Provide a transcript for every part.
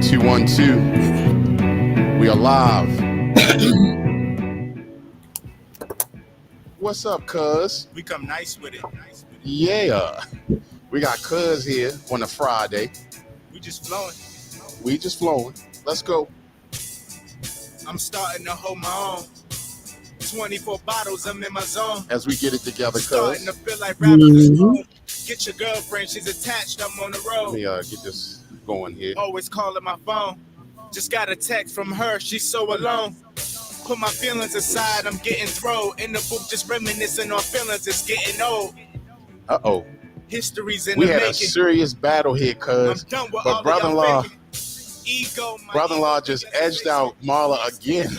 Two, 1, 2. We are live. What's up, cuz? We come nice with it. Yeah. We got cuz here on a Friday. We just flowing. We just flowing. Let's go. I'm starting to hold my own. 24 bottles, I'm in my zone. As we get it together, Starting cuz. to feel like rapping is home. Get your girlfriend, she's attached, I'm on the road. Let me get this going here. Always calling my phone. Just got a text from her, she's so alone. Put my feelings aside, I'm getting thrown. In the book, just reminiscing on feelings, it's getting old. Uh-oh. History's in We the had making. a serious battle here, I'm cuz. done with But all brother-in-law, of ego, brother-in-law just edged out Marla again.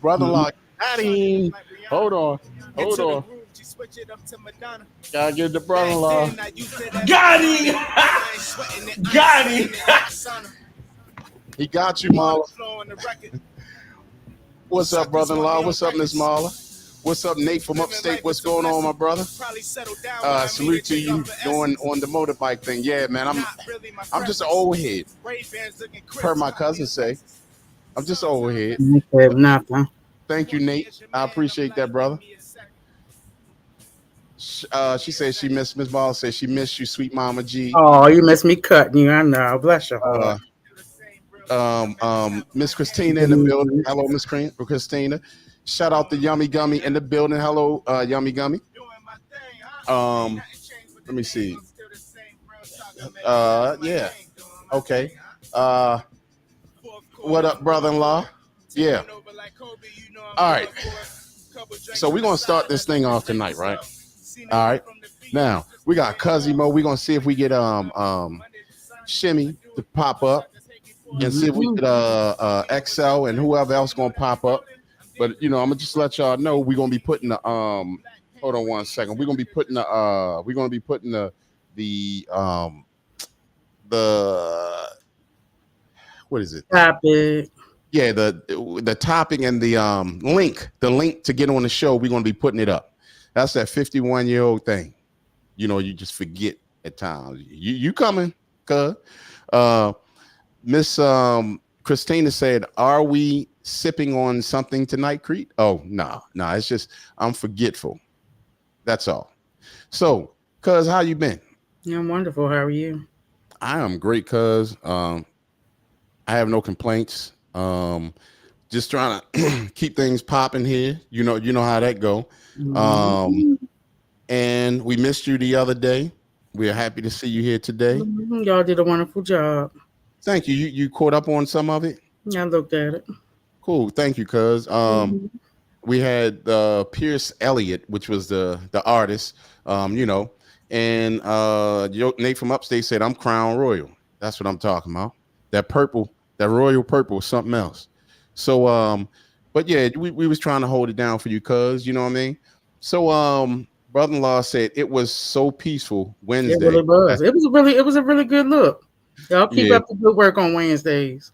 Brother-in-law got him. Hold on. Gotta get the brother-in-law. Got him! Got him! He got you, Marla. What's up, brother-in-law? What's up, Miss Marla? What's up, Nate from upstate? What's going on, my brother? Salute to you doing on the motorbike thing. Yeah, man, I'm just an old head. Per my cousin say. I'm just an old head. Nothing. Thank you, Nate. I appreciate that, brother. She said she missed Miss Marla. Said she missed you, sweet Mama G. Oh, you missed me cutting you. I know. Bless your heart. Miss Christina in the building. Hello, Miss Christina. Shout out to Yummy Gummy in the building. Hello, Yummy Gummy. Let me see. Yeah. Okay. What up, brother-in-law? Yeah. All right. So we're gonna start this thing off tonight, right? All right. Now we got Cuzzy Mo. We're gonna see if we get Shimmy to pop up and see if we get XL and whoever else gonna pop up. But I'm gonna just let y'all know we're gonna be putting the hold on one second. We're gonna be putting the what is it? Topic. Yeah, the topic and the link to get on the show. We're gonna be putting it up. That's that 51-year-old thing. You just forget at times. You coming, cuz. Miss Christina said, "Are we sipping on something tonight, Crete?" Oh, no. It's just I'm forgetful. That's all. So, cuz, how you been? Yeah, I'm wonderful. How are you? I am great, cuz. I have no complaints. Just trying to keep things popping here. You know how that go. And we missed you the other day. We are happy to see you here today. Y'all did a wonderful job. Thank you. You caught up on some of it? I looked at it. Cool. Thank you, cuz. We had Pierce Elliott, which was the artist, and Nate from upstate said, "I'm Crown Royal." That's what I'm talking about. That purple, that royal purple, something else. So, but yeah, we was trying to hold it down for you, cuz, you know what I mean? So, brother-in-law said it was so peaceful Wednesday. It really was. It was a really good look. Y'all keep up the good work on Wednesdays.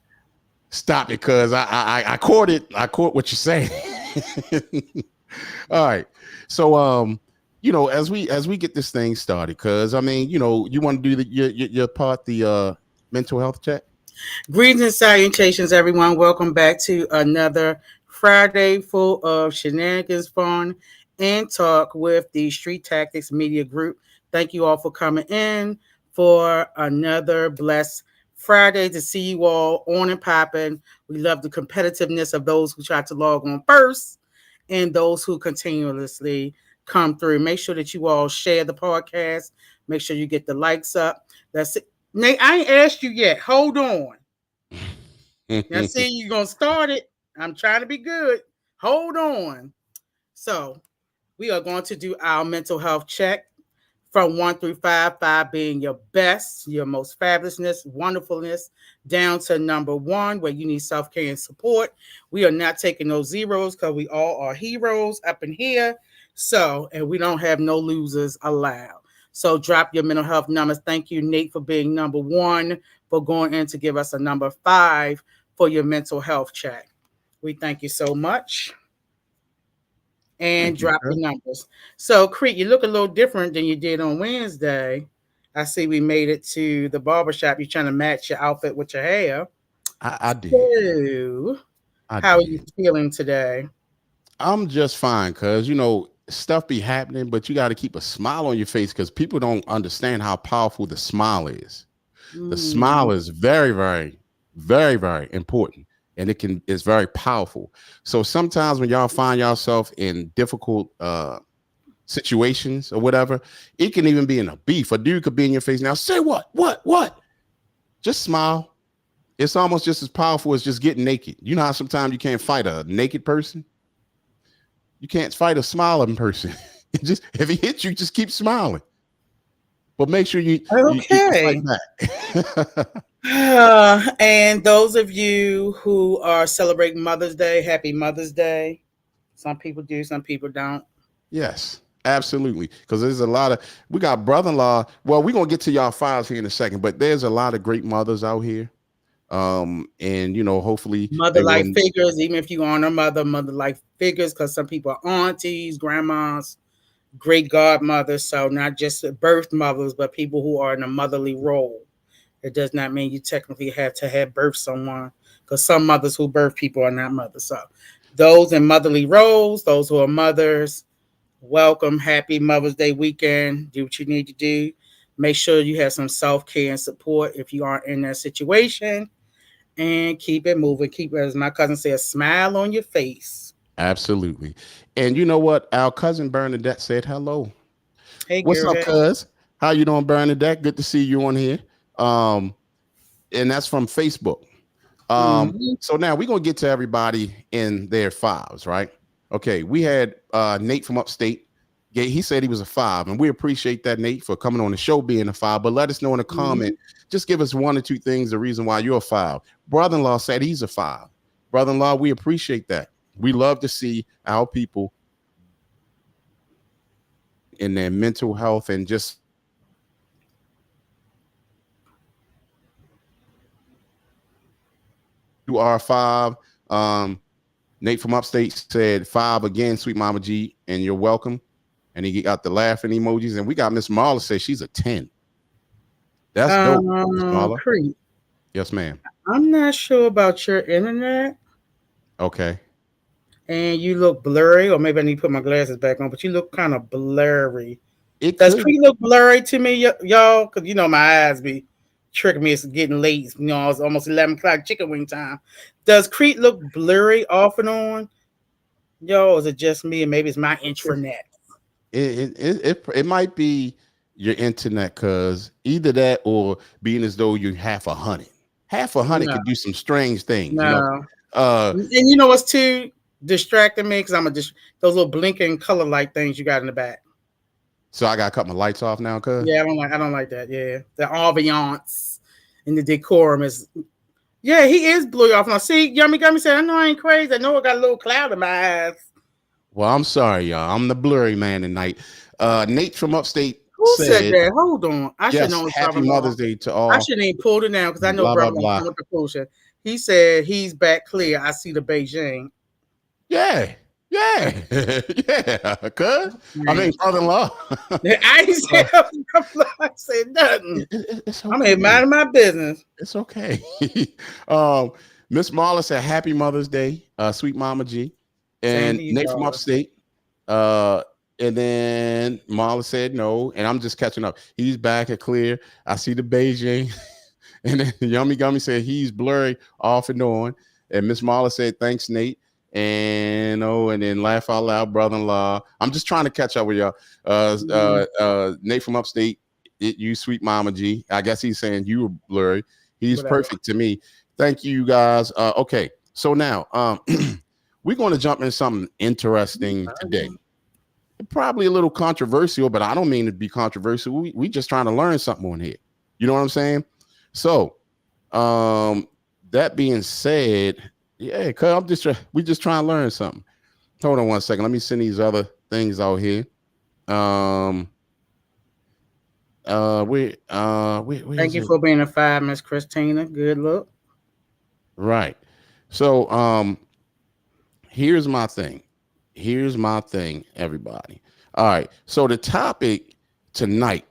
Stop it, cuz I caught it. I caught what you're saying. All right. So as we get this thing started, cuz you want to do your part, the mental health check. Greetings and salutations, everyone. Welcome back to another Friday full of shenanigans, fun, and talk with the Street Tactics Media Group. Thank you all for coming in for another blessed Friday to see you all on and popping. We love the competitiveness of those who try to log on first and those who continuously come through. Make sure that you all share the podcast. Make sure you get the likes up. That's it. Nate, I ain't asked you yet. Hold on. Now, see, you're going to start it. I'm trying to be good. Hold on. So, we are going to do our mental health check from 1 through 5, 5 being your best, your most fabulousness, wonderfulness, down to number 1, where you need self-care and support. We are not taking those zeros because we all are heroes up in here. So, and we don't have no losers allowed. So drop your mental health numbers. Thank you, Nate, for being number 1, for going in to give us a number 5 for your mental health check. We thank you so much. And drop your numbers. So, Crete, you look a little different than you did on Wednesday. I see we made it to the barbershop. You're trying to match your outfit with your hair. I did. So, how are you feeling today? I'm just fine, cuz stuff be happening, but you got to keep a smile on your face because people don't understand how powerful the smile is. The smile is very, very, very, very important, and it's very powerful. So sometimes when y'all find yourself in difficult situations or whatever, it can even be in a beef. A dude could be in your face now. Say what? Just smile. It's almost just as powerful as just getting naked. You know how sometimes you can't fight a naked person? You can't fight a smiling person. Just if he hits you, just keep smiling. But make sure you fight back. And those of you who are celebrating Mother's Day, happy Mother's Day. Some people do, some people don't. Yes, absolutely. Because there's a lot of, we got brother-in-law. Well, we're going to get to y'all files here in a second, but there's a lot of great mothers out here. And hopefully mother-like figures, even if you aren't a mother-like figures, because some people are aunties, grandmas, great godmothers. So not just birth mothers, but people who are in a motherly role. It does not mean you technically have to have birthed someone, because some mothers who birth people are not mothers. So those in motherly roles, those who are mothers, welcome. Happy Mother's Day weekend. Do what you need to do. Make sure you have some self-care and support if you aren't in that situation. And keep it moving. Keep, as my cousin said, a smile on your face. Absolutely. And you know what? Our cousin Bernadette said hello. Hey, what's up, cuz? How you doing, Bernadette? Good to see you on here. And that's from Facebook. So now we're gonna get to everybody in their fives, right? Okay, we had Nate from upstate. Yeah, he said he was a 5, and we appreciate that, Nate, for coming on the show being a 5. But let us know in a comment. Just give us 1 or 2 things, the reason why you're a 5. Brother-in-law said he's a 5. Brother-in-law, we appreciate that. We love to see our people in their mental health and just you are a 5. Nate from upstate said 5 again, Sweet Mama G, and you're welcome. And he got the laughing emojis. And we got Miss Marla say she's a 10. That's dope, Miss Marla. Creep. Yes, ma'am. I'm not sure about your internet. Okay. And you look blurry, or maybe I need to put my glasses back on, but you look kind of blurry. Does Creep look blurry to me, y'all? Because my eyes be tricking me. It's getting late. It's almost 11 o'clock chicken wing time. Does Creep look blurry off and on? Yo, is it just me? And maybe it's my intranet. It might be your internet, cuz either that or being as though you're half a honey. Half a honey could do some strange things. No. And you know what's too distracting me? Because those little blinking color light things you got in the back. So I gotta cut my lights off now, cuz? Yeah, I don't like that. Yeah. The ambiance and the decorum is. Yeah, he is blue off. Now see, Yummy Gummy said, I know I ain't crazy. I know I got a little cloud in my eyes. Well, I'm sorry, y'all. I'm the blurry man tonight. Nate from upstate. Who said that? Hold on. I should know. Happy Mother's Day to all. I shouldn't even pull it down because I know brother wants to conclusion. He said he's back clear. I see the Beijing. Yeah. Yeah. Cuz I mean, brother-in-law. I said nothing. Okay. I'm here minding my business. It's okay. Miss Marla said happy Mother's Day, Sweet Mama G. And Nate from upstate. And then Marla said no. And I'm just catching up. He's back at clear. I see the Beijing. And then Yummy Gummy said he's blurry off and on. And Miss Marla said, thanks, Nate. And and then laugh out loud, brother-in-law. I'm just trying to catch up with y'all. Nate from upstate, you Sweet Mama G. I guess he's saying you were blurry. He's perfect to me. Thank you guys. Okay. So now we're going to jump into something interesting today. Probably a little controversial, but I don't mean to be controversial. We just trying to learn something on here. You know what I'm saying? So that being said, yeah, cause we just trying to learn something. Hold on 1 second. Let me send these other things out here. Thank you for being a 5, Miss Christina. Good look. Right. So here's my thing, everybody. All right. So the topic tonight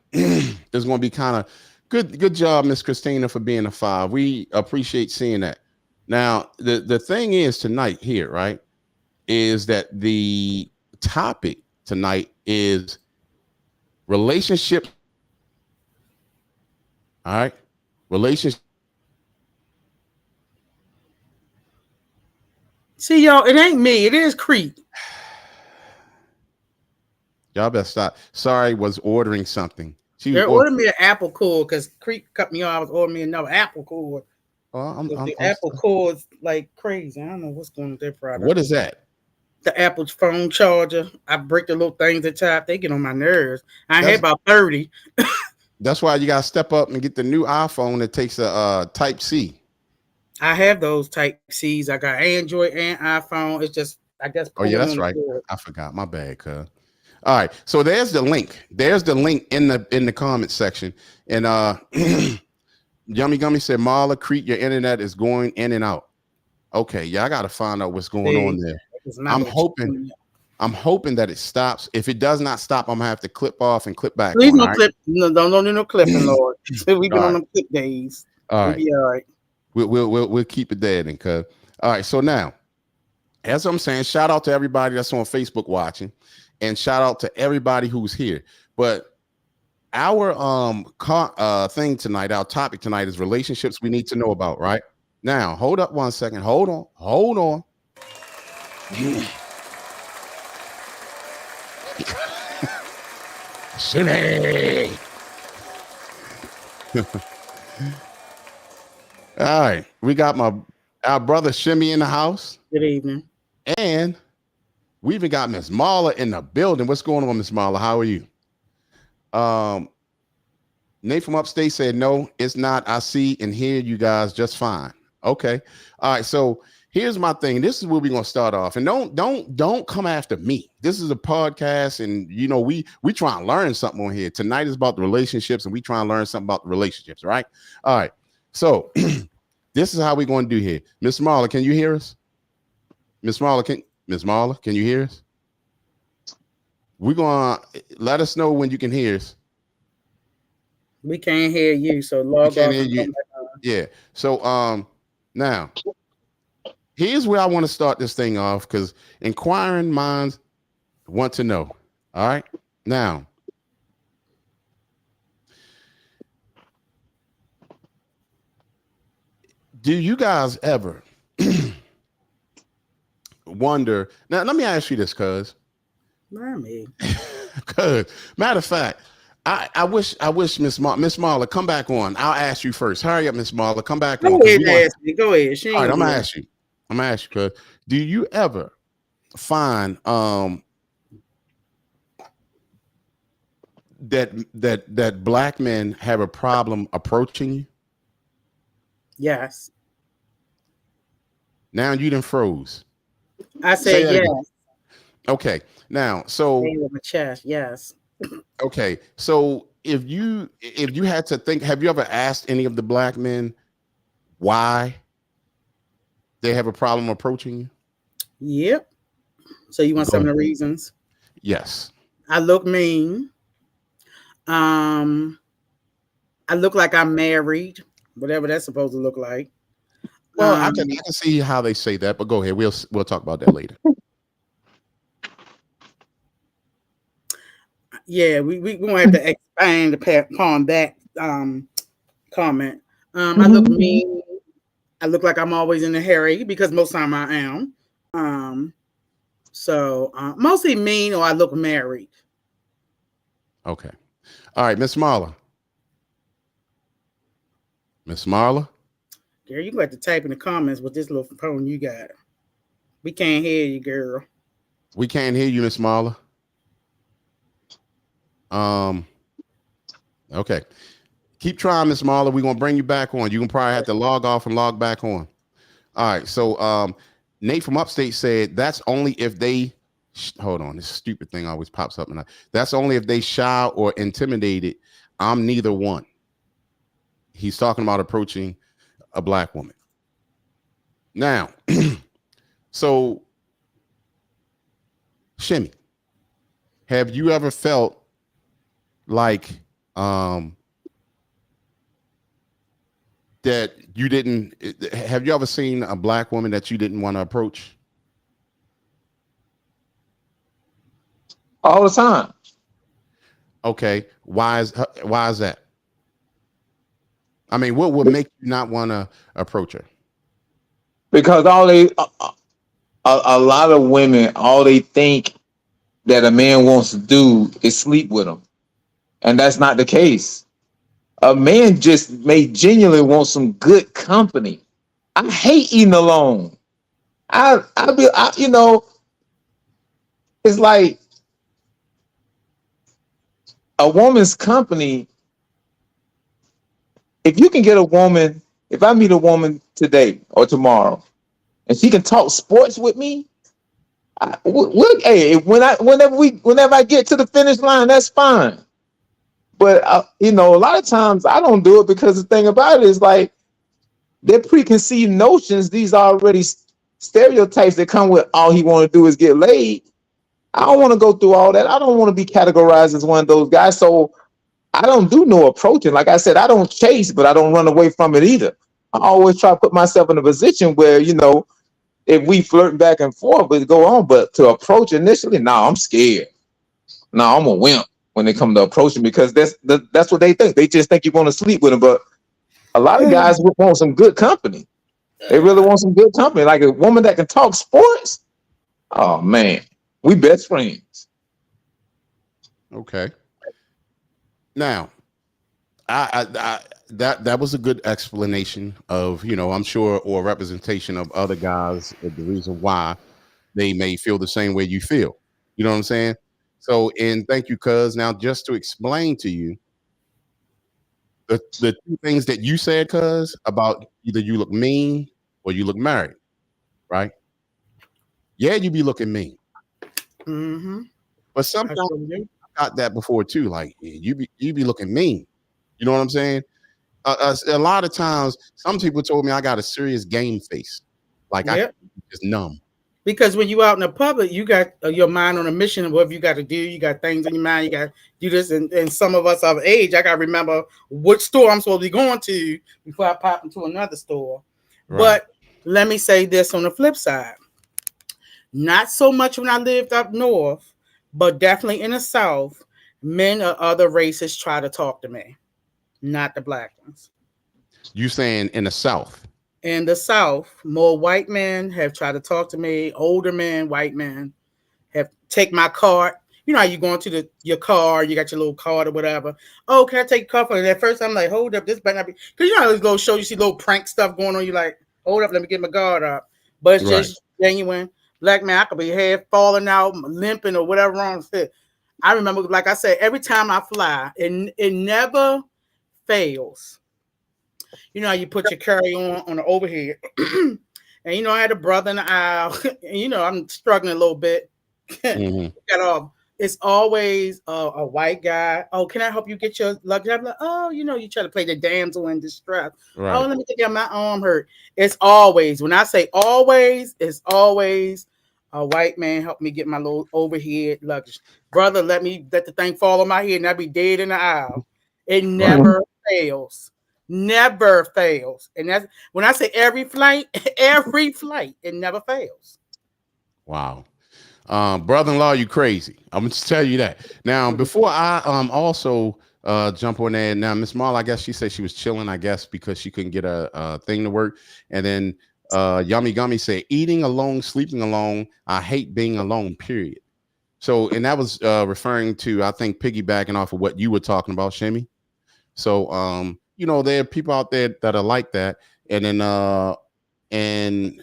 There's going to be kind of good job, Miss Christina, for being a 5. We appreciate seeing that. Now, the thing is tonight here, right, is that the topic tonight is relationship. All right. Relationship. See, y'all, it ain't me. It is Creep. Y'all better stop. Sorry, was ordering something. They're ordering me an Apple cord because Creep cut me off. I was ordering me another Apple cord. The Apple cord's like crazy. I don't know what's going on with their product. What is that? The Apple phone charger. I break the little things at the top. They get on my nerves. I had about 30. That's why you gotta step up and get the new iPhone that takes a Type C. I have those Type C's. I got Android and iPhone. It's just, I guess. Oh yeah, that's right. I forgot. My bad, cuz. All right, so there's the link. There's the link in the comment section. And Yummy Gummy said, Marla, Creep, your internet is going in and out. Okay, yeah, I gotta find out what's going on there. I'm hoping that it stops. If it does not stop, I'm gonna have to clip off and clip back. Please no clip. No, don't do no clipping, Lord. We've been on them clip days. All right. All right. We'll keep it there then, cuz. All right, so now, as I'm saying, shout out to everybody that's on Facebook watching. And shout out to everybody who's here. But our thing tonight, our topic tonight is relationships we need to know about, right? Now, hold up 1 second. Hold on. Shimmy. All right. We got our brother Shimmy in the house. Good evening. And we even got Miss Marla in the building. What's going on, Miss Marla? How are you? Nate from upstate said, no, it's not. I see and hear you guys just fine. Okay. All right. So here's my thing. This is where we're gonna start off. And don't come after me. This is a podcast, and we try and learn something on here. Tonight is about the relationships, and we try and learn something about the relationships, right? All right. So this is how we're going to do here. Miss Marla, can you hear us? Miss Marla, can you hear us? We're going to let us know when you can hear us. We can't hear you, so log on. Yeah. So now, here's where I want to start this thing off, because inquiring minds want to know. All right. Now, do you guys ever wonder? Now, let me ask you this, cuz. Matter of fact, I wish Miss Marla come back on. I'll ask you first. Hurry up, Miss Marla, come back on. Go ahead. All right, I'm gonna ask you. Cuz, do you ever find that black men have a problem approaching you? Yes. Now you done froze. I said yes. Again. Okay. Now, so with my chest, yes. Okay. So if you had to think, have you ever asked any of the black men why they have a problem approaching you? Yep. So you want some of the reasons? Yes. I look mean. I look like I'm married, whatever that's supposed to look like. Well, I can see how they say that, but go ahead. We'll talk about that later. Yeah, we won't have to expand upon that comment. I look mean. I look like I'm always in a hurry, because most of the time I am. So mostly mean, or I look married. Okay. All right, Miss Marla. Girl, you got to type in the comments with this little phone you got. We can't hear you, girl. We can't hear you, Miss Marla. Okay. Keep trying, Miss Marla. We're gonna bring you back on. You can probably have to log off and log back on. All right. So Nate from upstate said that's only if they hold on. This stupid thing always pops up, and that's only if they shy or intimidated. I'm neither one. He's talking about approaching a black woman. Now, so Shimmy, have you ever felt like that you didn't? Have you ever seen a black woman that you didn't want to approach? All the time. Okay, why is that? I mean, what would make you not want to approach her? Because a lot of women, all they think that a man wants to do is sleep with them, and that's not the case. A man just may genuinely want some good company. I hate eating alone. You know, it's like a woman's company. If you can get a woman, if I meet a woman today or tomorrow, and she can talk sports with me, hey, whenever I get to the finish line, that's fine. But you know, a lot of times I don't do it because the thing about it is like they're preconceived notions. These are already stereotypes that come with all he want to do is get laid. I don't want to go through all that. I don't want to be categorized as one of those guys. So I don't do no approaching. Like I said, I don't chase, but I don't run away from it either. I always try to put myself in a position where, you know, if we flirt back and forth, but go on. But to approach initially, I'm scared. I'm a wimp when they come to approaching because that's what they think. They just think you want to sleep with them. But a lot of guys want some good company. They really want some good company. Like a woman that can talk sports. Oh man, we best friends. Okay. Now, that was a good explanation of, you know, I'm sure, or a representation of other guys, the reason why they may feel the same way you feel. You know what I'm saying? So, and thank you, cuz. Now, just to explain to you the two things that you said, cuz, about either you look mean or you look married, right? Yeah, you be looking mean. Mm-hmm. But sometimes I got that before too. Like, yeah, you be looking mean. You know what I'm saying? A lot of times, some people told me I got a serious game face. Like, I just numb. Because when you out in the public, you got your mind on a mission of what you got to do. You got things in your mind. You got to do this. And some of us of age, I got to remember what store I'm supposed to be going to before I pop into another store. Right. But let me say this on the flip side. Not so much when I lived up north, but definitely in the South, men of other races try to talk to me, not the black ones. You saying in the South? In the South, more white men have tried to talk to me. Older men, white men, have take my card. You know how you go into your car, you got your little card or whatever. Oh, can I take coffee? And at first I'm like, hold up, this better not be. Because you know how those little shows, you see little prank stuff going on. You like, hold up, let me get my guard up. But it's just genuine. Black man, I could be head falling out, limping or whatever wrong with it. I remember, like I said, every time I fly, it never fails. You know how you put your carry on the overhead. And, you know, I had a brother in the aisle. And, you know, I'm struggling a little bit. It's always a white guy. Oh, can I help you get your luggage? I'm like, oh, you know, you try to play the damsel in distress. Right. Oh, let me get my arm hurt. It's always, when I say always, it's always a white man help me get my little overhead luggage. Brother, let the thing fall on my head and I'll be dead in the aisle. It never fails. Never fails. And that's when I say every flight, it never fails. Wow. Brother-in-law, you crazy. I'm gonna just tell you that. Now, before I also jump on there, now Miss Marl, I guess she said she was chilling, I guess, because she couldn't get a thing to work. And then Yummy Gummy said, eating alone, sleeping alone. I hate being alone, period. So, and that was referring to, I think, piggybacking off of what you were talking about, Shimmy. So, you know, there are people out there that are like that. And then and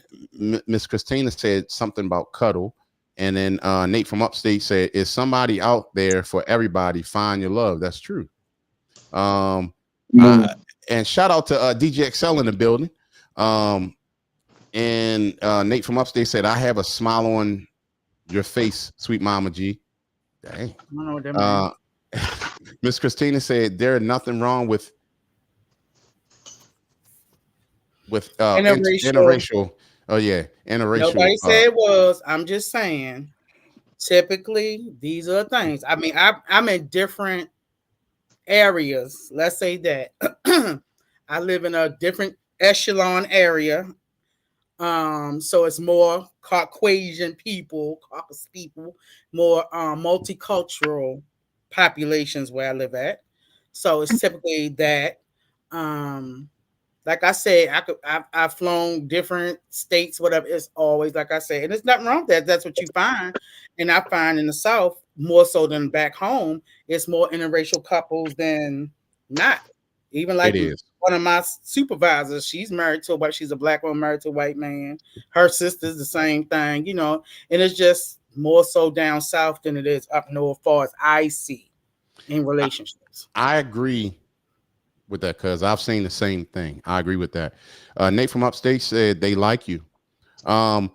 Miss Christina said something about cuddle. And then Nate from Upstate said, is somebody out there for everybody? Find your love. That's true. And shout out to DJ XL in the building. And Nate from Upstate said, I have a smile on your face, sweet mama G. Dang. Miss Christina said, there is nothing wrong with interracial. Oh yeah, interracial. Nobody said it was. I'm just saying. Typically, these are things. I mean, I'm in different areas. Let's say that I live in a different echelon area. So it's more Caucasian people, Caucasus people, more multicultural populations where I live at. So it's typically that. Like I said, I've flown different states, whatever. It's always like I said, and there's nothing wrong with that. That's what you find, and I find in the South more so than back home. It's more interracial couples than not. Even like It is. one of my supervisors, she's married to a white. She's a black woman married to a white man. Her sister's the same thing, you know. And it's just more so down south than it is up north, as far as I see in relationships. I agree with that because I've seen the same thing. I agree with that. Nate from upstate said they like you. Now,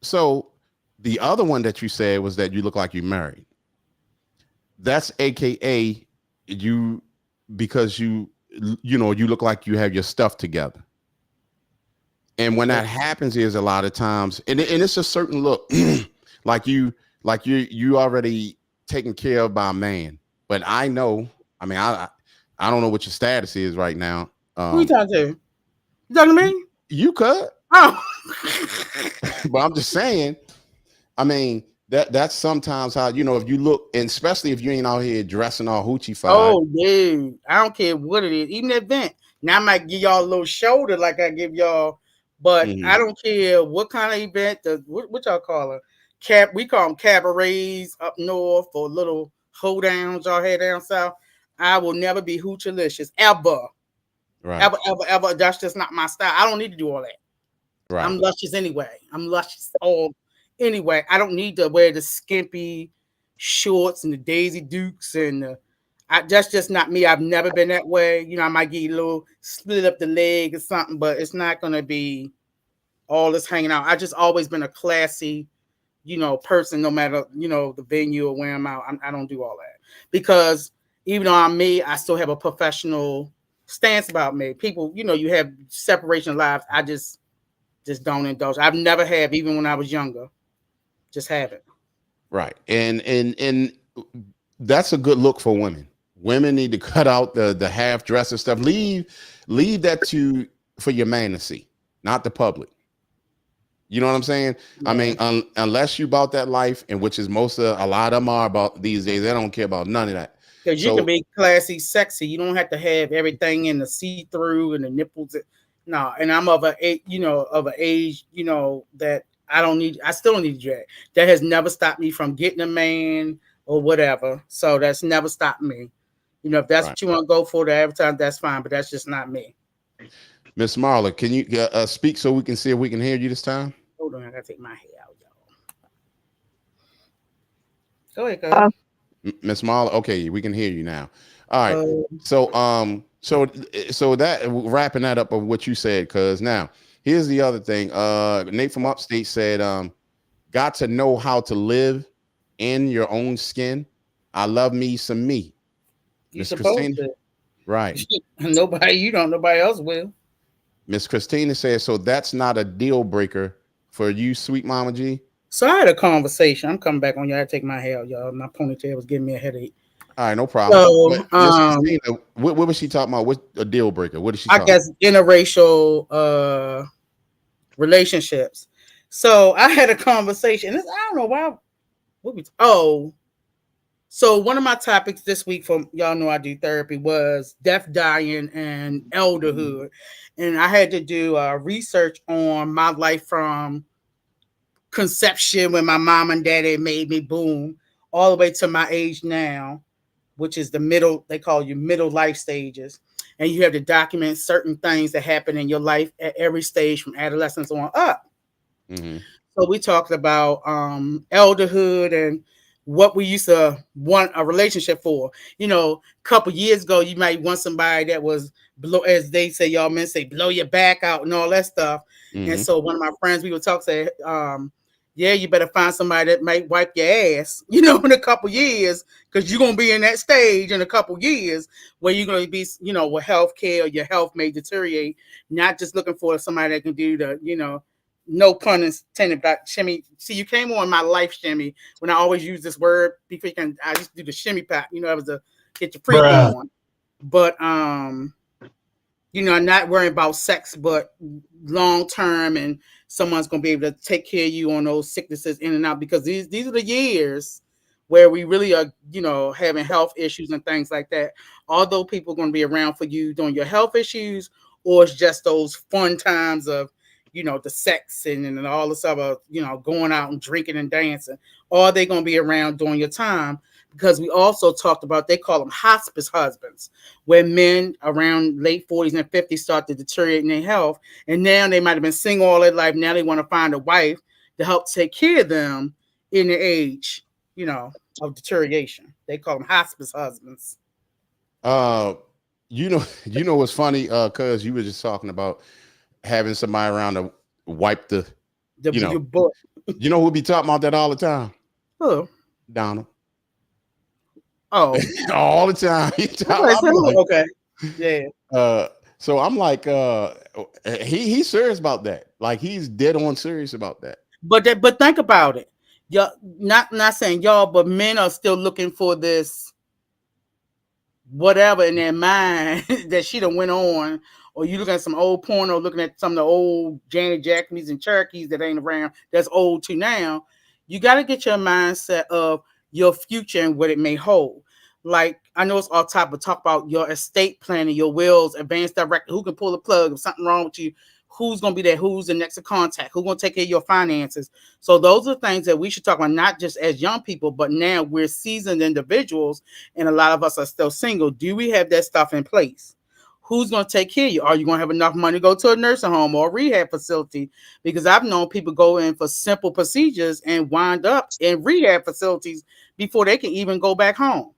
so the other one that you said was that you look like you're married. That's AKA you, because you look like you have your stuff together. And when that happens is a lot of times, and it's a certain look, like you already taken care of by a man. But I know, I mean, I don't know what your status is right now. Who you talking to? You talking to me? You could. Oh. But I'm just saying, I mean, that's sometimes how, you know, if you look, and especially if you ain't out here dressing all hoochie-fied. Oh, dude. I don't care what it is. Even the event. Now I might give y'all a little shoulder like I give y'all, but I don't care what kind of event, what y'all call it? We call them cabarets up north or little hoedowns y'all had down south. I will never be hoochilicious ever. Right. Ever. That's just not my style. I don't need to do all that. Right. I'm luscious anyway. Anyway. I don't need to wear the skimpy shorts and the Daisy Dukes and that's just not me. I've never been that way. You know, I might get a little split up the leg or something, but it's not gonna be all this hanging out. I just always been a classy, you know, person, no matter, you know, the venue or where I'm out. I don't do all that because even though I'm me, I still have a professional stance about me. People, you know, you have separation of lives. I just don't indulge. I've never have, even when I was younger. Just haven't. Right. And that's a good look for women. Women need to cut out the half dress and stuff. Leave that for your man to see, not the public. You know what I'm saying? Yeah. I mean, unless you about that life, and which is a lot of them are about these days. They don't care about none of that. Because you can be classy, sexy. You don't have to have everything in the see-through and the nipples. No, and I'm of an age, you know, that I still don't need to drag. That has never stopped me from getting a man or whatever. So that's never stopped me. You know, if that's what you want to go for to advertise, that's fine, but that's just not me. Miss Marla, can you speak so we can see if we can hear you this time? Hold on, I gotta take my hair out, y'all. Go ahead, girl. Miss Marla, okay, we can hear you now. All right. So that wrapping that up of what you said, because now here's the other thing. Nate from upstate said, got to know how to live in your own skin. I love me some me. Miss Christina. Right. Nobody else will. Miss Christina says, so that's not a deal breaker for you, sweet Mama G? So I had a conversation. I'm coming back on y'all. I take my hair, y'all. My ponytail was giving me a headache. All right, no problem. So, Miss Christina, what was she talking about? What's a deal breaker? What is she talking about? I guess interracial relationships. So I had a conversation. I don't know why. So one of my topics this week, from y'all know I do therapy, was death, dying, and elderhood. And I had to do research on my life from conception when my mom and daddy made me, boom, all the way to my age now, which is the middle, they call you middle life stages. And you have to document certain things that happen in your life at every stage from adolescence on up. Mm-hmm. So we talked about elderhood and what we used to want a relationship for. You know, a couple years ago, you might want somebody that was blow, as they say, y'all men say, blow your back out and all that stuff. Mm-hmm. And so one of my friends, we would talk, say, yeah, you better find somebody that might wipe your ass, you know, in a couple years, because you're going to be in that stage in a couple years where you're going to be, you know, with healthcare, your health may deteriorate, not just looking for somebody that can do the, you know, no pun intended, but shimmy. See, you came on my life shimmy when I always use this word before I used to do the shimmy pop, you know, it was to get your freak on. but not worrying about sex, but long term, and someone's going to be able to take care of you on those sicknesses in and out, because these are the years where we really are, having health issues and things like that. Although people are going to be around for you during your health issues, or it's just those fun times of, the sex and all this other, going out and drinking and dancing. Or they going to be around during your time, because we also talked about, they call them hospice husbands, where men around late 40s and 50s start to deteriorate in their health. And now they might have been single all their life. Now they want to find a wife to help take care of them in the age, of deterioration. They call them hospice husbands. You know what's funny? Cuz you were just talking about having somebody around to wipe the your butt. You know who'll be talking about that all the time? Who? Donald. Oh. All the time. Okay. Yeah. So I'm like, he's serious about that. Like, he's dead on serious about that. But think about it. Y'all, not saying y'all, but men are still looking for this whatever in their mind that she done went on, or you looking at some old porno, looking at some of the old Janet Jacksons and Cherokees that ain't around, that's old too now. You got to get your mindset of your future and what it may hold. Like, I know it's off topic, but talk about your estate planning, your wills, advanced director, who can pull the plug if something wrong with you, who's going to be there, who's the next of contact, who's going to take care of your finances. So those are things that we should talk about, not just as young people, but now we're seasoned individuals, and a lot of us are still single. Do we have that stuff in place? Who's going to take care of you? Are you going to have enough money to go to a nursing home or a rehab facility? Because I've known people go in for simple procedures and wind up in rehab facilities before they can even go back home.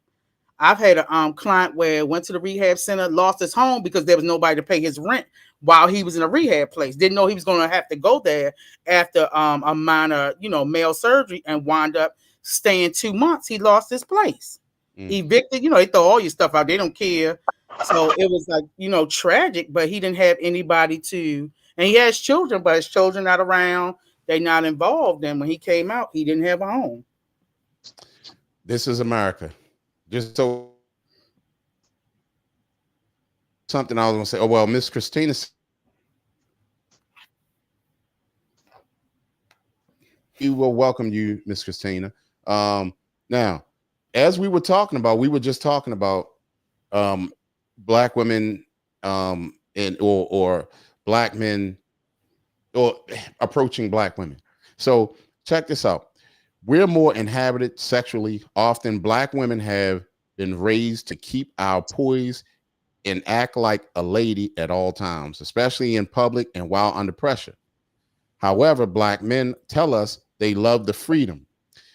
I've had a client where went to the rehab center, lost his home because there was nobody to pay his rent while he was in a rehab place. Didn't know he was going to have to go there after a minor, male surgery, and wind up staying 2 months. He lost his place. Evicted, they throw all your stuff out. They don't care. So it was like, tragic, but he didn't have anybody to, and he has children, but his children not around. They're not involved. And when he came out, he didn't have a home. This is America. Just so something I was going to say. Oh, well, Miss Christina. We will welcome you, Miss Christina. Now, as we were talking about, we were just talking about black women or black men or approaching black women. So check this out. We're more inhabited sexually. Often black women have been raised to keep our poise and act like a lady at all times, especially in public and while under pressure. However, black men tell us they love the freedom.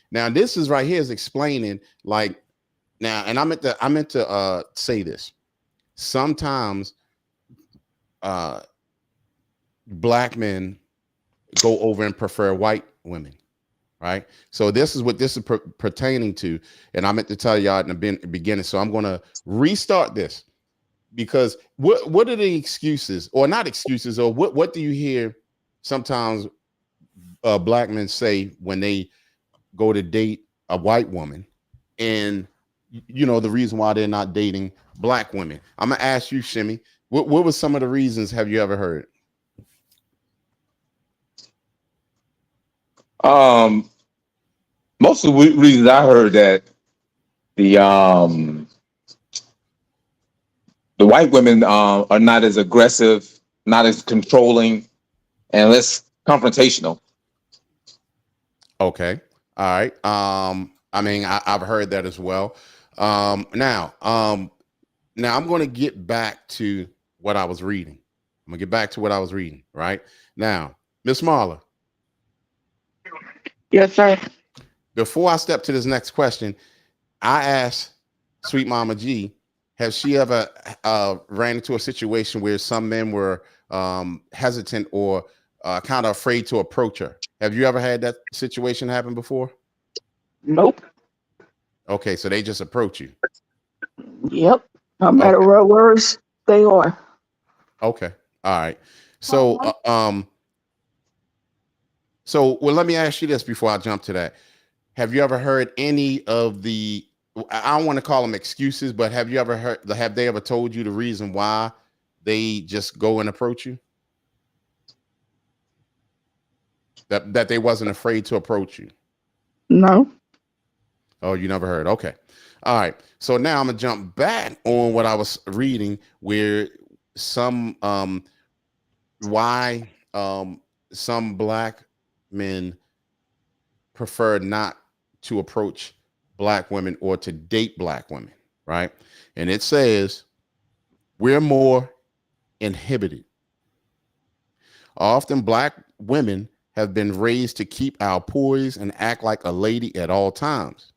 Now, this is right here is explaining, like, now, and I meant to say this. Sometimes black men go over and prefer white women, right? So this is what this is pertaining to, and I meant to tell y'all in the beginning. So I'm going to restart this, because what are the excuses, or not excuses, or what do you hear sometimes black men say when they go to date a white woman, and the reason why they're not dating black women? I'm gonna ask you, Shimmy, what were some of the reasons have you ever heard? Most of the reasons I heard that the white women are not as aggressive, not as controlling, and less confrontational. Okay. All right. I mean, I've heard that as well. Now I'm going to get back to what I was reading. Right now, Miss Marla. Yes, sir. Before I step to this next question, I asked Sweet Mama G, has she ever ran into a situation where some men were hesitant or kind of afraid to approach her? Have you ever had that situation happen before? Nope. Okay, so they just approach you. Yep. No matter what words they are. Okay. All right. So so well, let me ask you this before I jump to that. Have you ever heard any of the I don't want to call them excuses, but have you ever heard? Have they ever told you the reason why they just go and approach you? That they wasn't afraid to approach you. No. Oh, you never heard? Okay. All right. So now I'm gonna jump back on what I was reading, where some why some black men prefer not to approach black women or to date black women, right? And it says we're more inhibited. Often black women have been raised to keep our poise and act like a lady at all times,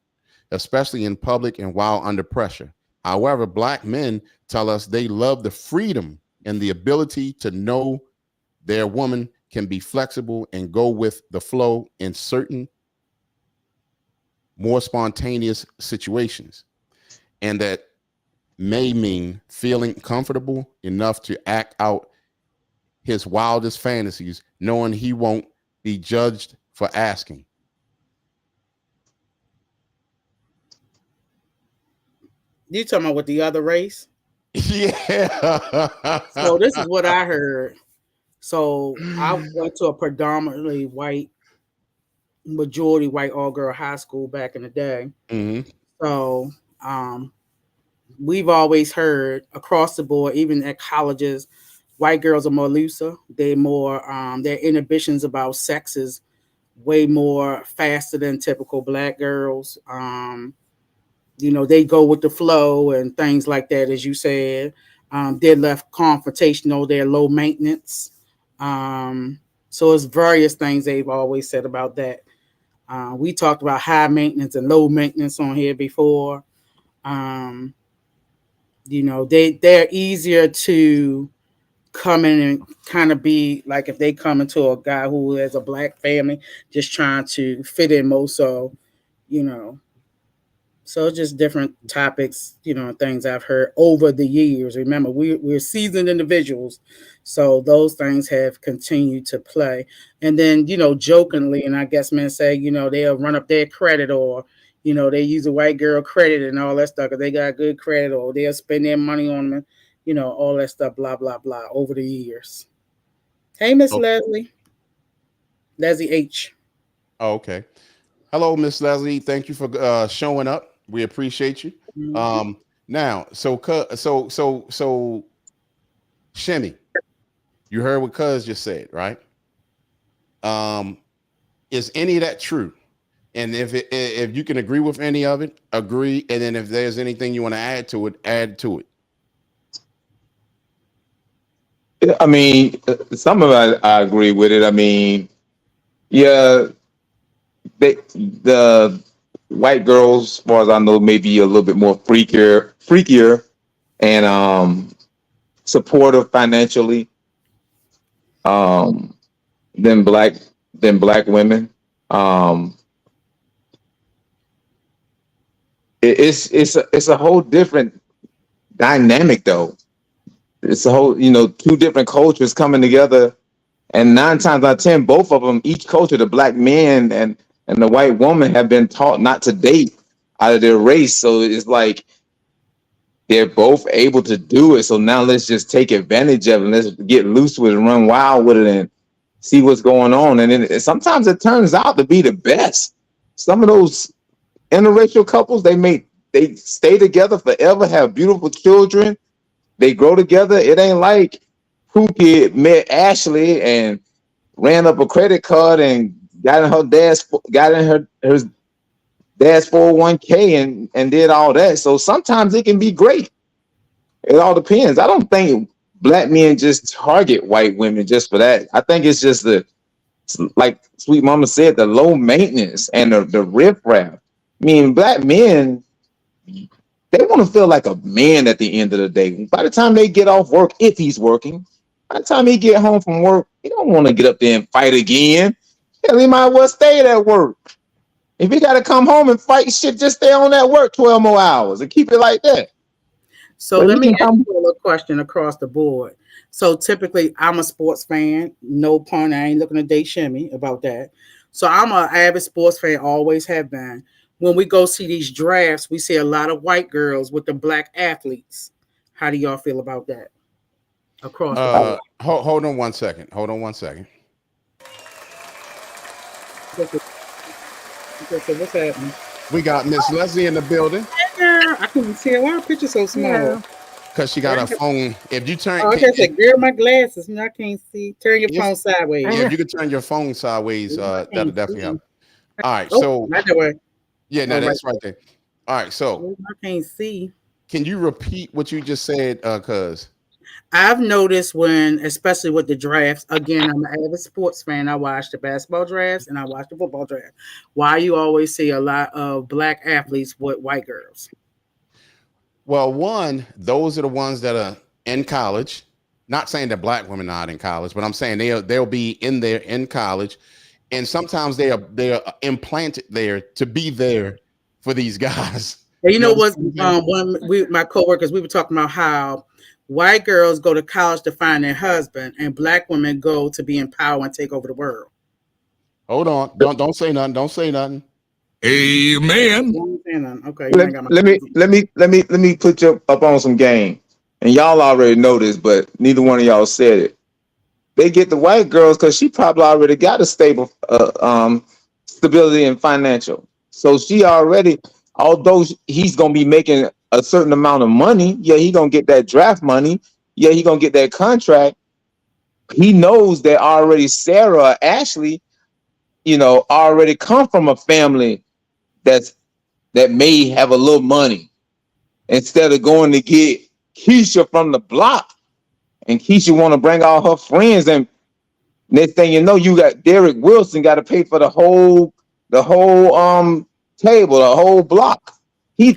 especially in public and while under pressure. However, black men tell us they love the freedom and the ability to know their woman can be flexible and go with the flow in certain more spontaneous situations. And that may mean feeling comfortable enough to act out his wildest fantasies, knowing he won't be judged for asking. You talking about with the other race? Yeah. So this is what I heard. So I went to a predominantly white, majority white all-girl high school back in the day. Mm-hmm. So we've always heard across the board, even at colleges, white girls are more looser. They're more their inhibitions about sex is way more faster than typical black girls. You know, they go with the flow and things like that, as you said. They're less confrontational. They're low maintenance. So it's various things they've always said about that. We talked about high maintenance and low maintenance on here before. You know, they're easier to come in and kind of be like if they come into a guy who has a black family, just trying to fit in more. So, you know, so just different topics, you know, things I've heard over the years. Remember, we're seasoned individuals, so those things have continued to play. And then, you know, jokingly, and I guess men say, you know, they'll run up their credit, or, you know, they use a white girl credit and all that stuff because they got good credit, or they'll spend their money on them, you know, all that stuff, blah, blah, blah, over the years. Hey, Miss Leslie H. Oh, okay. Hello, Miss Leslie. Thank you for showing up. We appreciate you. Mm-hmm. Now, so Shimmy, you heard what Cuz just said, right? Is any of that true? And if you can agree with any of it, agree. And then if there's anything you want to add to it, add to it. I mean, some of it I agree with it. I mean, yeah, the white girls, as far as I know, maybe a little bit more freakier, and supportive financially than black women. It's a whole different dynamic though. It's a whole, you know, two different cultures coming together, and 9 times out of 10, both of them, each culture, the black man and the white woman, have been taught not to date out of their race. So it's like they're both able to do it. So now let's just take advantage of it. And let's get loose with it, run wild with it, and see what's going on. And then sometimes it turns out to be the best. Some of those interracial couples, they stay together forever, have beautiful children. They grow together. It ain't like Pookie met Ashley and ran up a credit card and got in her dad's 401k and did all that. So sometimes it can be great. It all depends. I don't think black men just target white women just for that. I think it's just like Sweet Mama said, the low maintenance and the riffraff. I mean, black men, they want to feel like a man at the end of the day. By the time they get off work, if he's working, by the time he get home from work, he don't want to get up there and fight again. Hell, he might well stay at work. If he got to come home and fight shit, just stay on that work 12 more hours and keep it like that. So let me ask you a question across the board. So typically, I'm a sports fan. No pun. I ain't looking to date Shimmy about that. So I'm an avid sports fan, always have been. when we go see these drafts, we see a lot of white girls with the black athletes. How do y'all feel about that? Across the board. Hold on one second. Hold on one second. Okay, so what's happening? We got Miss Leslie in the building Girl, I couldn't see why her picture so small. because she got her phone. If you turn, Oh, I just said, girl, my glasses. I can't see. Turn your phone sideways. yeah, if you could turn your phone sideways, that'll definitely help. All right, Oh, so not that way. yeah, no, Oh, that's right there. All right, so Oh, I can't see. can you repeat what you just said, cuz? I've noticed when, especially with the drafts, again, I'm an avid sports fan. I watch the basketball drafts and I watch the football draft. Why you always see a lot of black athletes with white girls? Well, one, those are the ones that are in college. Not saying that black women are not in college, but I'm saying they'll be in college, and sometimes they are implanted there to be there for these guys. And you know what? My coworkers, we were talking about how white girls go to college to find their husband, and black women go to be in power and take over the world. Hold on, don't say nothing. Don't say nothing. Amen. Okay. Let me put you up on some game. And y'all already know this, but neither one of y'all said it. They get the white girls because she probably already got a stable stability and financial. So she already, although he's gonna be making a certain amount of money, yeah, he gonna get that draft money, yeah, he gonna get that contract. He knows that already Sarah, Ashley, already come from a family that may have a little money, instead of going to get Keisha from the block, and Keisha want to bring all her friends, and next thing you know, you got Derek Wilson got to pay for the whole table, the whole block. The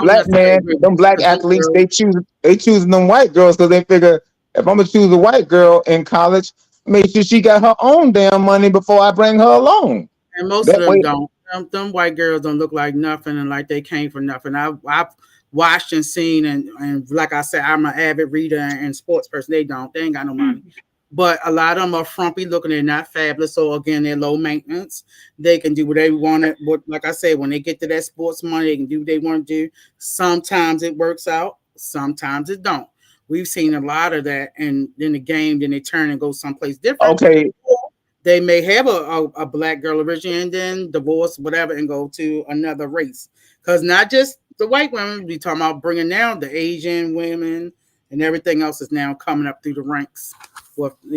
black man, them black athletes, they choosing them white girls because they figure, if I'm gonna choose a white girl in college, make sure she got her own damn money before I bring her along. And most of them don't. Them white girls don't look like nothing and like they came for nothing. I've watched and seen, and like I said, I'm an avid reader and sports person. They ain't got no money. But a lot of them are frumpy looking. They're not fabulous. So again, they're low maintenance. They can do what they want. Like I said, when they get to that sports money, they can do what they want to do. Sometimes it works out. Sometimes it don't. We've seen a lot of that, and in the game, then they turn and go someplace different. Okay. They may have a black girl originally and then divorce, whatever, and go to another race. Because not just the white women, we talking about bringing down the Asian women and everything else is now coming up through the ranks.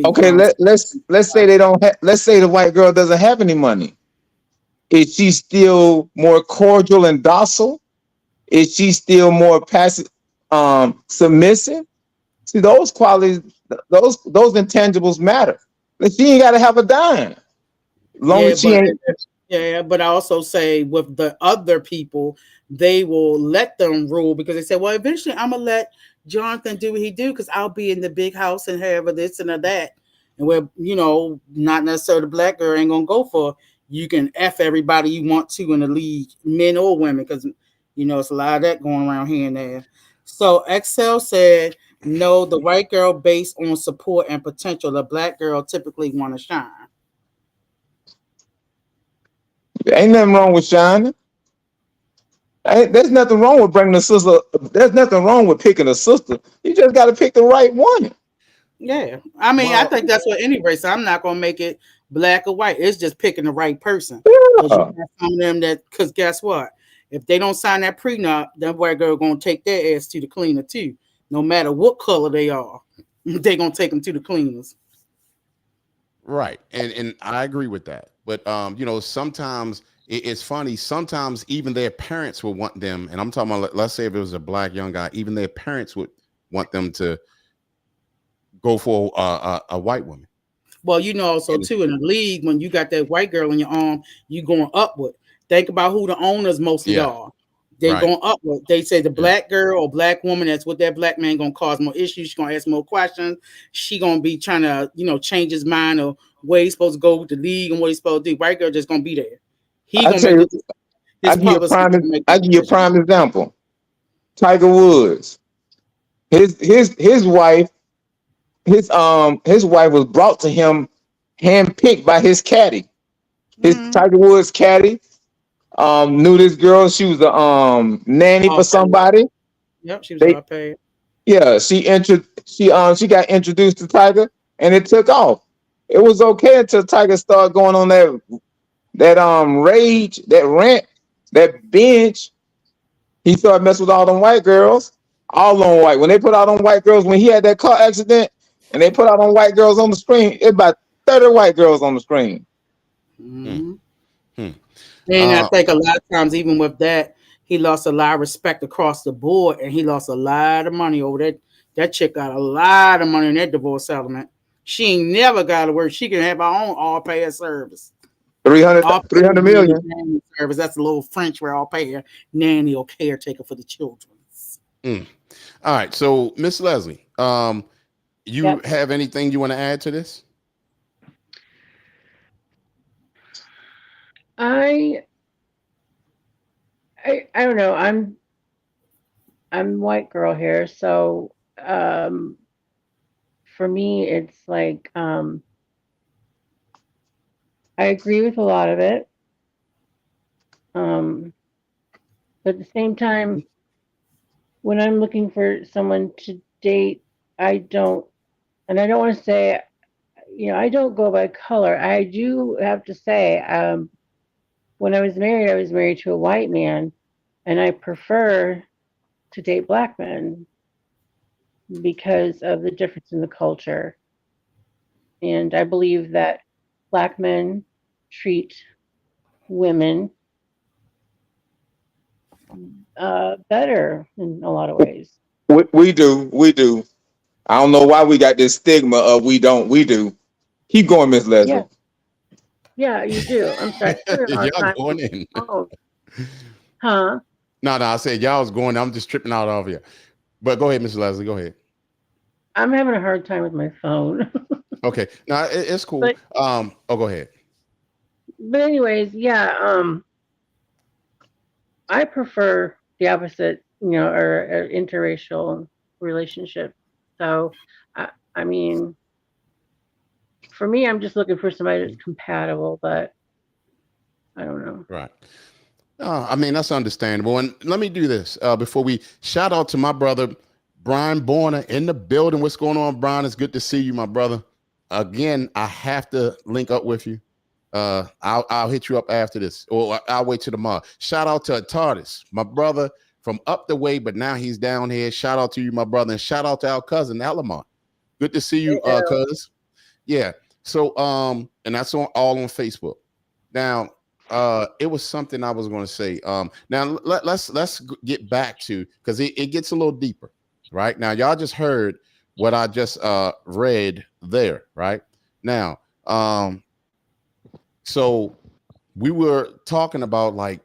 Okay, let's say they don't. Let's say the white girl doesn't have any money. Is she still more cordial and docile? Is she still more passive, submissive? See, those qualities, those intangibles matter. She ain't got to have a dime. Long as she ain't. Yeah, but I also say with the other people, they will let them rule because they say, well, eventually I'm gonna let Jonathan do what he do because I'll be in the big house and have this and that. And where, not necessarily the black girl ain't gonna go for, you can F everybody you want to in the league, men or women, because it's a lot of that going around here and there. So Excel said, no, the white girl based on support and potential. The black girl typically want to shine. Ain't nothing wrong with shining. There's nothing wrong with bringing a sister. There's nothing wrong with picking a sister. You just got to pick the right one. Yeah. I mean, I think that's what any race. I'm not going to make it black or white. It's just picking the right person. Yeah. Some of them because guess what? If they don't sign that prenup, that white girl going to take their ass to the cleaner too. No matter what color they are, they're going to take them to the cleaners. Right. And I agree with that. But, sometimes it's funny. Sometimes even their parents will want them. And I'm talking about, let's say if it was a black young guy, even their parents would want them to go for a white woman. Well, also too, in the league, when you got that white girl in your arm, you going upward. Think about who the owners mostly are. They're going upward. They say the black girl or black woman that's with that black man gonna cause more issues. She's gonna ask more questions. She gonna be trying to, change his mind or where he's supposed to go with the league and what he's supposed to do. White girl just gonna be there. I'll give you a prime example. Tiger Woods. His wife was brought to him handpicked by his caddy. His Tiger Woods caddy knew this girl. She was a nanny All for paid. somebody. Yep, she was They all paid. Yeah, she got introduced to Tiger, and it took off. It was okay until Tiger started going on that rage, that rant, that binge. He started messing with all them white girls, all on white. When they put out on white girls, when he had that car accident, and they put out on white girls on the screen, it about 30 white girls on the screen. Mhm. Hmm. And I think a lot of times, even with that, he lost a lot of respect across the board, and he lost a lot of money over that. That chick got a lot of money in that divorce settlement. She ain't never got to work. She can have her own all-payer service. 300 All-payer million. nanny service. That's a little French where all-payer nanny or caretaker for the children. All right. So, Miss Leslie, you Yep. have anything you want to add to this? I don't know. I'm white girl here, so for me it's like I agree with a lot of it. But at the same time, when I'm looking for someone to date, I don't want to say, I don't go by color. I do have to say, when I was married to a white man, and I prefer to date black men because of the difference in the culture. And I believe that black men treat women better in a lot of ways. We do. I don't know why we got this stigma of we don't. We do. Keep going, Miss Leslie. Yeah, you do. I'm sorry. Y'all going in. Oh. Huh? No, I said y'all was going. I'm just tripping out over here. But go ahead, Miss Leslie. Go ahead. I'm having a hard time with my phone. Okay. No, it's cool. But- go ahead. But anyways, yeah, I prefer the opposite, or interracial relationship. So, I mean, for me, I'm just looking for somebody that's compatible, but I don't know. Right. I mean, that's understandable. And let me do this before we shout out to my brother, Brian Borner, in the building. What's going on, Brian? It's good to see you, my brother. Again, I have to link up with you. I'll hit you up after this, or I'll wait till tomorrow. Shout out to Atardis, my brother from up the way, but now he's down here. Shout out to you, my brother, and shout out to our cousin Alamont. Good to see you, cuz. Yeah. So, and that's all on Facebook. Now, it was something I was going to say. Now let's get back to, because it gets a little deeper, right? Now, y'all just heard what I just read there, right? Now, so we were talking about, like,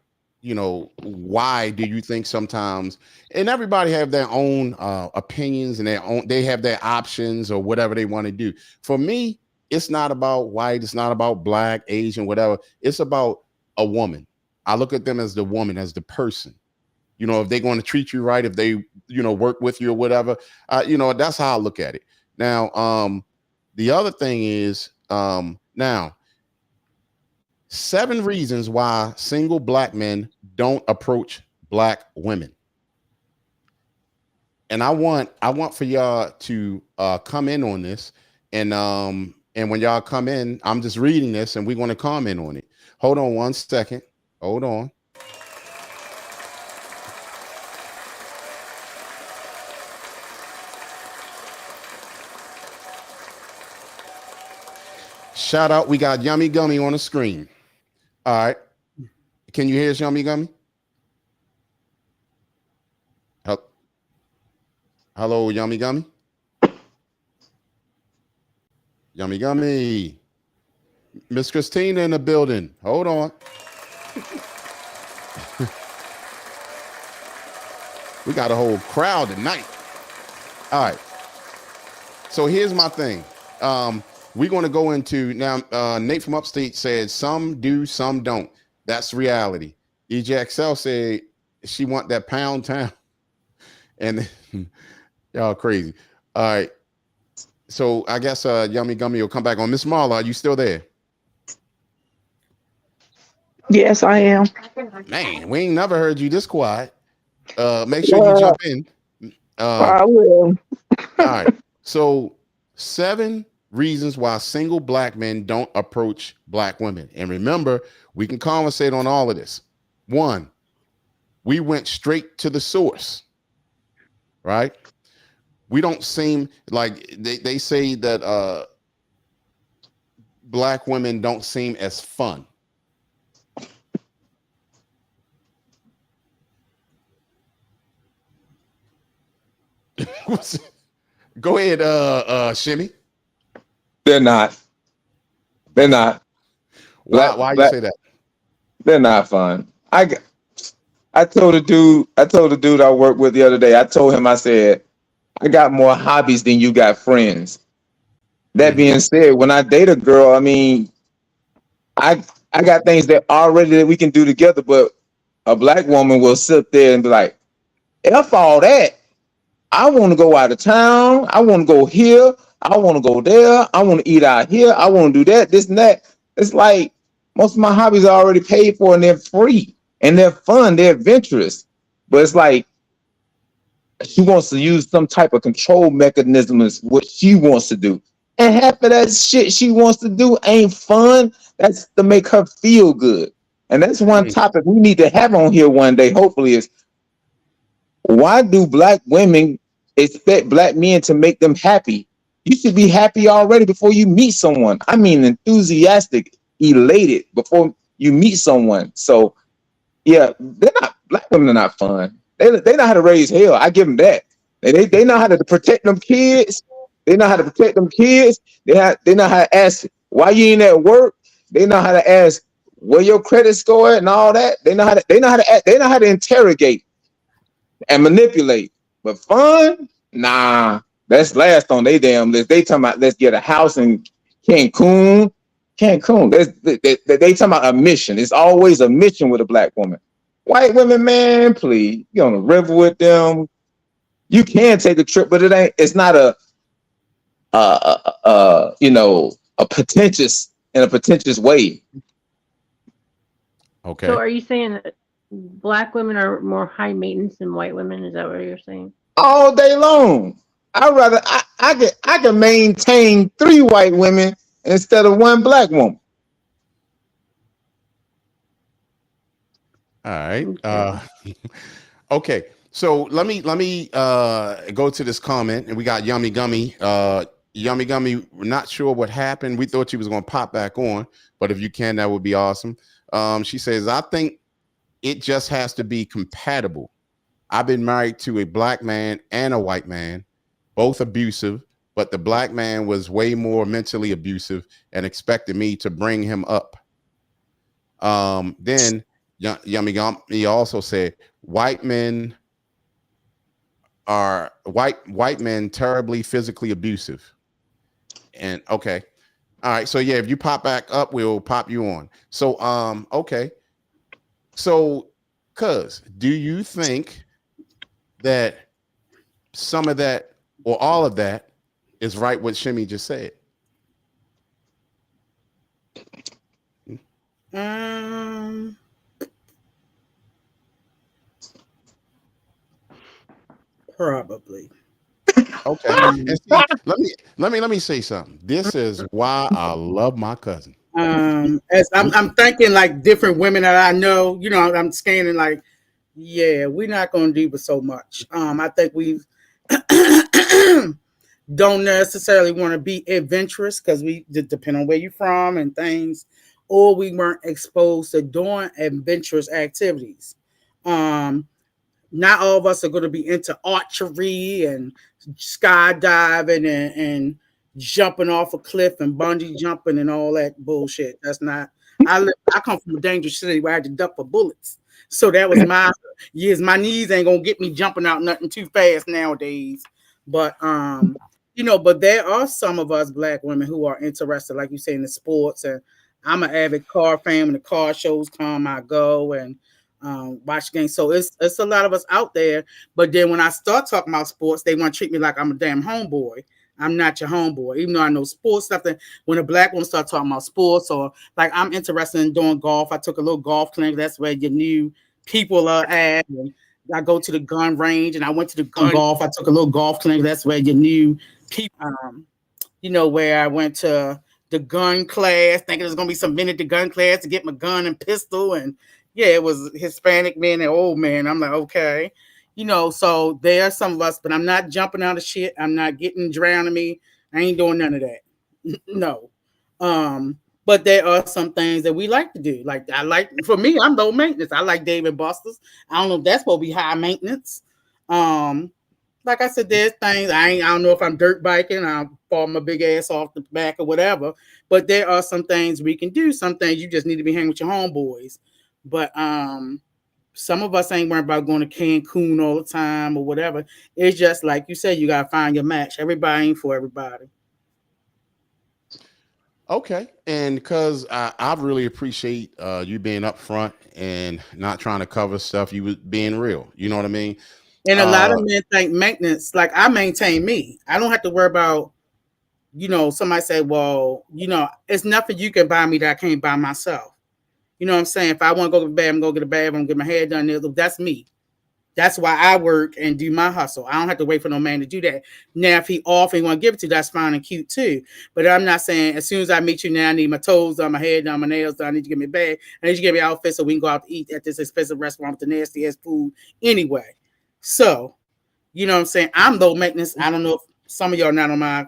why do you think sometimes, and everybody have their own opinions and they have their options or whatever they want to do. For me, it's not about white, it's not about black, Asian, whatever. It's about a woman. I look at them as the woman, as the person. If they're going to treat you right, if they, work with you or whatever, that's how I look at it. Now, the other thing is, now, 7 reasons why single black men don't approach black women. And I want for y'all to come in on this. And when y'all come in, I'm just reading this and we're going to comment on it. Hold on one second. Hold on. Shout out. We got Yummy Gummy on the screen. All right. Can you hear us, Yummy Gummy? Hello, Yummy Gummy. Yummy Gummy. Miss Christina in the building. Hold on. We got a whole crowd tonight. All right. So here's my thing. We're going to go into now. Nate from Upstate said some do, some don't. That's reality. EJXL said she want that pound town. And y'all crazy. All right. So I guess Yummy Gummy will come back on. Miss Marla, are you still there? Yes, I am. Man, we ain't never heard you this quiet. Make sure you jump in. I will. All right. So 7 reasons why single black men don't approach black women. And remember, we can conversate on all of this. 1, we went straight to the source, right? We don't seem like they say that black women don't seem as fun. Go ahead, Shimmy. They're not. They're not. Why you say that? They're not fun. I told the dude I worked with the other day. I told him, I said, I got more hobbies than you got friends. That being said, when I date a girl, I mean, I got things that we can do together, but a black woman will sit there and be like, F all that. I want to go out of town. I want to go here. I want to go there. I want to eat out here. I want to do that, this and that. It's like most of my hobbies are already paid for and they're free and they're fun. They're adventurous. But it's like she wants to use some type of control mechanism is what she wants to do. And half of that shit she wants to do ain't fun. That's to make her feel good. And that's one topic we need to have on here one day, hopefully, is why do black women expect black men to make them happy? You should be happy already before you meet someone. I mean, enthusiastic, elated before you meet someone. So, yeah, black women are not fun. They know how to raise hell. I give them that. They know how to protect them kids. They know how to protect them kids. They know how to ask why you ain't at work. They know how to ask where your credit score at and all that. They know how to interrogate and manipulate. But fun? Nah, that's last on their damn list. They talking about let's get a house in Cancun. They talking about a mission. It's always a mission with a black woman. White women, man, please. You on the river with them. You can take a trip, but it's not a pretentious way. Okay. So are you saying that black women are more high maintenance than white women? Is that what you're saying? All day long. I can maintain 3 white women instead of 1 black woman. All right. Okay. So let me go to this comment, and we got Yummy Gummy. Yummy Gummy, we're not sure what happened. We thought she was going to pop back on, but if you can, that would be awesome. She says, I think it just has to be compatible. I've been married to a black man and a white man, both abusive, but the black man was way more mentally abusive and expected me to bring him up. Then Yummy Gummy also said, white men terribly physically abusive. And okay. All right. So yeah, if you pop back up, we'll pop you on. So okay. So do you think that some of that or all of that is right what Shimmy just said? Probably. Okay. And see, let me say something. This is why I love my cousin. As I'm thinking like different women that I know, I'm scanning like, yeah, we're not gonna do with so much. I think we don't necessarily want to be adventurous because we depend on where you're from and things, or we weren't exposed to doing adventurous activities. Not all of us are going to be into archery and skydiving and jumping off a cliff and bungee jumping and all that bullshit. That's not. I come from a dangerous city where I had to duck for bullets, so that was my knees ain't gonna get me jumping out nothing too fast nowadays. But but there are some of us black women who are interested, like you say, in the sports. And I'm an avid car fan. When the car shows come, I go and watch games. So it's a lot of us out there. But then when I start talking about sports, they want to treat me like I'm a damn homeboy. I'm not your homeboy, even though I know sports stuff. That when a black woman start talking about sports, or like I'm interested in doing golf, I took a little golf clinic. That's where your new people are at. And I go to the gun range, and I went to the gun golf. I took a little golf clinic. That's where your new people, where I went to the gun class, thinking there's gonna be some men at the gun class to get my gun and pistol, and it was Hispanic men and old men. I'm like, okay. So there are some of us, but I'm not jumping out of shit. I'm not getting drowning me. I ain't doing none of that. No. But there are some things that we like to do. Like for me, I'm low maintenance. I like Dave and Buster's. I don't know if that's supposed to be high maintenance. Like I said, there's things I don't know if I'm dirt biking, I'll fall my big ass off the back or whatever. But there are some things we can do. Some things you just need to be hanging with your homeboys. But some of us ain't worried about going to Cancun all the time or whatever. It's just like you said, you gotta find your match. Everybody ain't for everybody. Okay, and because I really appreciate you being upfront and not trying to cover stuff, you was being real. You know what I mean? And a lot of men think maintenance, like I maintain me. I don't have to worry about, somebody say, well, it's nothing you can buy me that I can't buy myself. You know what I'm saying? If I want to go to the bathroom, I'm going to go get a bath, I'm going to get my hair done. That's me. That's why I work and do my hustle. I don't have to wait for no man to do that. Now, if he offer and want to give it to you, that's fine and cute too. But I'm not saying as soon as I meet you now, I need my toes done, my hair done, my nails done. I need to get me a bag. I need to get me an outfit so we can go out to eat at this expensive restaurant with the nasty ass food anyway. So, you know what I'm saying? I'm low maintenance. I don't know if some of y'all are not on my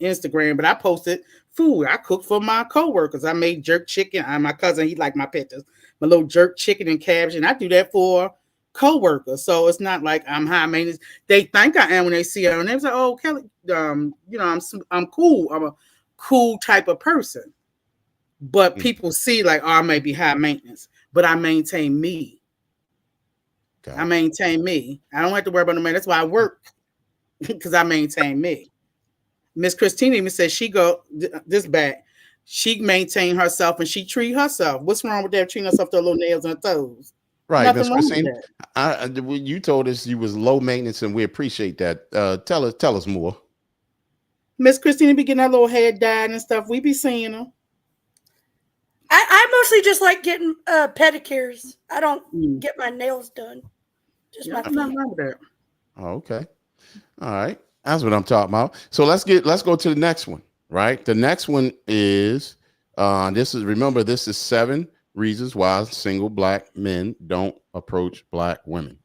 Instagram, but I posted food. I cooked for my coworkers. I made jerk chicken. My cousin, he liked my pictures. My little jerk chicken and cabbage, and I do that for coworkers. So it's not like I'm high maintenance. They think I am when they see it, and they're like, "Oh, Kelly, I'm cool. I'm a cool type of person." But people see like, "Oh, I may be high maintenance," but I maintain me. Okay. I maintain me. I don't have to worry about no man. That's why I work, because I maintain me. Miss Christina even said she go this back. She maintain herself and she treat herself. What's wrong with that? Treating herself to her little nails and her toes. Right, Miss Christina. You told us you was low maintenance, and we appreciate that. Tell us more. Miss Christina be getting her little hair dyed and stuff. We be seeing her. I mostly just like getting pedicures. I don't get my nails done. Just my feet. Nothing wrong with that. Oh, okay. All right. That's what I'm talking about. So let's go to the next one, right? The next one is this is 7 reasons why single black men don't approach black women.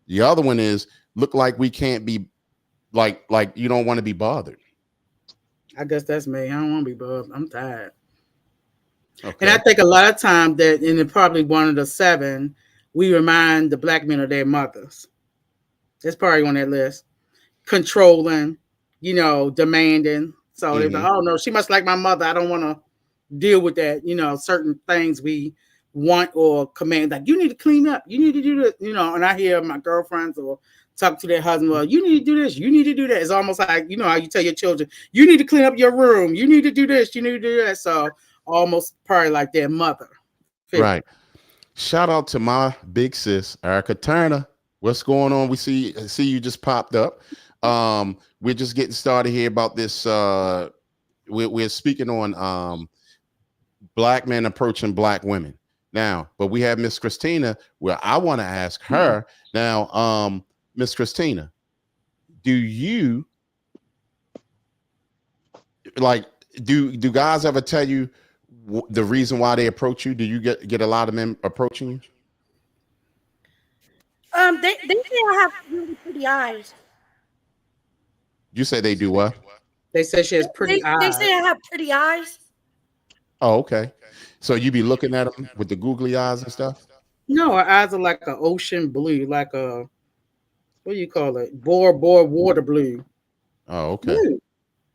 The other one is look like we can't be like you don't want to be bothered. I guess that's me. I don't want to be bothered. I'm tired. Okay. And I think a lot of times that in probably one of the 7, we remind the black men of their mothers. That's probably on that list. Controlling, demanding. So they're like, oh no, she must like my mother. I don't want to deal with that. Certain things we want or command, like you need to clean up, you need to do this, and I hear my girlfriends or talk to their husband, well, you need to do this, you need to do that. It's almost like, how you tell your children, you need to clean up your room, you need to do this, you need to do that. So almost probably like their mother. Right. Shout out to my big sis, Erica Turner. What's going on? We see you just popped up. We're just getting started here about this. We're speaking on black men approaching black women now, but we have Miss Christina, where I want to ask her now, Miss Christina, do you do guys ever tell you the reason why they approach you? Do you get a lot of men approaching you? They say I have really pretty eyes. You say they do what? They say she has pretty eyes. They say I have pretty eyes. Oh, okay. So you be looking at them with the googly eyes and stuff? No, her eyes are like an ocean blue, like a, what do you call it? Bore water blue. Oh, okay. Blue.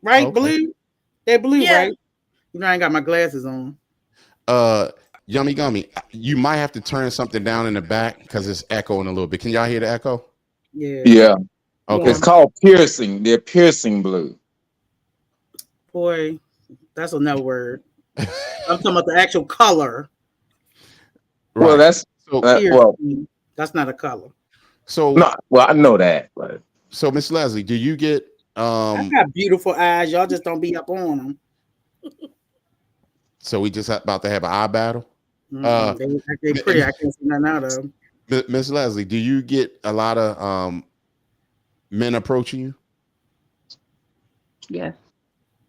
Right? Okay. Blue? They're blue, Yeah. right? I ain't got my glasses on. Yummy Gummy, you might have to turn something down in the back because it's echoing a little bit. Can y'all hear the echo? Yeah. Yeah. Okay. It's called piercing. They're piercing blue. Boy, that's another word. I'm talking about the actual color. Right. Well, that's That's not a color. So no. Well, I know that, but so Miss Leslie, do you get I got beautiful eyes. Y'all just don't be up on them. So we just about to have an eye battle. They pretty. I can't see nothing out of them. Miss Leslie, do you get a lot of men approaching you? Yes.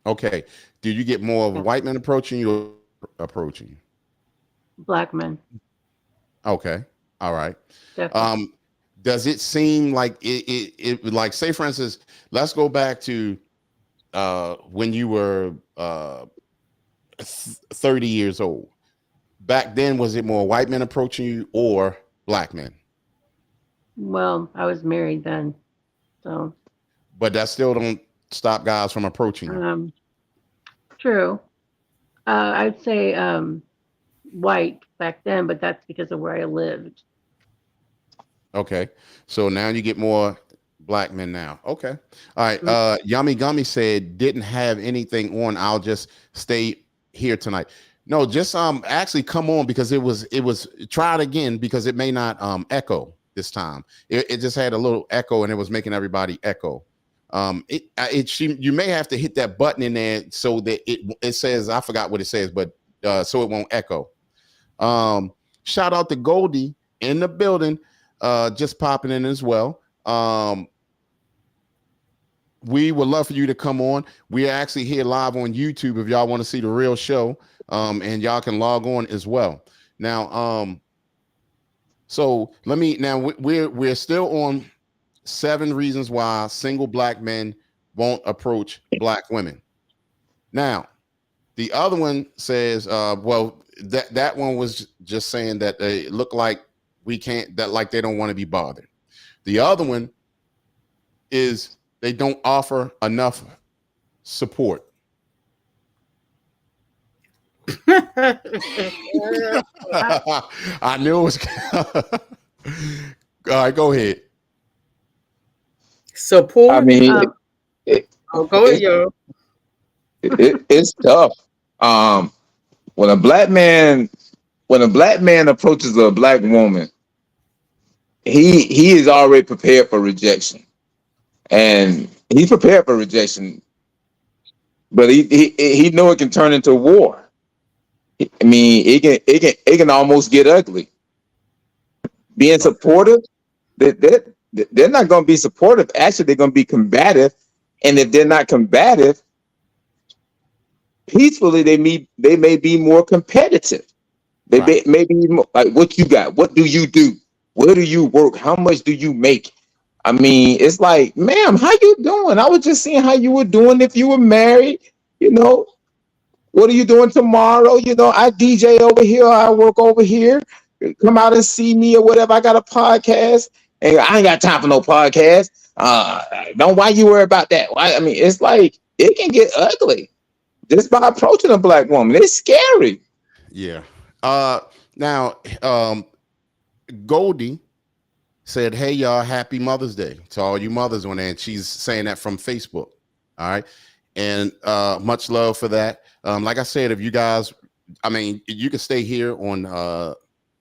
Okay. Do you get more of white men approaching you or approaching you? Black men. Okay. All right. Definitely. Does it seem like it like, say for instance, let's go back to when you were 30 years old. Back then, was it more white men approaching you or black men? Well, I was married then, so. But that still don't stop guys from approaching you. True. I'd say white back then, but that's because of where I lived. Okay, so now you get more black men now. Okay, all right. Yummy Gummy said didn't have anything on. I'll just stay here tonight. No, just actually come on because it was try it again because it may not echo this time. It just had a little echo and it was making everybody echo. You may have to hit that button in there so that it says, I forgot what it says, but so it won't echo. Shout out to Goldie in the building, just popping in as well. We would love for you to come on. We are actually here live on YouTube if y'all want to see the real show. And y'all can log on as well. Now, so we're still on 7 reasons why single black men won't approach black women. Now, the other one says, well, that one was just saying that they look like like they don't want to be bothered. The other one is they don't offer enough support. I knew it was. All right, go ahead. Support. I mean, go ahead, yo. It's tough. When a black man approaches a black woman, he is already prepared for rejection, and he's prepared for rejection. But he know it can turn into war. I mean, it can almost get ugly. Being supportive, they're not going to be supportive. Actually, they're going to be combative. And if they're not combative, peacefully, they may be more competitive. They may be more, like, what you got? What do you do? Where do you work? How much do you make? I mean, it's like, ma'am, how you doing? I was just seeing how you were doing if you were married, you know. What are you doing tomorrow? You know, I DJ over here, I work over here. Come out and see me or whatever. I got a podcast. And I ain't got time for no podcast. Why you worry about that? Why? I mean, it's like it can get ugly just by approaching a black woman. It's scary. Yeah. Now, Goldie said, hey, y'all, happy Mother's Day to all you mothers on there. And she's saying that from Facebook. All right. And much love for that. Like I said, if you guys, I mean, you can stay here on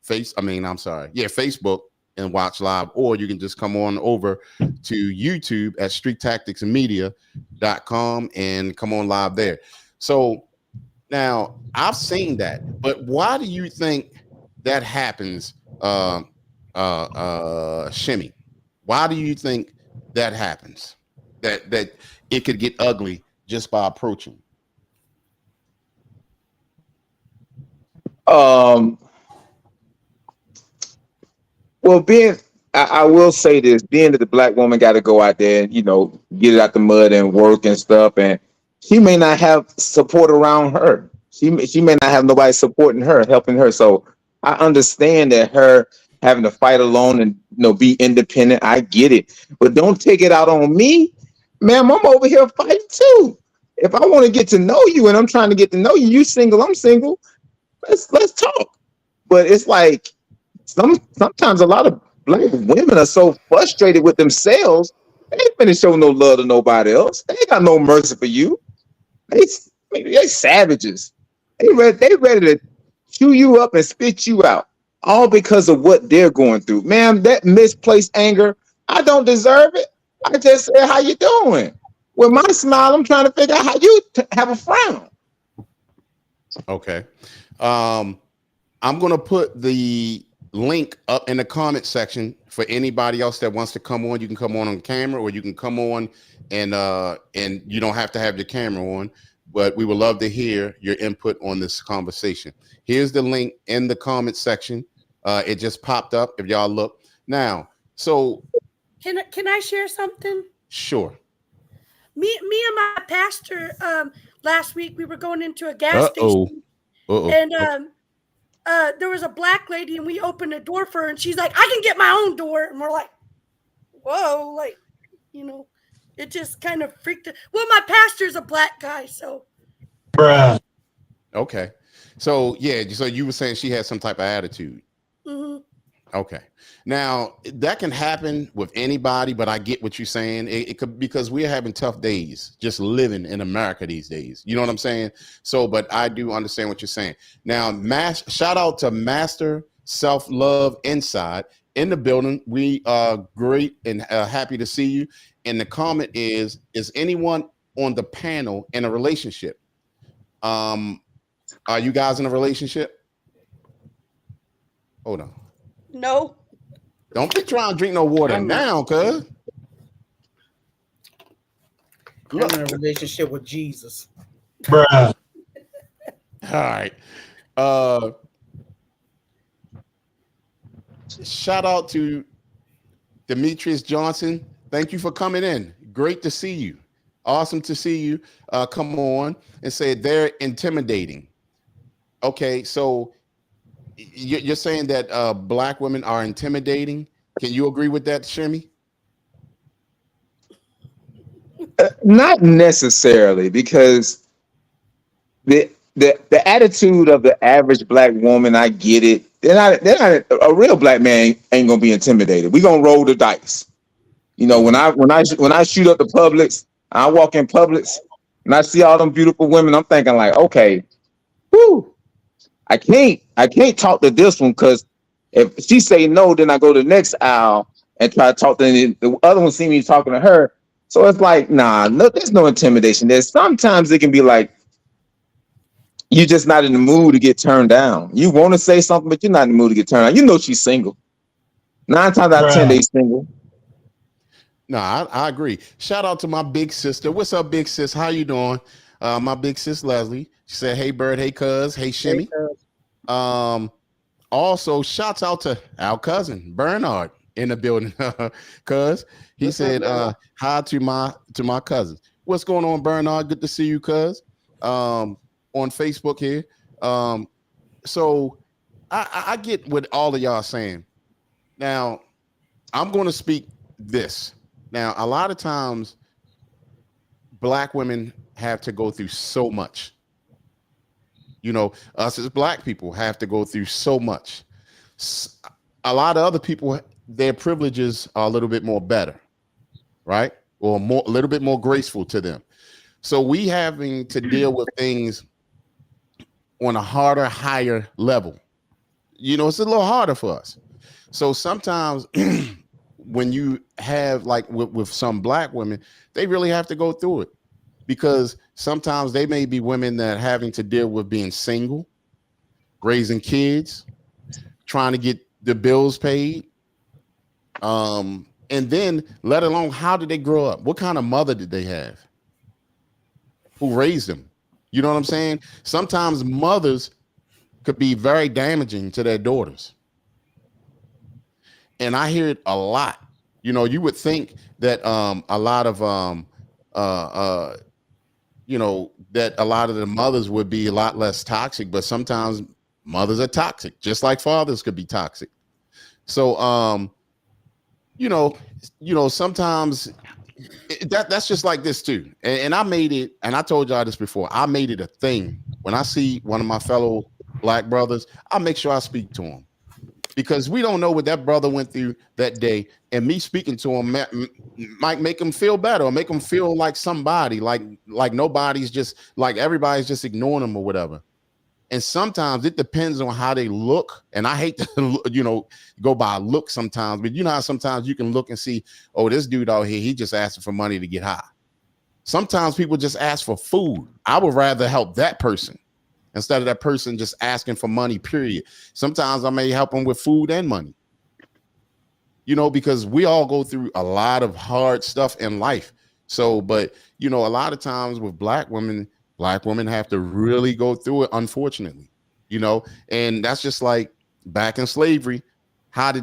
Facebook and watch live, or you can just come on over to YouTube at streettacticsmedia.com and come on live there. So now I've seen that, but why do you think that happens, Shimmy? Why do you think that happens? That it could get ugly just by approaching? Well, I will say this, being that the black woman got to go out there and, you know, get it out the mud and work and stuff, and she may not have support around her. She may not have nobody supporting her, helping her. So I understand that her having to fight alone and, you know, be independent. I get it, but don't take it out on me, ma'am. I'm over here fighting too. If I want to get to know you and I'm trying to get to know you, you single, I'm single. Let's talk. But it's like sometimes a lot of black women are so frustrated with themselves, they ain't finna show no love to nobody else. They ain't got no mercy for you. They savages. They ready to chew you up and spit you out, all because of what they're going through. Ma'am, that misplaced anger, I don't deserve it. I just said, how you doing? With my smile, I'm trying to figure out how you have a frown. Okay. I'm going to put the link up in the comment section for anybody else that wants to come on. You can come on camera, or you can come on and you don't have to have your camera on, but we would love to hear your input on this conversation. Here's the link in the comment section. It just popped up if y'all look. Now, so Can I share something? sure. Me and my pastor last week, we were going into a gas station, and there was a black lady, and we opened the door for her, and she's like, I can get my own door. And we're like, whoa, like, you know, it just kind of freaked us. Well, my pastor's a black guy, so. Bruh. Okay. So, yeah, so you were saying she had some type of attitude. Mm-hmm. Okay. Now, that can happen with anybody, but I get what you're saying. It could, because we're having tough days just living in America these days. You know what I'm saying? So, but I do understand what you're saying. Now, shout out to Master Self-Love Inside in the building. We are great and happy to see you. And the comment is anyone on the panel in a relationship? Are you guys in a relationship? Hold on. No. Don't be trying to drink no water now, cuz. I'm in a relationship with Jesus. Bruh. All right. Shout out to Demetrius Johnson. Thank you for coming in. Great to see you. Awesome to see you come on and say they're intimidating. Okay, so you're saying that black women are intimidating. Can you agree with that, Shimmy? Not necessarily, because the attitude of the average black woman, I get it. They're not a real black man ain't gonna be intimidated. We gonna roll the dice. You know, when I shoot up the Publix, I walk in Publix and I see all them beautiful women, I'm thinking like, okay, whoo, I can't talk to this one, because if she say no, then I go to the next aisle and try to talk to the other one. See me talking to her, so it's like, nah, no, there's no intimidation. There's sometimes it can be like you're just not in the mood to get turned down. You want to say something, but you're not in the mood to get turned down. You know she's single. 9 times out of 10, they single. No, I agree. Shout out to my big sister. What's up, big sis? How you doing? My big sis Leslie. She said, "Hey, Bird. Hey, Cuz. Hey, Shimmy." Also, shouts out to our cousin Bernard in the building. Cuz he said, "Hi to my cousins." What's going on, Bernard? Good to see you, cuz. On Facebook here. So I get what all of y'all saying. Now, I'm going to speak this. Now, a lot of times, black women have to go through so much. You know, us as black people have to go through so much. A lot of other people, their privileges are a little bit more better, right? Or a little bit more graceful to them. So we having to deal with things on a harder, higher level. You know, it's a little harder for us. So sometimes when you have, like with some black women, they really have to go through it, because sometimes they may be women that are having to deal with being single, raising kids, trying to get the bills paid. And then let alone, how did they grow up? What kind of mother did they have who raised them? You know what I'm saying? Sometimes mothers could be very damaging to their daughters. And I hear it a lot. You know, you would think that a lot of you know, that a lot of the mothers would be a lot less toxic, but sometimes mothers are toxic, just like fathers could be toxic. So you know, sometimes that's just like this too. And I made it, and I told y'all this before, I made it a thing. When I see one of my fellow black brothers, I make sure I speak to him, because we don't know what that brother went through that day, and me speaking to him might make him feel better, or make him feel like somebody, like nobody's just, like everybody's just ignoring him or whatever. And sometimes it depends on how they look. And I hate to, you know, go by look sometimes, but you know how sometimes you can look and see, oh, this dude out here, he just asking for money to get high. Sometimes people just ask for food. I would rather help that person instead of that person just asking for money, period. Sometimes I may help them with food and money, you know, because we all go through a lot of hard stuff in life. So, but, you know, a lot of times with black women have to really go through it, unfortunately, you know, and that's just like back in slavery. How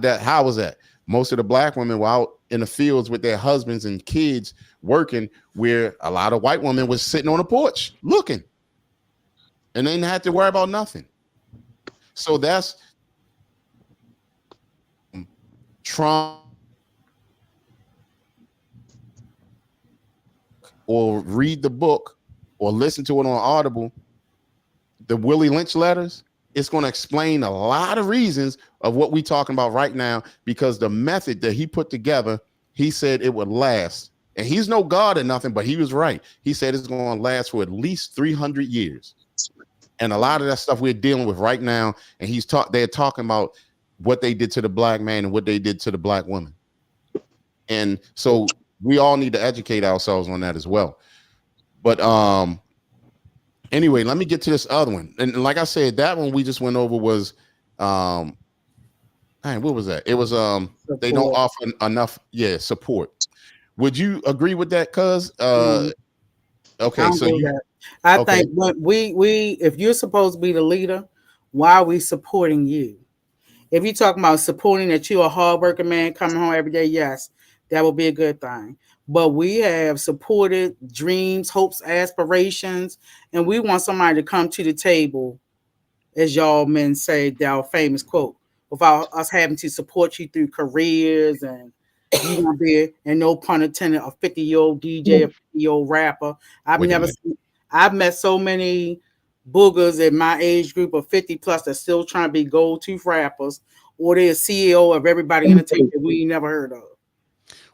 was that? Most of the black women were out in the fields with their husbands and kids working, where a lot of white women was sitting on the porch looking and they didn't have to worry about nothing. So that's Trump or read the book or listen to it on Audible, the Willie Lynch letters. It's going to explain a lot of reasons of what we're talking about right now, because the method that he put together, he said it would last. And he's no God or nothing, but he was right. He said it's going to last for at least 300 years. And a lot of that stuff we're dealing with right now. And they're talking about what they did to the black man and what they did to the black woman. And so we all need to educate ourselves on that as well. But anyway, let me get to this other one. And like I said, that one we just went over was what was that? It was they don't offer enough support. Would you agree with that, cuz? Okay, so I think when we if you're supposed to be the leader, why are we supporting you? If you're talking about supporting that you're a hardworking man coming home every day, yes, that would be a good thing. But we have supported dreams, hopes, aspirations, and we want somebody to come to the table, as y'all men say, our famous quote, without us having to support you through careers and you gonna be, and no pun intended, a 50-year-old DJ, a 50-year-old rapper. I've met so many boogers in my age group of 50 plus that still trying to be gold tooth rappers, or they're CEO of everybody entertainment that we never heard of.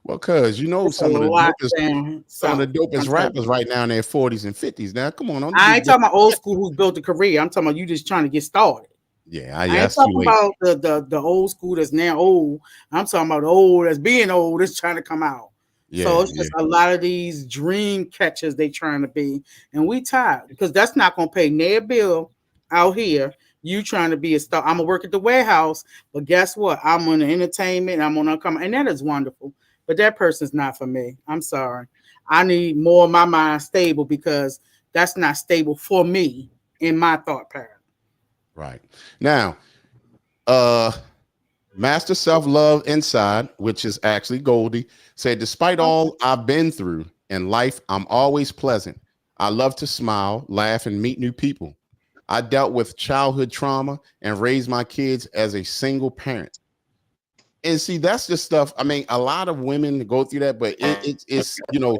Well, cuz you know some of the dopest rappers right now in their 40s and 50s. Now, come on. I ain't talking about old school who built a career. I'm talking about you just trying to get started. Yeah, I ain't talking about the old school that's now old. I'm talking about the old that's being old that's trying to come out. Yeah, so it's just a lot of these dream catchers they trying to be, and we tired because that's not gonna pay their bill out here. You trying to be a star. I'm gonna work at the warehouse, but guess what? I'm on the entertainment. I'm gonna come, and that is wonderful. But that person's not for me. I'm sorry. I need more of my mind stable because that's not stable for me in my thought pattern. Right. Now, Master Self-Love Inside, which is actually Goldie, said, despite all I've been through in life, I'm always pleasant. I love to smile, laugh, and meet new people. I dealt with childhood trauma and raised my kids as a single parent. And see, that's the stuff. I mean, a lot of women go through that, but it's you know,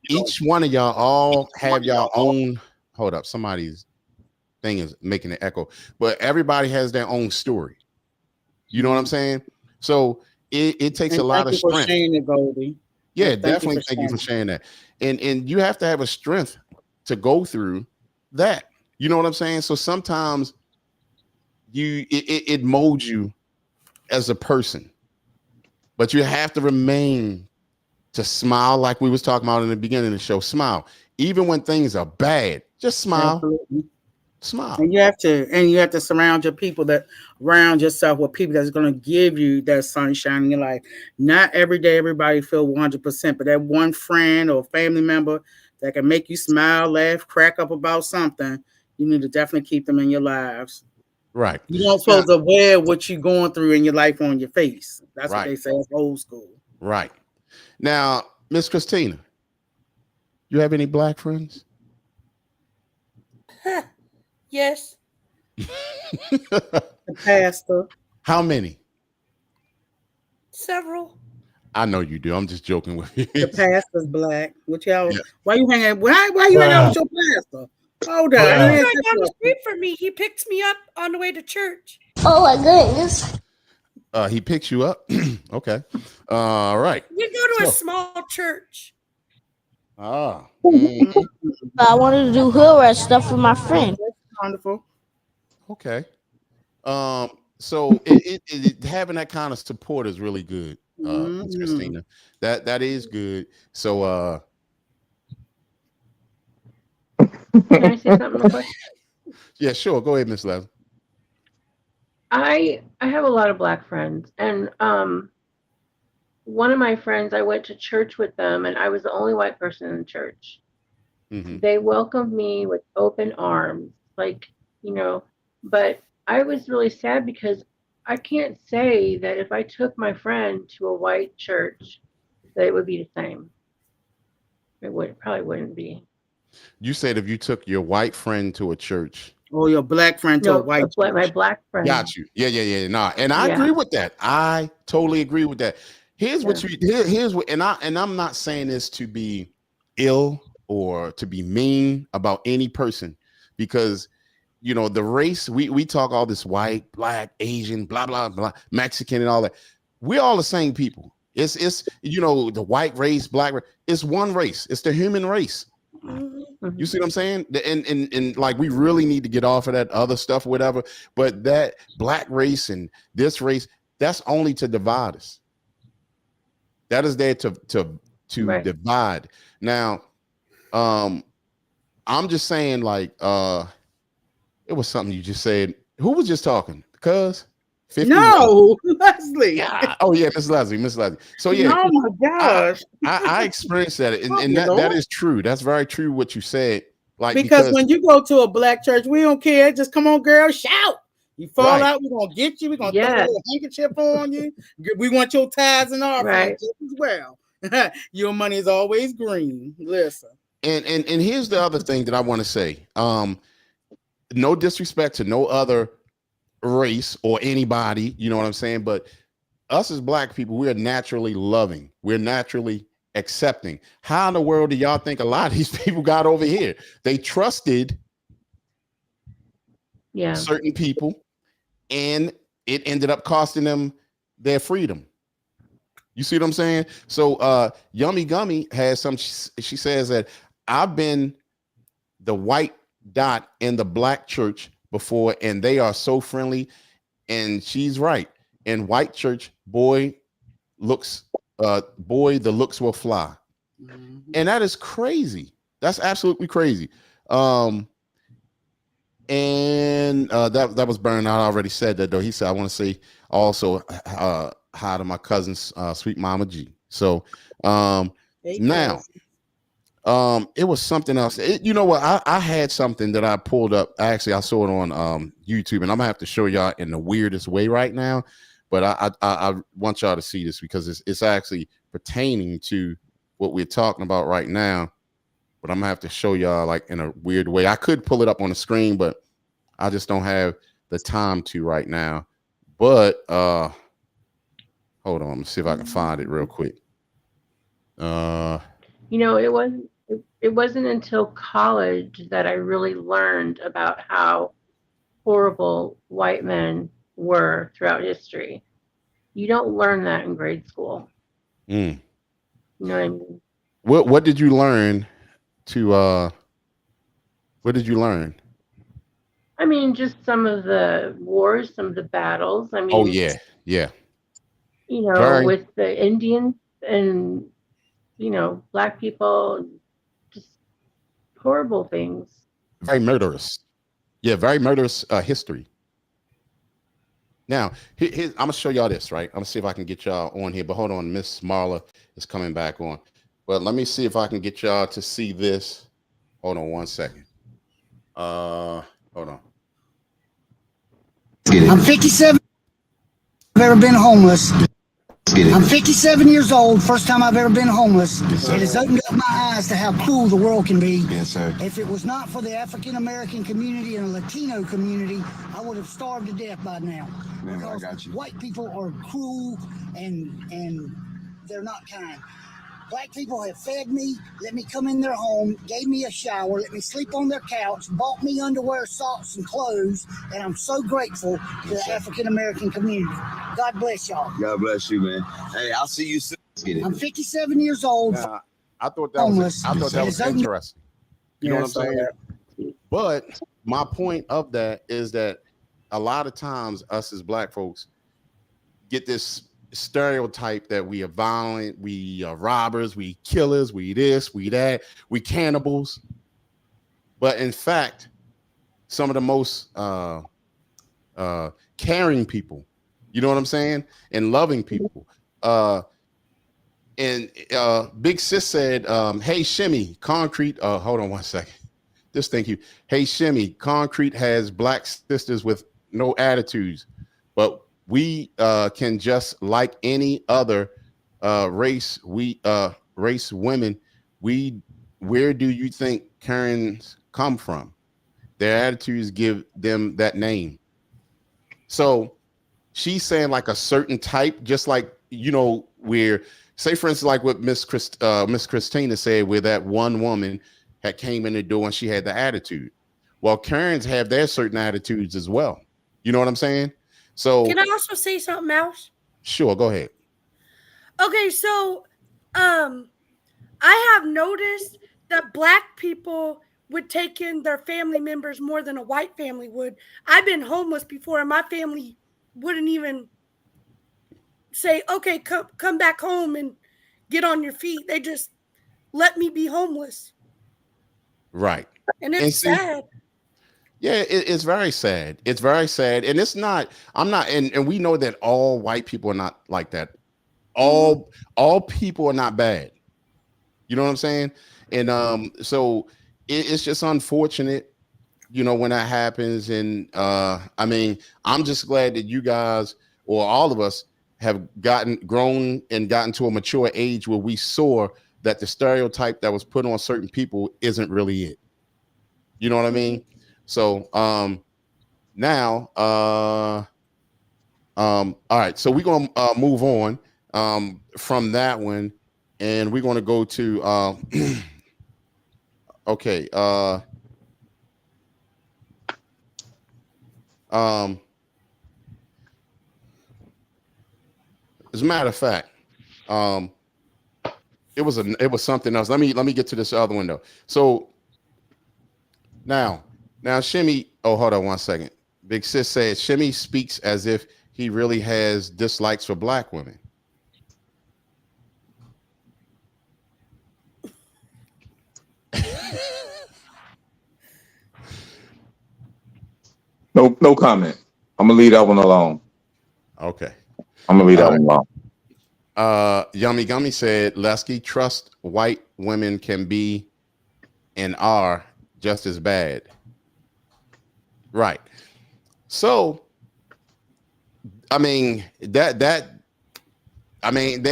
each one of y'all all have y'all own. Hold up, somebody's thing is making an echo, but everybody has their own story. You know what I'm saying? So it takes a lot of strength. It, Goldie. Yeah, definitely. Thank you for sharing that. And you have to have a strength to go through that. You know what I'm saying? So sometimes it molds you as a person, but you have to remain to smile, like we was talking about in the beginning of the show. Smile, even when things are bad. Just smile. Absolutely. Smile. And you have to surround around yourself with people that's going to give you that sunshine in your life. Not every day everybody feel 100%, but that one friend or family member that can make you smile, laugh, crack up about something, you need to definitely keep them in your lives. Right. You don't supposed to wear what you're going through in your life on your face. That's what they say. It's old school. Right. Now, Miss Christina, you have any black friends? Yes. The pastor. How many? Several. I know you do. I'm just joking with you. The pastor's black. What y'all? Yeah. Why you hanging? Why you hanging out with your pastor? Hold on. He's right down the street from me. He picked me up on the way to church. Oh my goodness. He picks you up. Okay. All right. We go to a small church. Ah. I wanted to do hood rat stuff with my friend. Wonderful. Okay. So it having that kind of support is really good, Ms. Christina. That is good. So Can I say something real quick? Yeah, sure. Go ahead, Miss Leslie. I have a lot of Black friends, and one of my friends, I went to church with them, and I was the only white person in the church. Mm-hmm. They welcomed me with open arms, like, you know, but I was really sad because I can't say that if I took my friend to a white church, that it would be the same. It probably wouldn't be. You said if you took your white friend to a church. Or your black friend to a white church. My Black friend. Got you. Yeah. Nah, and I agree with that. I totally agree with that. Here's what here's what, and I'm not saying this to be ill or to be mean about any person, because you know the race, we talk all this white, Black, Asian, blah blah blah, Mexican and all that. We're all the same people. It's you know, the white race, Black race, it's one race. It's the human race. You see what I'm saying? And like, we really need to get off of that other stuff, whatever. But that Black race and this race, that's only to divide us. That is there to right. divide. Now, I'm just saying, like, it was something you just said. Who was just talking? Cuz? No, Leslie. Yeah. Oh yeah, Miss Leslie. So yeah. Oh my gosh. I experienced that, and that is true. That's very true what you said. Like, because when you go to a Black church, we don't care. Just come on, girl, shout. You fall out, we're gonna get you. We're gonna throw a little handkerchief on you. We want your tithes and offerings as well. Your money is always green. Listen. And here's the other thing that I want to say. No disrespect to no other race or anybody, you know what I'm saying, but us as Black people, we are naturally loving, we're naturally accepting. How in the world do y'all think a lot of these people got over here? They trusted certain people, and it ended up costing them their freedom. You see what I'm saying? So Yummy Gummy has some, she says that I've been the white dot in the Black church before, and they are so friendly, and she's right. In white church, boy, the looks will fly. Mm-hmm. And that is crazy. That's absolutely crazy. And that was Burn. I already said that, though. He said, I want to say also hi to my cousin's sweet mama G. So now it was something else. You know what? I had something that I pulled up. Actually, I saw it on YouTube, and I'm gonna have to show y'all in the weirdest way right now. But I want y'all to see this because it's actually pertaining to what we're talking about right now. But I'm gonna have to show y'all like in a weird way. I could pull it up on the screen, but I just don't have the time to right now. But hold on, let me see if I can find it real quick. You know, it wasn't until college that I really learned about how horrible white men were throughout history. You don't learn that in grade school. You know what I mean? What did you learn what did you learn? I mean, just some of the wars, some of the battles. I mean, oh yeah. You know, with the Indians and, you know, Black people, just horrible things. Very murderous. Yeah, very murderous history. Now, I'm gonna show y'all this, right? I'm gonna see if I can get y'all on here, but hold on, Miss Marla is coming back on. But let me see if I can get y'all to see this. Hold on one second. Hold on. I'm 57. I've ever been homeless. I'm 57 years old. First time I've ever been homeless. Yes, it has opened up my eyes to how cruel the world can be. Yes, sir. If it was not for the African American community and the Latino community, I would have starved to death by now. Man, I got you. White people are cruel and they're not kind. Black people have fed me, let me come in their home, gave me a shower, let me sleep on their couch, bought me underwear, socks, and clothes, and I'm so grateful to the African American community. God bless y'all. God bless you, man. Hey, I'll see you soon. Let's get it. I'm 57 years old. I thought that was interesting. You know what I'm saying? But my point of that is that a lot of times us as Black folks get this stereotype that we are violent, we are robbers, we killers, we this, we that, we cannibals. But in fact, some of the most caring people, you know what I'm saying, and loving people. And Big Sis said, hey, Shimmy, Concrete. Hold on one second. Just thank you. Hey, Shimmy, Concrete has black sisters with no attitudes, but we can just like any other race. Race women. Where do you think Karens come from? Their attitudes give them that name. So she's saying like a certain type, just like, you know, where, say for instance, like what Miss Christina said, where that one woman had came in the door and she had the attitude. Well, Karens have their certain attitudes as well. You know what I'm saying? So can I also say something else? Sure, go ahead. Okay, so I have noticed that black people would take in their family members more than a white family would. I've been homeless before, and my family wouldn't even say, okay, come back home and get on your feet. They just let me be homeless. Right. And it's sad. Yeah, it's very sad. It's very sad. And it's not, I'm not, and we know that all white people are not like that. All people are not bad. You know what I'm saying? And so it's just unfortunate, you know, when that happens. And I mean, I'm just glad that you guys, or all of us, have grown and gotten to a mature age where we saw that the stereotype that was put on certain people isn't really it. You know what I mean? So now all right, so we're gonna move on from that one, and we're gonna go to okay, as a matter of fact, it was something else. Let me get to this other one though. So now Shimmy, oh, hold on one second. Big Sis said Shimmy speaks as if he really has dislikes for black women. No comment. I'm gonna leave that one alone. Okay. I'm gonna leave that one alone. Yummy Gummy said Lesky, trust white women can be and are just as bad. Right. So I mean there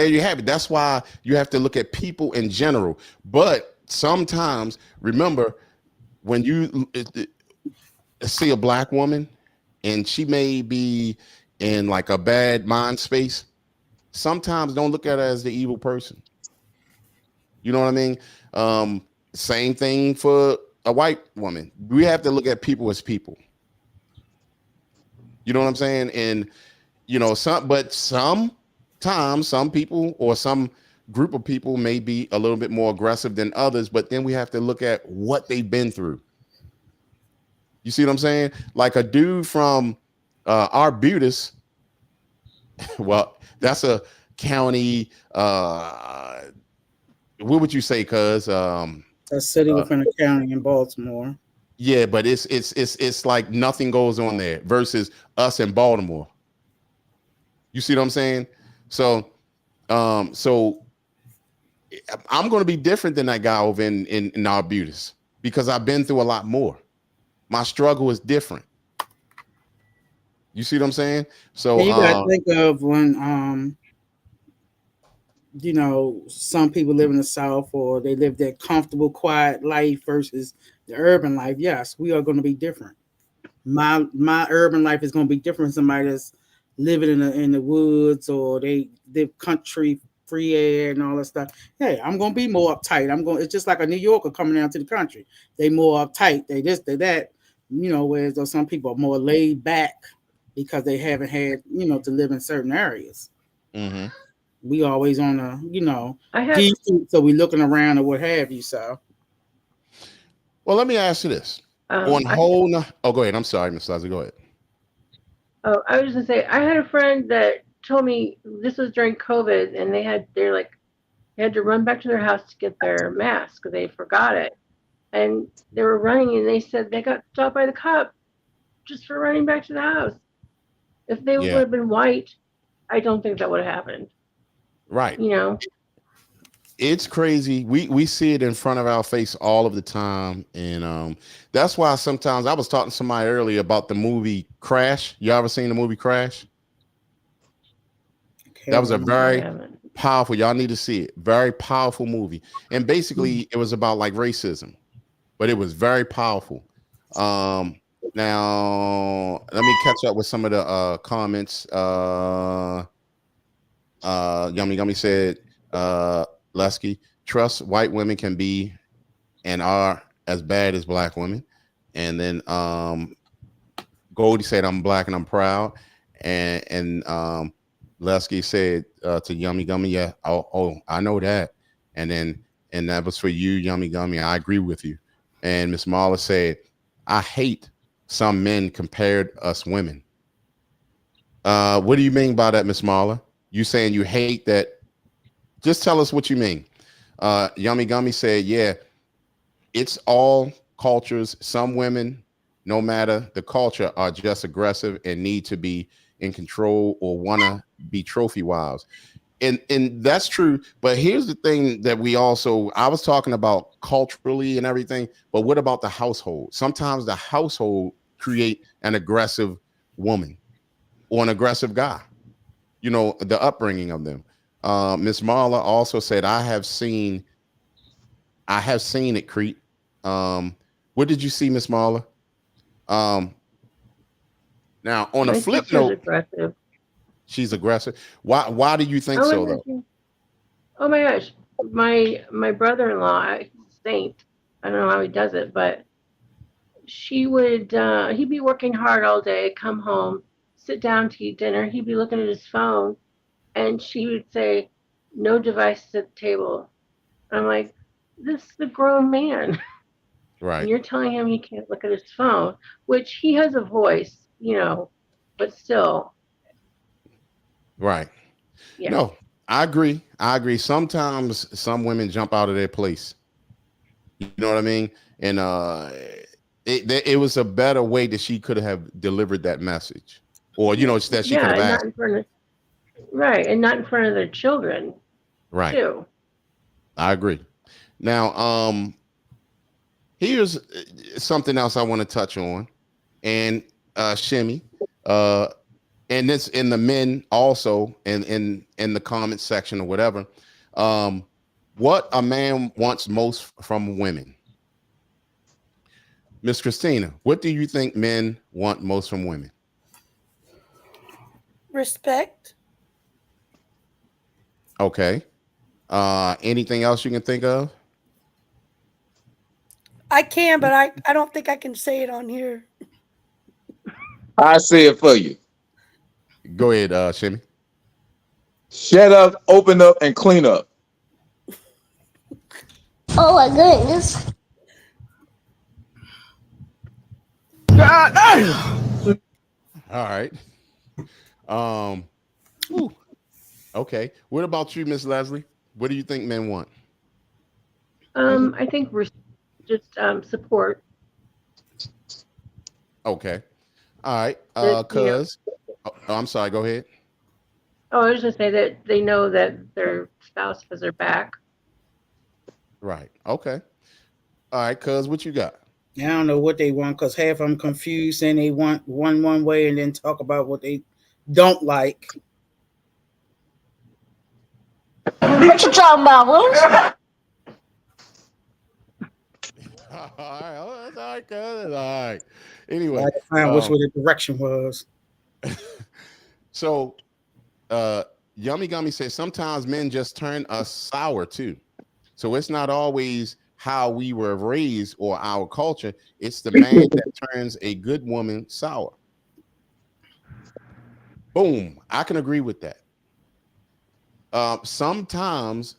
you have it. That's why you have to look at people in general. But sometimes, remember, when you see a black woman and she may be in like a bad mind space, sometimes don't look at her as the evil person. You know what I mean? Same thing for a white woman. We have to look at people as people. You know what I'm saying? And you know, sometimes some people or some group of people may be a little bit more aggressive than others, but then we have to look at what they've been through. You see what I'm saying? Like a dude from Arbutus, well, that's a county, what would you say, cuz? A city within a county in Baltimore. Yeah, but it's like nothing goes on there versus us in Baltimore. You see what I'm saying? So so I'm going to be different than that guy over in Arbutus because I've been through a lot more. My struggle is different. You see what I'm saying? So you got to think of when you know, some people live in the South or they live that comfortable, quiet life versus the urban life. Yes, we are going to be different. My urban life is going to be different from somebody that's living in the woods or they live country, free air and all that stuff. Hey, I'm going to be more uptight. It's just like a New Yorker coming down to the country. They more uptight. They this, they that, you know, whereas some people are more laid back because they haven't had, you know, to live in certain areas. Mm-hmm. We always on a, you know, so we looking around or what have you. So, well, let me ask you this. Oh, go ahead. I'm sorry, Miss Liza. Go ahead. Oh, I was just gonna say, I had a friend that told me this was during COVID, and they had to run back to their house to get their mask because they forgot it. and they were running, and they said they got stopped by the cop just for running back to the house. If they would have been white, I don't think that would have happened. Right. You know, it's crazy. We see it in front of our face all of the time, and that's why sometimes I was talking to somebody earlier about the movie Crash. You ever seen the movie Crash? That was a very powerful. Y'all need to see it. Very powerful movie, and basically it was about like racism, but it was very powerful. Now let me catch up with some of the comments. Yummy Gummy said, Lusky, trust white women can be and are as bad as black women. And then Goldie said, I'm black and I'm proud. And Lusky said to Yummy Gummy, yeah, oh, I know that. And that was for you, Yummy Gummy. I agree with you. And Miss Marla said, I hate some men compared us women. What do you mean by that, Miss Marla? You saying you hate that? Just tell us what you mean. Yummy Gummy said, yeah, it's all cultures. Some women, no matter the culture, are just aggressive and need to be in control or want to be trophy wives. And that's true. But here's the thing that I was talking about culturally and everything, but what about the household? Sometimes the household create an aggressive woman or an aggressive guy, you know, the upbringing of them. Miss Marla also said, I have seen it, Crete. What did you see, Miss Marla? Now on a flip note, aggressive. She's aggressive. Why do you think so though? Oh my gosh. My brother-in-law, Saint, I don't know how he does it, but she would he'd be working hard all day, come home, sit down to eat dinner, he'd be looking at his phone, and she would say, no devices at the table. I'm like, this is a grown man. Right. And you're telling him he can't look at his phone, which he has a voice, you know, but still. Right. Yeah. No, I agree. Sometimes some women jump out of their place. You know what I mean? And it was a better way that she could have delivered that message, or you know, that she could have asked. Right, and not in front of their children. Right. Too. I agree. Now, here's something else I want to touch on, and Shimmy, and this in the men also, in the comment section or whatever. What a man wants most from women. Miss Christina, what do you think men want most from women? Respect. Okay. Anything else you can think of? I can, but I don't think I can say it on here. I say it for you. Go ahead, Shimmy. Shut up, open up, and clean up. Oh my goodness. God damn. All right. Okay. What about you, Miss Leslie? What do you think men want? I think we're just support. Okay. All right. I'm sorry. Go ahead. Oh, I was just say that they know that their spouse has their back. Right. Okay. All right, cuz, what you got? I don't know what they want because half of them confused and they want one way and then talk about what they don't like. What you talking about, Willis? All right. That's all right, cuz. All right. Anyway. I find which way the direction was. So, Yummy Gummy says sometimes men just turn us sour too. So it's not always how we were raised or our culture. It's the man that turns a good woman sour. Boom. I can agree with that. Sometimes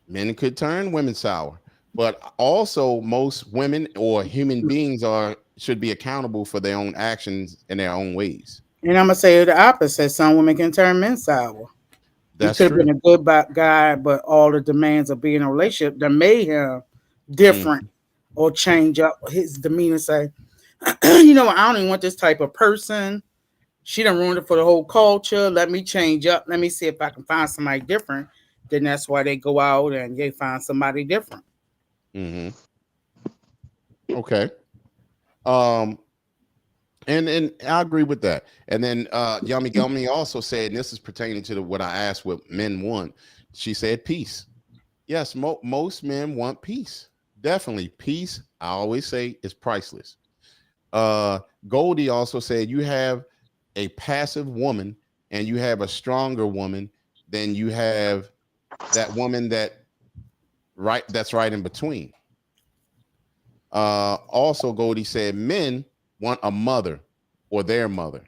men could turn women sour, but also most women or human beings should be accountable for their own actions and their own ways. And I'm gonna say the opposite. Some women can turn men sour. That's he could true. have been a good guy, but all the demands of being in a relationship that made him different or change up his demeanor. Say, you know, I don't even want this type of person. She done ruined it for the whole culture. Let me change up. Let me see if I can find somebody different. Then that's why they go out and they find somebody different. Mm-hmm. Okay. And I agree with that. And then Yummy Gummy also said, and this is pertaining to what I asked what men want. She said peace. Yes, most men want peace. Definitely. Peace, I always say, is priceless. Goldie also said you have a passive woman and you have a stronger woman than you have that woman that's right in between. Also, Goldie said men want a mother or their mother.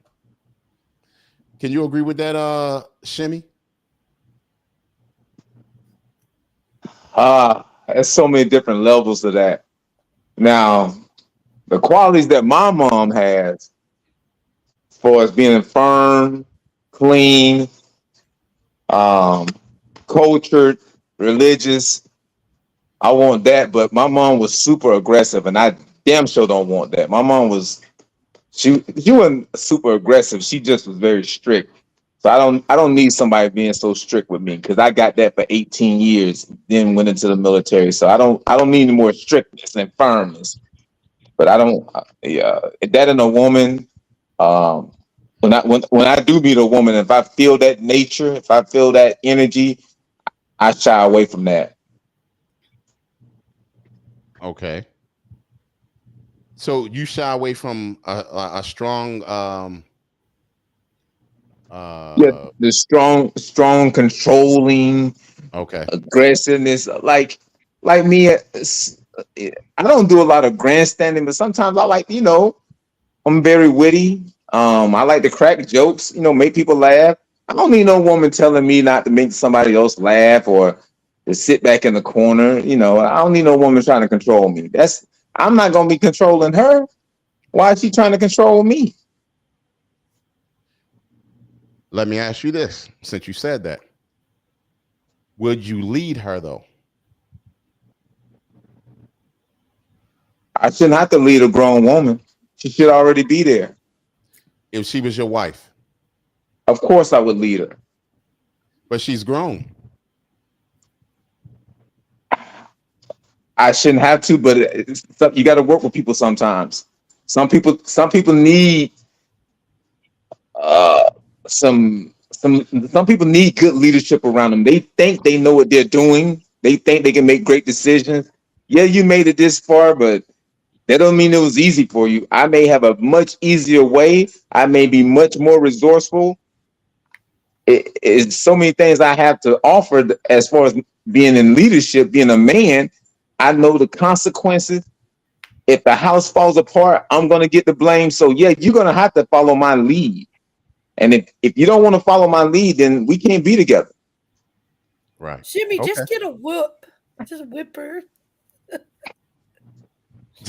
Can you agree with that, Shimmy? There's so many different levels of that. Now, the qualities that my mom has, as far as being firm, clean, cultured, religious, I want that. But my mom was super aggressive, and I damn sure don't want that. My mom was she wasn't super aggressive. She just was very strict. So I don't need somebody being so strict with me because I got that for 18 years, then went into the military. So I don't need any more strictness and firmness. But I don't that in a woman, when I do meet a woman, if I feel that nature, if I feel that energy, I shy away from that. Okay. So you shy away from a strong the strong controlling aggressiveness, like me. I don't do a lot of grandstanding, but sometimes I like, I'm very witty. I like to crack jokes, make people laugh. I don't need no woman telling me not to make somebody else laugh or to sit back in the corner. I don't need no woman trying to control me. I'm not going to be controlling her. Why is she trying to control me? Let me ask you this, since you said that. Would you lead her, though? I shouldn't have to lead a grown woman. She should already be there. If she was your wife? Of course I would lead her. But she's grown. I shouldn't have to, but you got to work with people sometimes. Some people need some people need good leadership around them. They think they know what they're doing. They think they can make great decisions. Yeah, you made it this far, but that don't mean it was easy for you. I may have a much easier way. I may be much more resourceful. It's so many things I have to offer as far as being in leadership, being a man. I know the consequences. If the house falls apart, I'm going to get the blame. So yeah, you're going to have to follow my lead. And if you don't want to follow my lead, then we can't be together. Right. Shimmy, just get a whoop. Just whip her.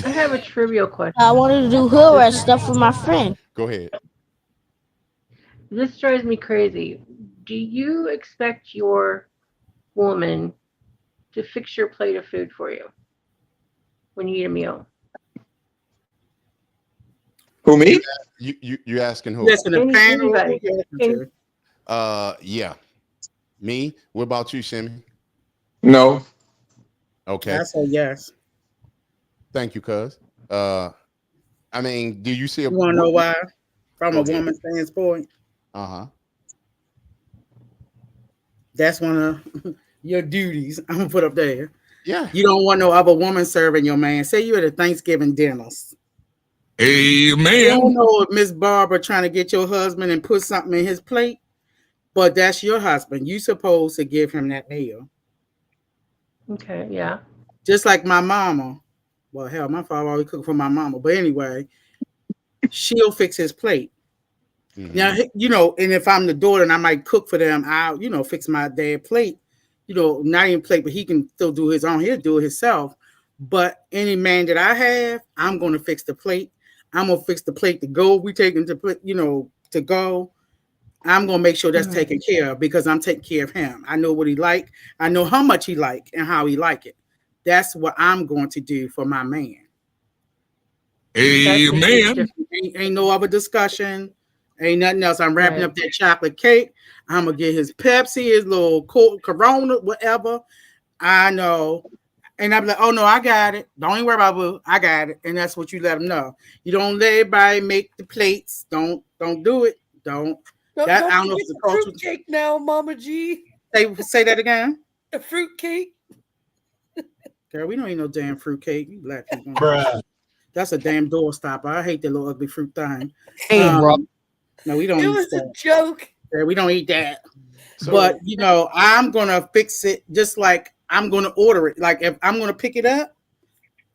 I have a trivial question. I wanted to do hood rat stuff with my friend. Go ahead. This drives me crazy. Do you expect your woman to fix your plate of food for you when you eat a meal? Who, me? You asking who? Yes, in the panel. Yeah. Me? What about you, Shimmy? No. Okay. I say yes. Thank you, cuz. I mean, do you see You want to know why? From a woman's standpoint. Uh-huh. That's one of your duties. I'm gonna put up there. Yeah. You don't want no other woman serving your man. Say you're at a Thanksgiving dinners. Amen. You don't know if Miss Barbara trying to get your husband and put something in his plate, but that's your husband. You supposed to give him that meal. Okay, yeah. Just like my mama. Well, hell, my father always cooked for my mama. But anyway, she'll fix his plate. Mm-hmm. Now, and if I'm the daughter and I might cook for them, I'll, fix my dad's plate. Not even plate, but he can still do his own. He'll do it himself. But any man that I have, I'm going to fix the plate. I'm going to fix the plate to go. We take him to, to go. I'm going to make sure that's taken care of because I'm taking care of him. I know what he like. I know how much he like and how he like it. That's what I'm going to do for my man. Amen. Ain't no other discussion. Ain't nothing else. I'm wrapping up that chocolate cake. I'm gonna get his Pepsi, his little Corona, whatever. I know. And I'm like, oh no, I got it. Don't even worry about it. I got it. And that's what you let them know. You don't let everybody make the plates. Don't do it. Don't. Don't I don't know if the the culture. fruit cake now, Mama G. Say that again. The fruit cake. Girl, we don't eat no damn fruit cake. You black people. Bruh. That's a damn door stopper. I hate that little ugly fruit thing. Bro. No, we don't It eat was that. a joke. Yeah, we don't eat that. So- But you know, I'm gonna fix it just like I'm gonna order it. Like if I'm gonna pick it up,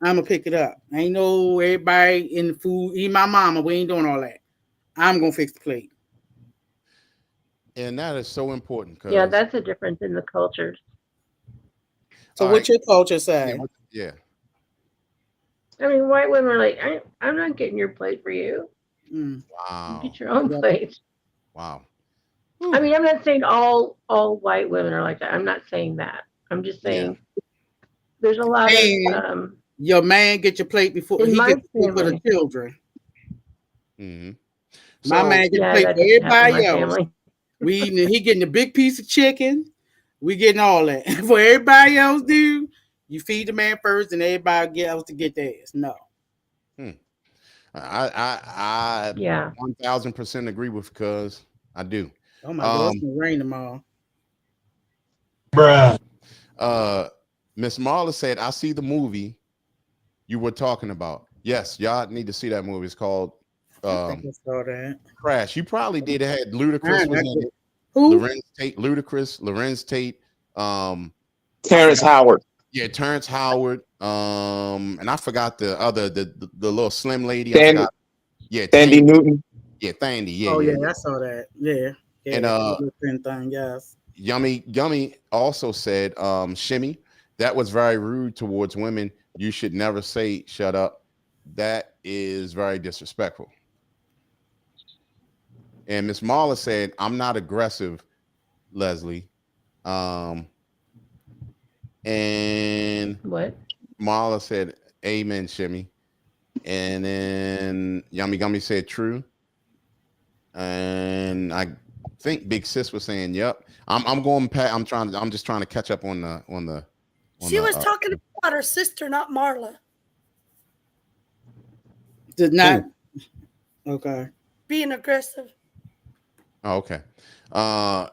I'm gonna pick it up. Ain't no everybody in the food, eat my mama. We ain't doing all that. I'm gonna fix the plate. And that is so important. Yeah, that's a difference in the cultures. So All what's right. your culture say? Yeah. I mean, white women are like, I'm not getting your plate for you. Mm. Wow. Get your own plate. Wow. I mean, I'm not saying all white women are like that. I'm not saying that. I'm just saying there's a lot of your man get your plate before in he my gets the plate for the family. children. Mm-hmm. My man get Yeah, plate that for doesn't happen in everybody my else. family. He getting a big piece of chicken. We getting all that. For everybody else, do you feed the man first, and everybody else to get theirs? No. I 1000% agree with cuz I do. Oh my God, it's gonna rain tomorrow. Bruh. Miss Marla said, I see the movie you were talking about. Yes, y'all need to see that movie. It's called I think I saw that. Crash. You probably did. It had Ludacris was in it. Who? Lorenz Tate, Ludacris, Lorenz Tate, Terrence Howard. Yeah, Terrence Howard. And I forgot the other the little slim lady. Tandy, I forgot. Yeah, Tandy Newton. Yeah, Tandy. Yeah. Oh yeah, yeah. I saw that. Yeah. And thing, yes. Yummy also said, Shimmy, that was very rude towards women. You should never say shut up. That is very disrespectful. And Miss Marla said, I'm not aggressive, Leslie. And what? Marla said, amen, Shimmy. And then Yummy Gummy said true. And I think Big Sis was saying, yep. I'm going past, I'm just trying to catch up on the She was talking about her sister, not Marla. Did not. Okay. Being aggressive. Oh, okay. I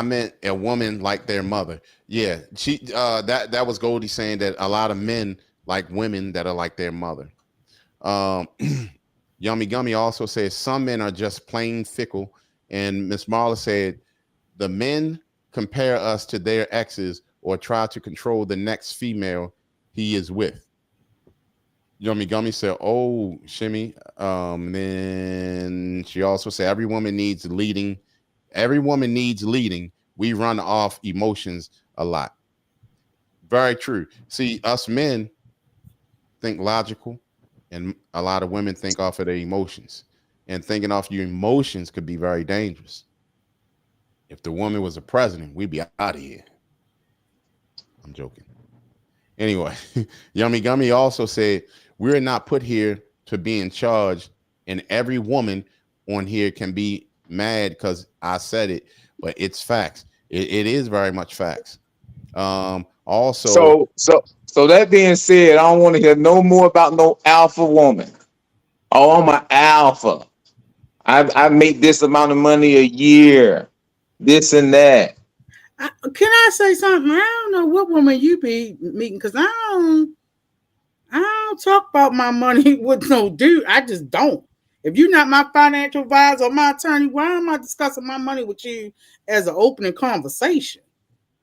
meant a woman like their mother. Yeah, she that was Goldie saying that a lot of men like women that are like their mother. Yummy Gummy also says some men are just plain fickle. And Miss Marla said the men compare us to their exes or try to control the next female he is with. Yummy Gummy said, oh, Shimmy. And then she also said every woman needs leading. Every woman needs leading. We run off emotions a lot. Very true. See, us men think logical, and a lot of women think off of their emotions. And thinking off your emotions could be very dangerous. If the woman was a president, we'd be out of here. I'm joking. Anyway, Yummy Gummy also said, we're not put here to be in charge, and every woman on here can be mad because I said it, but it's facts. It is very much facts. Also, so that being said, I don't want to hear no more about no alpha woman. Oh, I'm an alpha. I make this amount of money a year. This and that. Can I say something? I don't know what woman you be meeting because I don't talk about my money with no dude. I just don't. If you're not my financial advisor or my attorney, why am I discussing my money with you as an opening conversation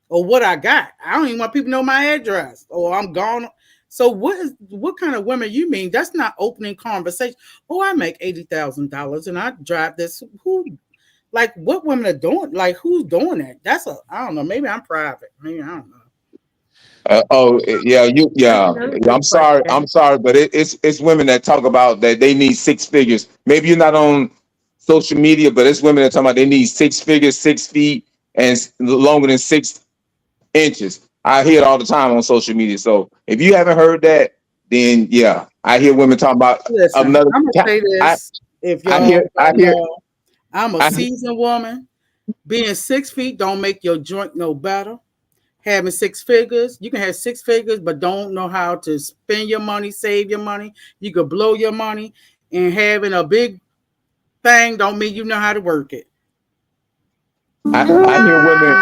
or what I got? I don't even want people to know my address or I'm gone. So what kind of women you mean? That's not opening conversation. Oh, I make $80,000 and I drive this. Who? Like what women are doing? Like who's doing that? I don't know. Maybe I'm private. Maybe I don't know. I'm sorry, but it's women that talk about that they need six figures. Maybe you're not on social media, but it's women that talk about they need 6 figures, 6 feet, and longer than 6 inches. I hear it all the time on social media. So if you haven't heard that, then yeah, I hear women talking about Listen, another. I'm gonna say this. If y'all I hear. I'm a seasoned woman. Being 6 feet don't make your joint no better. Having 6 figures, you can have 6 figures, but don't know how to spend your money, save your money. You could blow your money, and having a big thing don't mean you know how to work it. I hear women.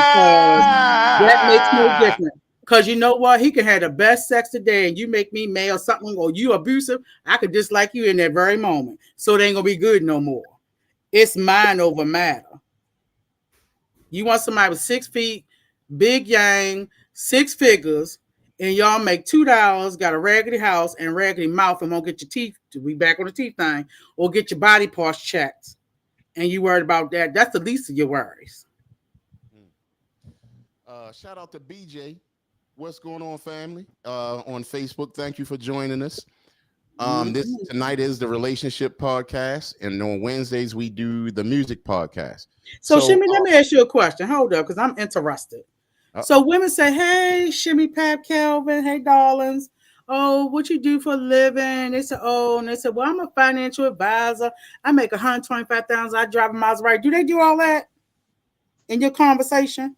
Because that makes no difference. Because you know what? He can have the best sex today and you make me mad or something, or you abusive, I could dislike you in that very moment. So it ain't going to be good no more. It's mind over matter. You want somebody with 6 feet, big yang, 6 figures, and y'all make $2, got a raggedy house and raggedy mouth, and won't get your teeth, to be back on the teeth thing, or get your body parts checked. And you worried about that. That's the least of your worries. Shout out to BJ. What's going on, family? On Facebook, thank you for joining us. Tonight is the relationship podcast, and on Wednesdays we do the music podcast. So Shimmy, let me ask you a question. Hold up, because I'm interested. So women say, "Hey, Shimmy, Pap, Kelvin, hey, darlings. Oh, what you do for a living?" They said, "Oh," and they said, "Well, I'm a financial advisor. I make $125,000. I drive a Maserati." Do they do all that in your conversation,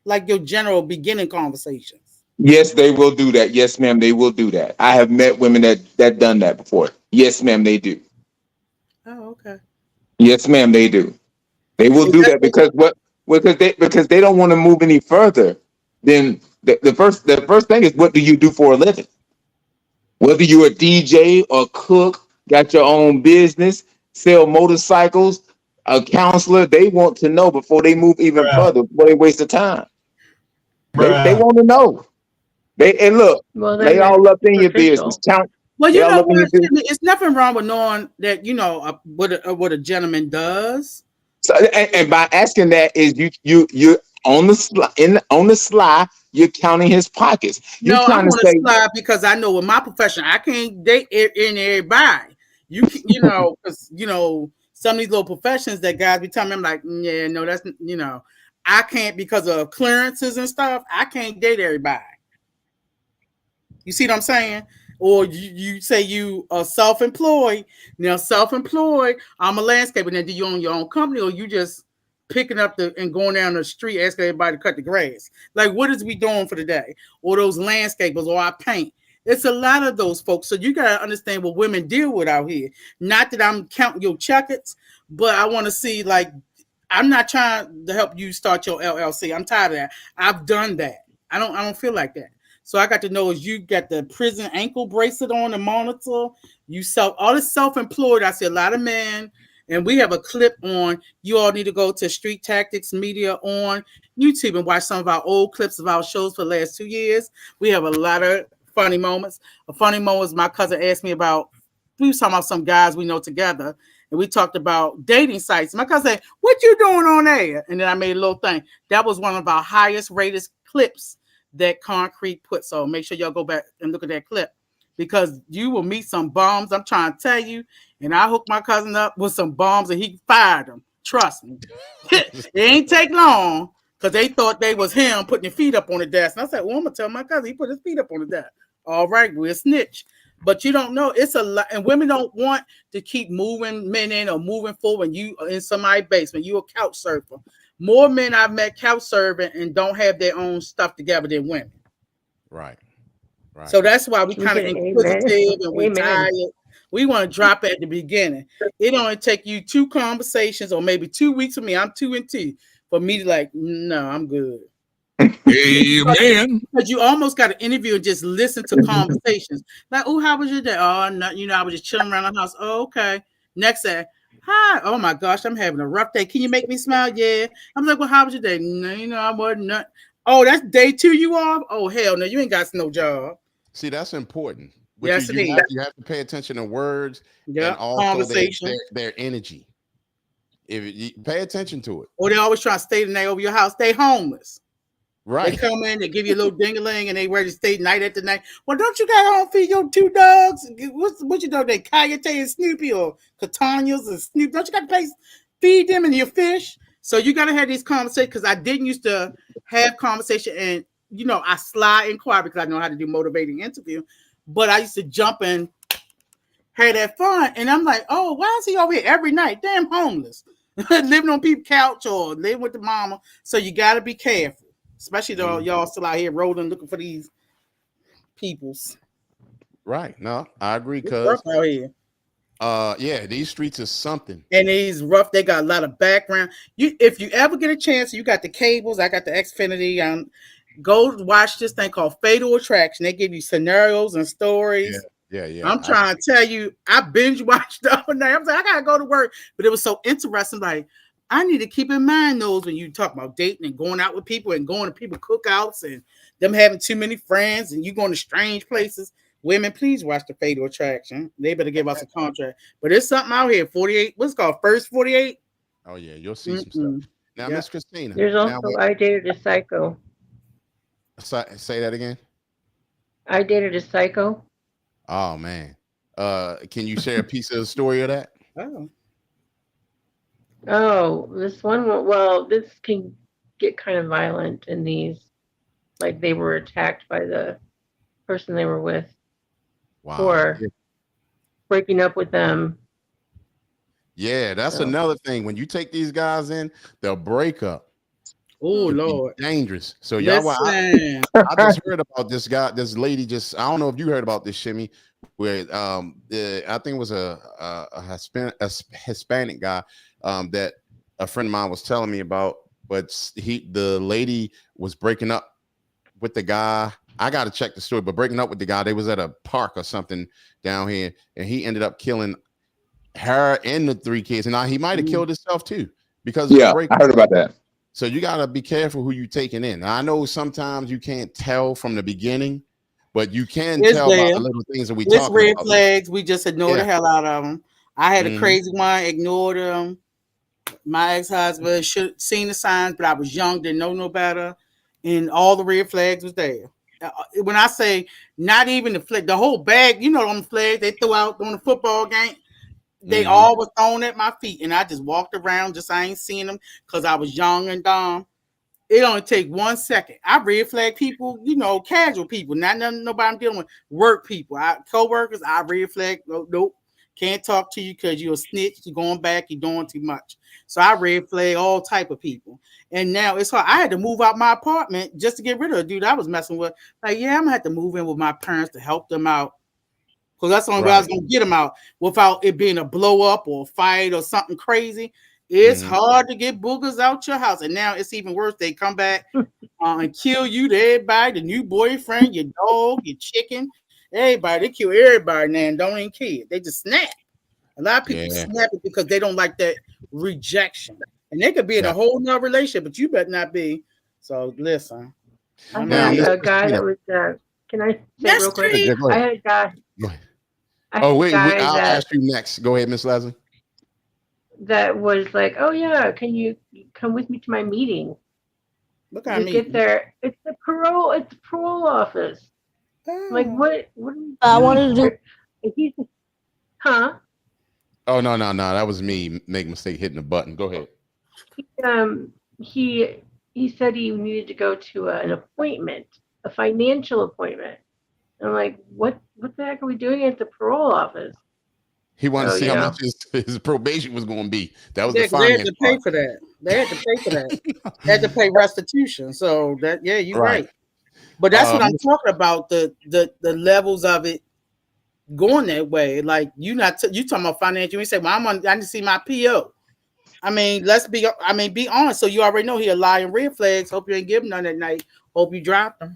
like your general beginning conversations? Yes, they will do that. Yes, ma'am, they will do that. I have met women that done that before. Yes, ma'am, they do. Oh, okay. Yes, ma'am, they do. They will do that because they don't want to move any further. Then the first thing is, what do you do for a living? Whether you're a DJ or cook, got your own business, sell motorcycles, a counselor, they want to know before they move even further, before they waste the time. They want to know. They all up in your business. Well, you know what? It's nothing wrong with knowing that, you know, what a gentleman does. So, and by asking that is you on the sly, you're counting his pockets. I'm on the sly because I know with my profession I can't date in everybody. You know, because you know some of these little professions that guys be telling me, I'm like, yeah, no, that's I can't because of clearances and stuff. I can't date everybody. You see what I'm saying? Or you say you are self-employed. Now, self-employed, I'm a landscaper. Now, do you own your own company, or you just picking up and going down the street asking everybody to cut the grass? Like, what is we doing for the day? Or those landscapers, or I paint. It's a lot of those folks. So you got to understand what women deal with out here. Not that I'm counting your checkers, but I want to see, like, I'm not trying to help you start your LLC. I'm tired of that. I've done that. I don't feel like that. So I got to know is you got the prison ankle bracelet on, the monitor. You all this self-employed. I see a lot of men, and we have a clip on. You all need to go to Street Tactics Media on YouTube and watch some of our old clips of our shows for the last 2 years. We have a lot of funny moments. A funny moment was my cousin asked me about, we was talking about some guys we know together, and we talked about dating sites. My cousin said, "What you doing on there?" And then I made a little thing. That was one of our highest rated clips that Concrete put. So make sure y'all go back and look at that clip, because you will meet some bums. I'm trying to tell you. And I hooked my cousin up with some bums and he fired them. Trust me. It ain't take long because they thought they was him putting his feet up on the desk. And I said, well, I'm going to tell my cousin he put his feet up on the desk. All right, we'll snitch. But you don't know. It's a lot. And women don't want to keep moving men in or moving forward when you are in somebody's basement. You a couch surfer. More men I've met couch serving and don't have their own stuff together than women. Right. So that's why we kind of inquisitive and we tired. We want to drop at the beginning. It only take you 2 conversations or maybe 2 weeks with me. I'm 2 and 2 for me to like, no, I'm good. Amen. Because you almost got to interview and just listen to conversations. Like, oh, how was your day? Oh, no, I was just chilling around the house. Oh, okay. Next day. Hi. Oh my gosh, I'm having a rough day. Can you make me smile? Yeah. I'm like, well, how was your day? No, I wasn't. Not. Oh, that's day 2 you off? Oh, hell no, you ain't got no job. See, that's important. Yes, you have to pay attention to words and also their energy. If you pay attention to it. Or they always try to stay the night over your house. They homeless. Right. They come in, they give you a little ding-a-ling, and they ready to stay night after night. Well, don't you got home feed your 2 dogs? What you dog? They Coyote and Snoopy, or Catanias and Snoopy? Don't you got to feed them and your fish? So you gotta have these conversations because I didn't used to have conversation, and I slide inquire because I know how to do motivating interview, but I used to jump and have that fun, and I'm like, oh, why is he over here every night? Damn homeless, living on people's couch or living with the mama. So you gotta be careful, especially though y'all still out here rolling looking for these peoples. Right. No, I agree. Cause out here. Yeah, these streets is something. And these rough, they got a lot of background. If you ever get a chance, you got the cables. I got the Xfinity. Go watch this thing called Fatal Attraction. They give you scenarios and stories. Yeah. I'm trying to tell you, I binge watched the other night. I was like, I gotta go to work, but it was so interesting. Like, I need to keep in mind those when you talk about dating and going out with people and going to people cookouts and them having too many friends and you going to strange places. Women, please watch the Fatal Attraction. They better give us a contract. But there's something out here. 48. What's it called? First 48. Oh yeah, you'll see some stuff. Now, Miss Christina. There's also I Dated a Psycho. Say that again. I Dated a Psycho. Oh man. Can you share a piece of the story of that? Oh, this one. Well, this can get kind of violent in these. Like they were attacked by the person they were with. Wow. For breaking up with them. Yeah, that's another thing. When you take these guys in, they'll break up. Oh Lord, dangerous. So y'all, I just heard about this guy, this lady. I don't know if you heard about this, Shimmy. Where I think it was a Hispanic guy that a friend of mine was telling me about. But the lady was breaking up with the guy. I got to check the story, but breaking up with the guy, they was at a park or something down here, and he ended up killing her and the 3 kids. And now he might have killed himself too because of the breakup. I heard about that. So you got to be careful who you taking in. Now, I know sometimes you can't tell from the beginning, but you can tell about the little things that we talk about. Red flags. We just ignore the hell out of them. I had a crazy one, ignored them. My ex-husband should seen the signs, but I was young, didn't know no better, and all the red flags was there. When I say not even the whole bag, them flags they threw out on the football game, they all were thrown at my feet, and I just walked around, I ain't seen them because I was young and dumb. It only take 1 second. I red flag people, casual people, not nobody I'm dealing with, work people, co-workers. I red flag, nope, can't talk to you because you're a snitch. You're going back, you're doing too much. So I red flag all type of people. And now it's hard. I had to move out my apartment just to get rid of the dude I was messing with. Like, I'm gonna have to move in with my parents to help them out. Because that's the only way I was gonna get them out without it being a blow up or a fight or something crazy. It's hard to get boogers out your house. And now it's even worse. They come back and kill you to everybody, the new boyfriend, your dog, your chicken, everybody. They kill everybody now and don't even care. They just snap. A lot of people snap it because they don't like that rejection. And they could be in a whole nother relationship, but you better not be. So listen. I had a guy that was can I say real quick? I had a guy. Wait, I'll ask you next. Go ahead, Miss Leslie. That was like, oh yeah, can you come with me to my meeting? What kind of meeting? Get there. It's the parole office. Like what I wanted to do. Huh? Oh no, that was me. Make a mistake hitting the button. Go ahead. He said he needed to go to an appointment, a financial appointment. I'm like, what the heck are we doing at the parole office? He wanted to see how much his probation was going to be. That was the finance. They had to pay for that. They had to pay restitution. So that, you're right. But that's what I'm talking about. The levels of it going that way. Like you talking about financial. You say, well, I need to see my PO. I mean, be honest. So you already know he a lying red flags. Hope you ain't give him none that night. Hope you dropped them.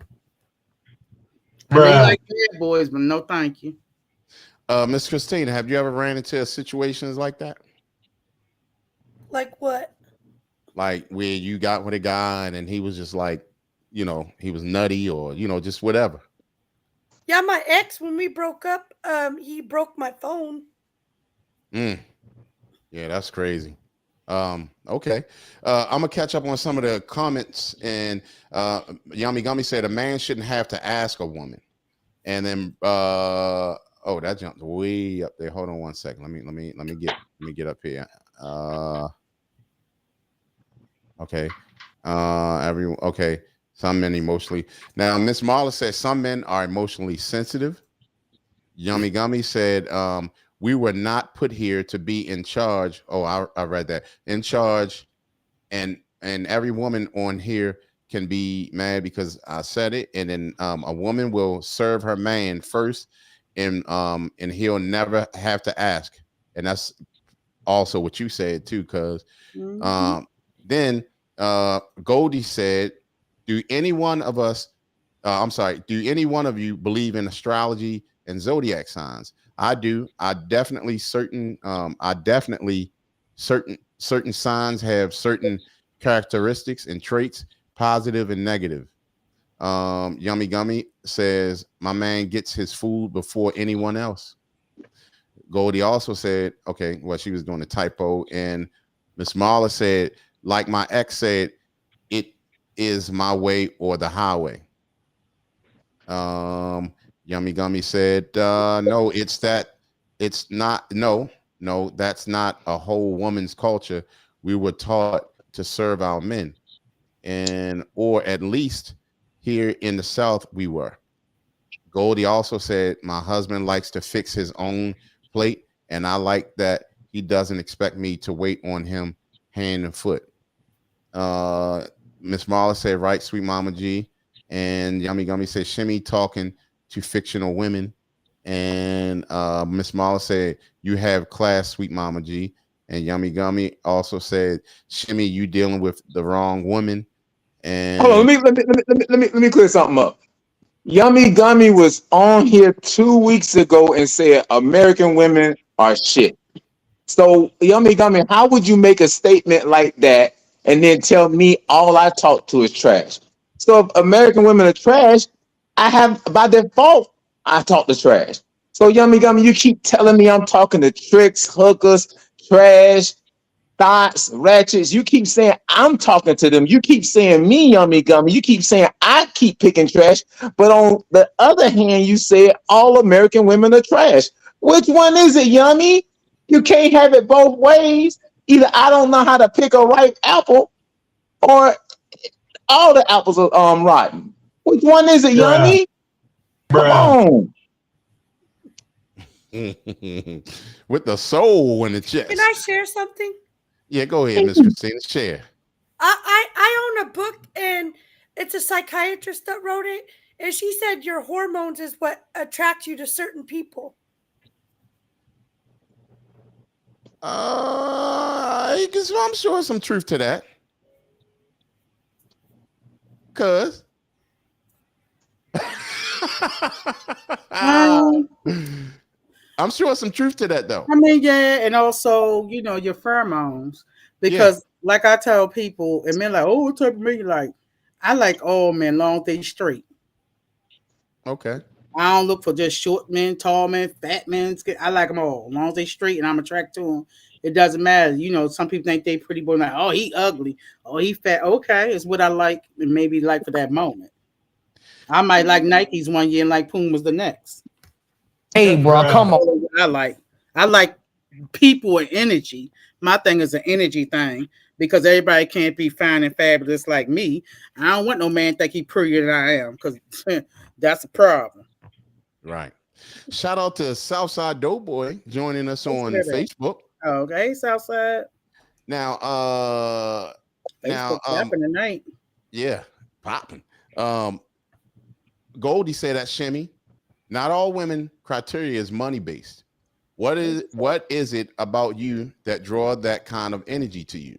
I know you like bad boys, but no thank you. Miss Christina, have you ever ran into situations like that? Like what? Like where you got with a guy and he was just like, he was nutty or, just whatever. Yeah, my ex, when we broke up, he broke my phone. Yeah, that's crazy. Okay. I'm gonna catch up on some of the comments, and Yami Gummy said a man shouldn't have to ask a woman. And then that jumped way up there. Hold on one second. Let me get up here. Okay. Everyone. Okay. Some men emotionally. Now, Miss Marla said some men are emotionally sensitive. Yummy Gummy said, we were not put here to be in charge. Oh, I read that. In charge, and every woman on here can be mad because I said it. And then a woman will serve her man first, and he'll never have to ask. And that's also what you said too, because then Goldie said, do any one of you believe in astrology and zodiac signs? I do. Certain signs have certain characteristics and traits, positive and negative. Yummy Gummy says my man gets his food before anyone else. Goldie also said, okay, well, she was doing a typo, and Miss Marla said, like my ex said, it is my way or the highway. Yummy Gummy said, no, that's not a whole woman's culture. We were taught to serve our men, or at least here in the South we were. Goldie also said, my husband likes to fix his own plate, and I like that he doesn't expect me to wait on him hand and foot. Miss Marla said, right, sweet Mama G. And Yummy Gummy said, Shimmy talking to fictional women. And Miss Marla said, you have class, sweet Mama G. And Yummy Gummy also said, Shimmy, you dealing with the wrong woman. And hold on, let me clear something up. Yummy Gummy was on here 2 weeks ago and said American women are shit. So Yummy Gummy, how would you make a statement like that and then tell me all I talk to is trash? So if American women are trash, I have by default I talk to trash. So Yummy Gummy, you keep telling me I'm talking to tricks, hookers, trash, thoughts, ratchets. You keep saying I'm talking to them. You keep saying me, Yummy Gummy. You keep saying I keep picking trash. But on the other hand, you say all American women are trash. Which one is it, Yummy? You can't have it both ways. Either I don't know how to pick a ripe apple, or all the apples are rotten. Which one is it, Yummy? Come on. With the soul in the chest. Can I share something? Yeah, go ahead, Miss Christina. Share. I own a book, and it's a psychiatrist that wrote it, and she said your hormones is what attracts you to certain people. I'm sure some truth to that. Cause I'm sure some truth to that, though. I mean, yeah, and also, your pheromones. Because, like I tell people, and men like, oh, what type of men you like? I like all men, long as they straight. Okay. I don't look for just short men, tall men, fat men. I like them all. As long as they straight and I'm attracted to them, it doesn't matter. Some people think they pretty boy, like, oh, he ugly. Oh, he fat. Okay, it's what I like and maybe like for that moment. I might like Nikes one year and like Pumas the next. Hey, bro, come on. I like people and energy. My thing is an energy thing, because everybody can't be fine and fabulous like me. I don't want no man think he prettier than I am, because that's a problem. Right. Shout out to Southside Doughboy joining us on Facebook. Okay, Southside. Now, popping tonight. Yeah, popping. Goldie said that, Shimmy, not all women criteria is money based. What is it about you that draw that kind of energy to you?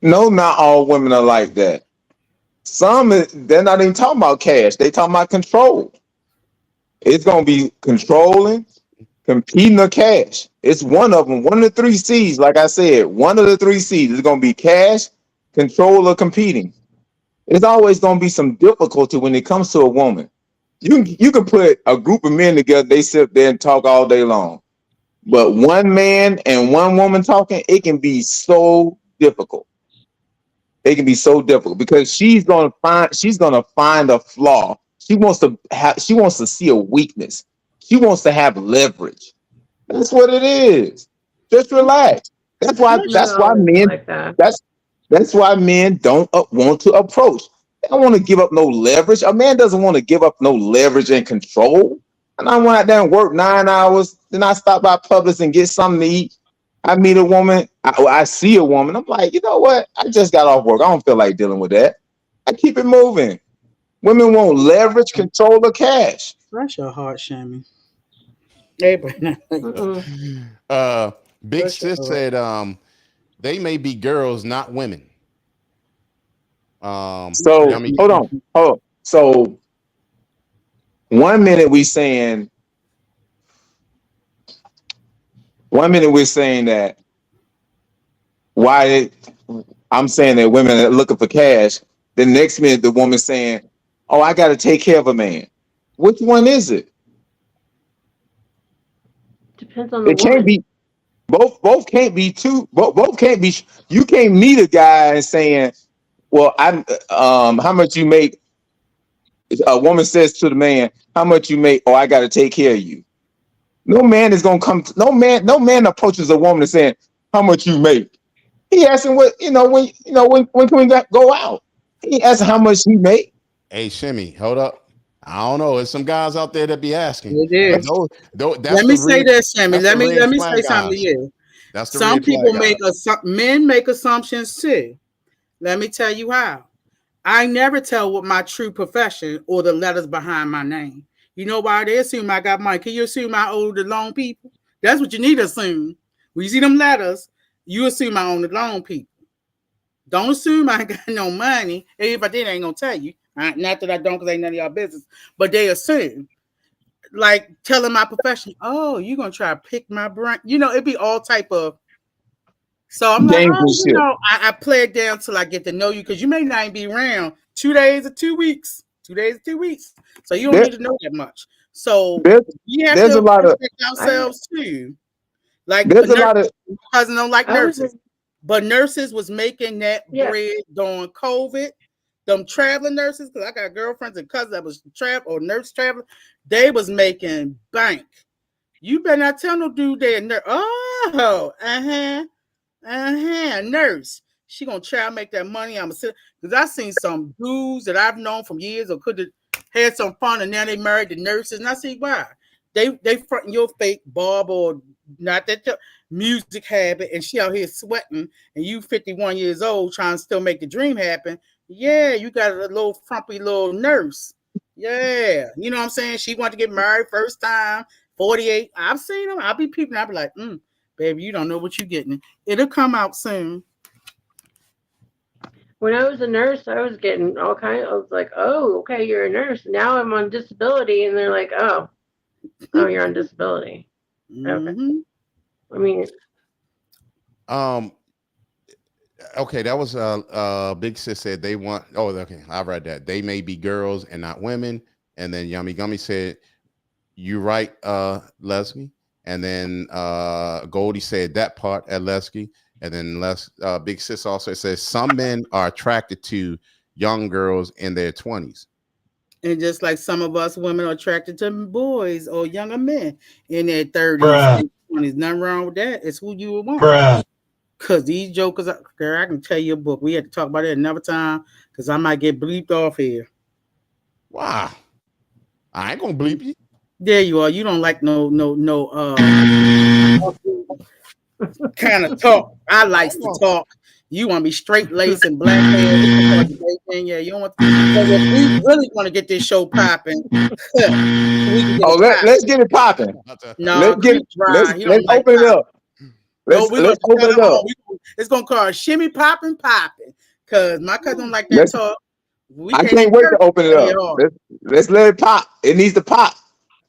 No, not all women are like that. Some, they're not even talking about cash. They talking about control. It's going to be controlling, competing, or cash. It's one of them. One of the three C's, like I said, one of the three C's is going to be cash, control, or competing. It's always going to be some difficulty when it comes to a woman. You can put a group of men together, they sit there and talk all day long. But one man and one woman talking, it can be so difficult. It can be so difficult because she's gonna find a flaw. She wants to see a weakness. She wants to have leverage. That's what it is. Just relax. That's why men like that. that's why men don't want to approach. They don't want to give up no leverage. A man doesn't want to give up no leverage and control. And I went out there and worked 9 hours. Then I stop by Publix and get something to eat. I meet a woman. I see a woman. I'm like, you know what? I just got off work. I don't feel like dealing with that. I keep it moving. Women want leverage, control, or cash. Bless your heart, Shammy. Abraham. Big Sis said they may be girls, not women. So hold on. So 1 minute we're saying that I'm saying that women are looking for cash. The next minute the woman's saying, "Oh, I got to take care of a man." Which one is it? Depends on the It can't be both can't be two. Both can't be. You can't meet a guy and saying, "Well, how much you make?" A woman says to the man, "How much you make?" "Oh, I got to take care of you." No man is gonna come. No man approaches a woman and saying, "How much you make?" He asking when can we go out? He asking how much he make. Hey, Shimmy, hold up. I don't know. There's some guys out there that be asking. It is. Let me say this, Shimmy. Let me say something to you. Some people men make assumptions too. Let me tell you how. I never tell what my true profession or the letters behind my name. You know why they assume I got money? Can you assume I owe the loan people? That's what you need to assume. When you see them letters, you assume I own the loan people. Don't assume I ain't got no money. If I did, I ain't gonna tell you. Not that I don't, because ain't none of y'all business. But they assume, like telling my profession, "Oh, you gonna try to pick my brain?" It'd be all type of. So I'm like, I play it down till I get to know you, because you may not even be around 2 days or 2 weeks. 2 days or 2 weeks. So you don't need to know that much. So we have to protect ourselves too. Like there's a lot of cousin don't like nurses, but nurses was making that bread during COVID. Them traveling nurses, because I got girlfriends and cousins that was nurse traveling, they was making bank. You better not tell no dude they a nurse. Nurse. She gonna try to make that money. Because I seen some dudes that I've known from years or could have had some fun, and now they married the nurses, and I see why. They fronting your fake barb or not that music habit, and she out here sweating, and you 51 years old trying to still make the dream happen. Yeah, you got a little frumpy little nurse. Yeah, you know what I'm saying? She wanted to get married first time, 48. I've seen them. I'll be peeping. I'll be like, baby, you don't know what you're getting. It'll come out soon. When I was a nurse, I was getting all kinds. I was like, "Oh, okay, you're a nurse." Now I'm on disability, and they're like, "Oh, you're on disability." Okay. I mean, okay, that was Big Sis said they want. Oh, okay, I read that. They may be girls and not women. And then Yummy Gummy said, "You right, Leslie." And then Goldie said that part at Leslie. And then Big Sis also says some men are attracted to young girls in their 20s. And just like some of us women are attracted to boys or younger men in their 30s and 20s. Nothing wrong with that. It's who you would want. Because these jokers, girl, I can tell you a book. We had to talk about it another time because I might get bleeped off here. Wow. I ain't gonna bleep you. There you are. You don't like no kind of talk. I like to talk. You want to be straight laced and black hair. Yeah, you don't want to. So if we really want to get this show popping, let's get it popping. No, let's open it up. Let's open it up. It's gonna call Shimmy popping. Because my cousin don't like that talk. I can't wait to open it up. Let's let it pop. It needs to pop.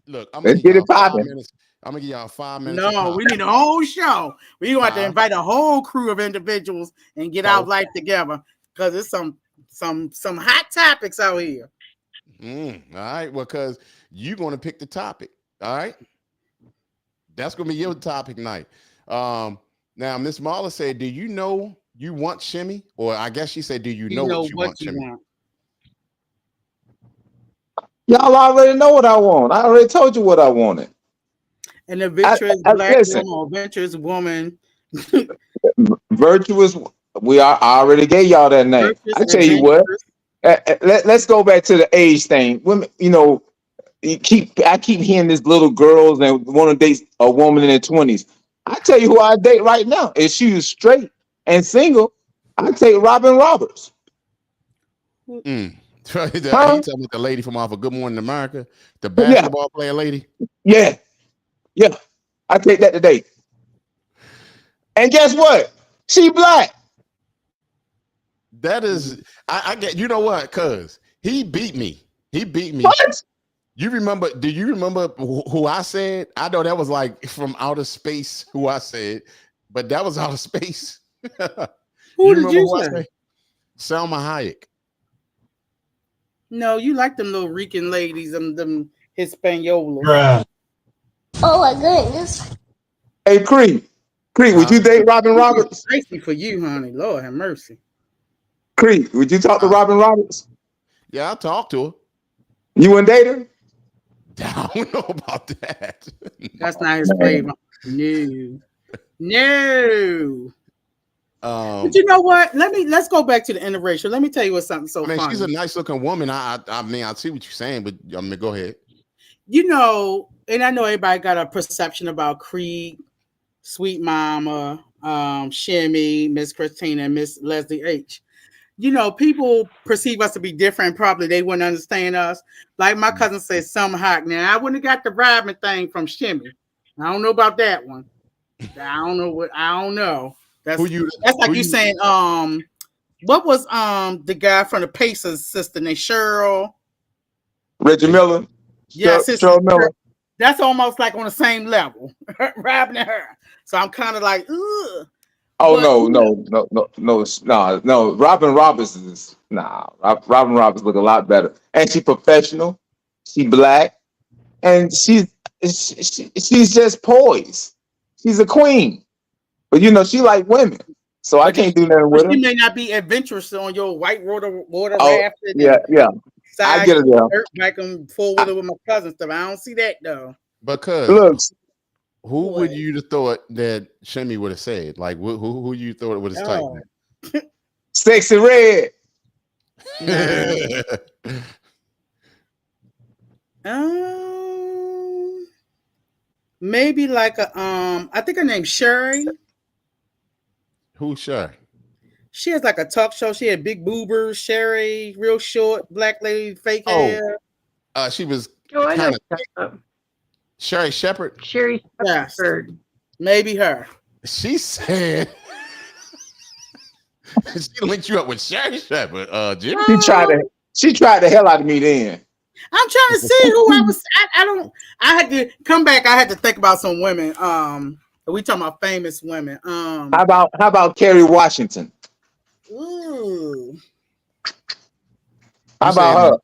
Look, let's get it popping. I'm gonna give y'all 5 minutes. No, we need a whole show. We gonna have to invite a whole crew of individuals and get our life together, because it's some hot topics out here. All right, well, because you're gonna pick the topic. All right, that's gonna be your topic night. Now, Miss Marla said, "Do you know you want Shimmy?" Or I guess she said, "Do you know what you want, Shimmy?" Y'all already know what I want. I already told you what I wanted. And a virtuous black woman or virtuous woman. Virtuous. I already gave y'all that name. I tell you what. Let's go back to the age thing. Women, I keep hearing this little girls and want to date a woman in their 20s. I tell you who I date right now. If she was straight and single, I take Robin Roberts. You talking about the lady from off of Good Morning America, the basketball player lady? Yeah. I take that today. And guess what? She black. That is, I get. You know what? Cause he beat me. What? You remember? Do you remember who I said? I know that was like from outer space. Who I said, but that was outer space. Who did you say? Selma Hayek. No, you like them little Rican ladies, them Hispaniola. Bruh. Oh my goodness. Hey, Creed, would you date Robin Roberts? Spicy for you, honey. Lord have mercy. Creed, would you talk to Robin Roberts? Yeah, I'll talk to her. You wouldn't date her? I don't know about that. That's not his flavor. No. But you know what? Let's go back to the interracial. Let me tell you what's something so funny. She's a nice looking woman. I mean, I see what you're saying, but go ahead. And I know everybody got a perception about Creed, Sweet Mama, Shimmy, Miss Christina, and Miss Leslie H. People perceive us to be different. Probably they wouldn't understand us. Like my cousin said, Selma Hayek. Now I wouldn't have got the Robin thing from Shimmy. I don't know about that one. I don't know. That's like you saying, what was the guy from the Pacers sister named Cheryl? Reggie Miller. Yeah, Cheryl Miller. That's almost like on the same level, Robin and her. So I'm kind of like, ugh. Oh, no. Robin Roberts is Robin Roberts look a lot better, and she's professional. She black, and she's just poised. She's a queen, but she like women, so I can't do nothing with her. She may not be adventurous on your white water raft. Yeah. I get it there. Like I'm forward with my cousin stuff. I don't see that though. Because look. Who would you have thought that Shimmy would have said? Like who you thought it would have typed? Sexy Red. Maybe like a I think her name's Sherry. Who's Sherry? She has like a talk show. She had big boobers. Sherry, real short, black lady, fake hair. She was kind of Sherry Shepherd. Sherry Shepherd. Maybe her. She said she linked you up with Sherry Shepherd. Jimmy. She tried the hell out of me then. I'm trying to see who I was. I had to come back. I had to think about some women. We talking about famous women. How about Kerry Washington? Ooh. How about her?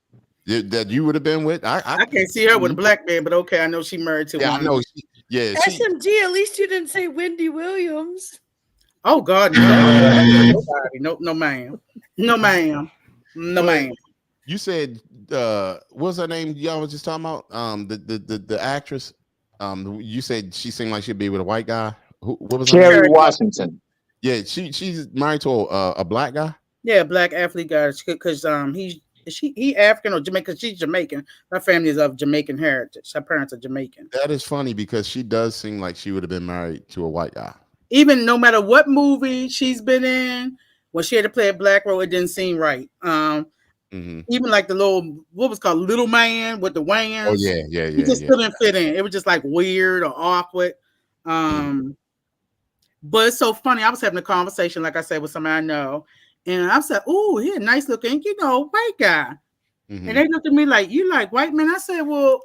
That you would have been with? I can't see her with a black man, but okay, I know she married to one. I know. SMG, at least you didn't say Wendy Williams. Oh God, no. Nobody. No, ma'am. No, ma'am. No, ma'am. You said what's her name? Y'all was just talking about the actress. You said she seemed like she'd be with a white guy. What was Kerry Washington? Yeah, she's married to a black guy. Yeah, black athlete guy. Because he African or Jamaican? She's Jamaican. Her family is of Jamaican heritage. Her parents are Jamaican. That is funny because she does seem like she would have been married to a white guy. Even no matter what movie she's been in, when she had to play a black role, it didn't seem right. Even like the what was called Little Man with the wings. Oh yeah. He just couldn't fit in. It was just like weird or awkward. But it's so funny. I was having a conversation, like I said, with somebody I know. And I said, "Oh, he a nice looking, white guy." And they looked at me like, "You like white men?" I said, "Well,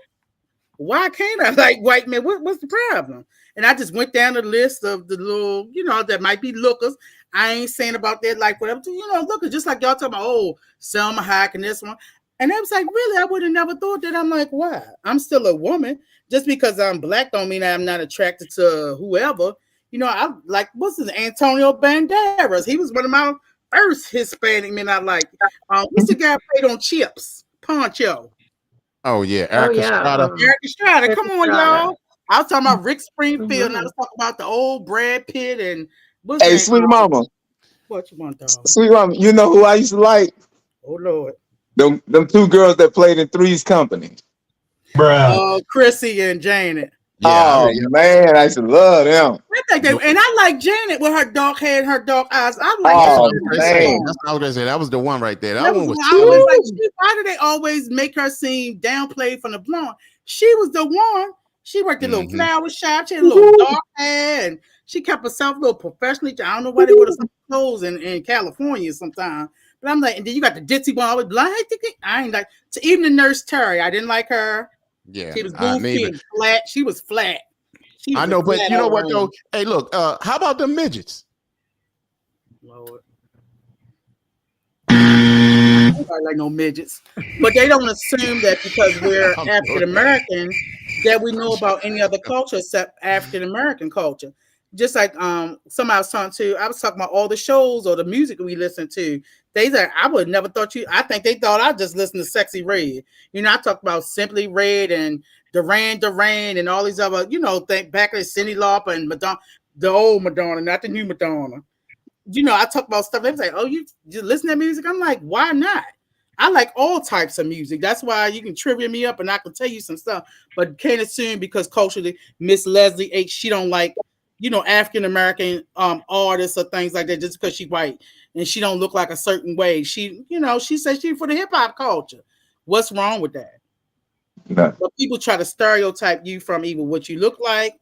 why can't I like white men? What's the problem?" And I just went down the list of the little, that might be lookers. I ain't saying about that, like whatever, lookers, just like y'all talking about, Selma Hayek and this one. And I was like, really, I would have never thought that. I'm like, why? I'm still a woman. Just because I'm black don't mean I'm not attracted to whoever. I like, what's his Antonio Banderas? He was one of my first Hispanic men I like. What's the guy played on Chips? Poncho. Oh yeah, Eric Estrada. Eric Estrada. Come on, y'all. I was talking about Rick Springfield, and I was talking about the old Brad Pitt and what's Hey, name? sweet mama, What you want, dog? sweet mama. You know who I used to like? Oh Lord. Them two girls that played in Three's Company. Bruh. Chrissy and Janet. Oh man, I used to love them. I think they, and I like Janet with her dark hair and her dark eyes. I like Oh, that. man. That's what I was gonna say. That was the one right there. That That one was was I was cute. like, why do they always make her seem downplayed from the blonde? She was the one. She worked in a little flower shop. She had a little dark hair, and she kept herself a little professionally. I don't know why they wear some clothes in California sometimes. But I'm like, and then you got the ditzy one always blind. I ain't like to even the Nurse Terry. I didn't like her. Yeah, she was goofy and flat. She was flat. She was I know, but flat you know what old though? woman. Hey, look, how about the midgets? Lord. I don't like no midgets, but they don't assume that because we're African American that we know about any other culture except African American culture. Just like somebody I was talking about all the shows or the music we listen to. They said I would never thought you. I think they thought I just listened to Sexy Red. You know, I talked about Simply Red and Duran Duran and all these other, think back at Cyndi Lauper and Madonna, the old Madonna, not the new Madonna. I talk about stuff. They say, "Oh, you listen to music?" I'm like, "Why not?" I like all types of music. That's why you can trivia me up and I can tell you some stuff, but can't assume because culturally, Miss Leslie H, she don't like, African American artists or things like that just because she's white and she don't look like a certain way. She, she says she's for the hip hop culture. What's wrong with that? No. But people try to stereotype you from either what you look like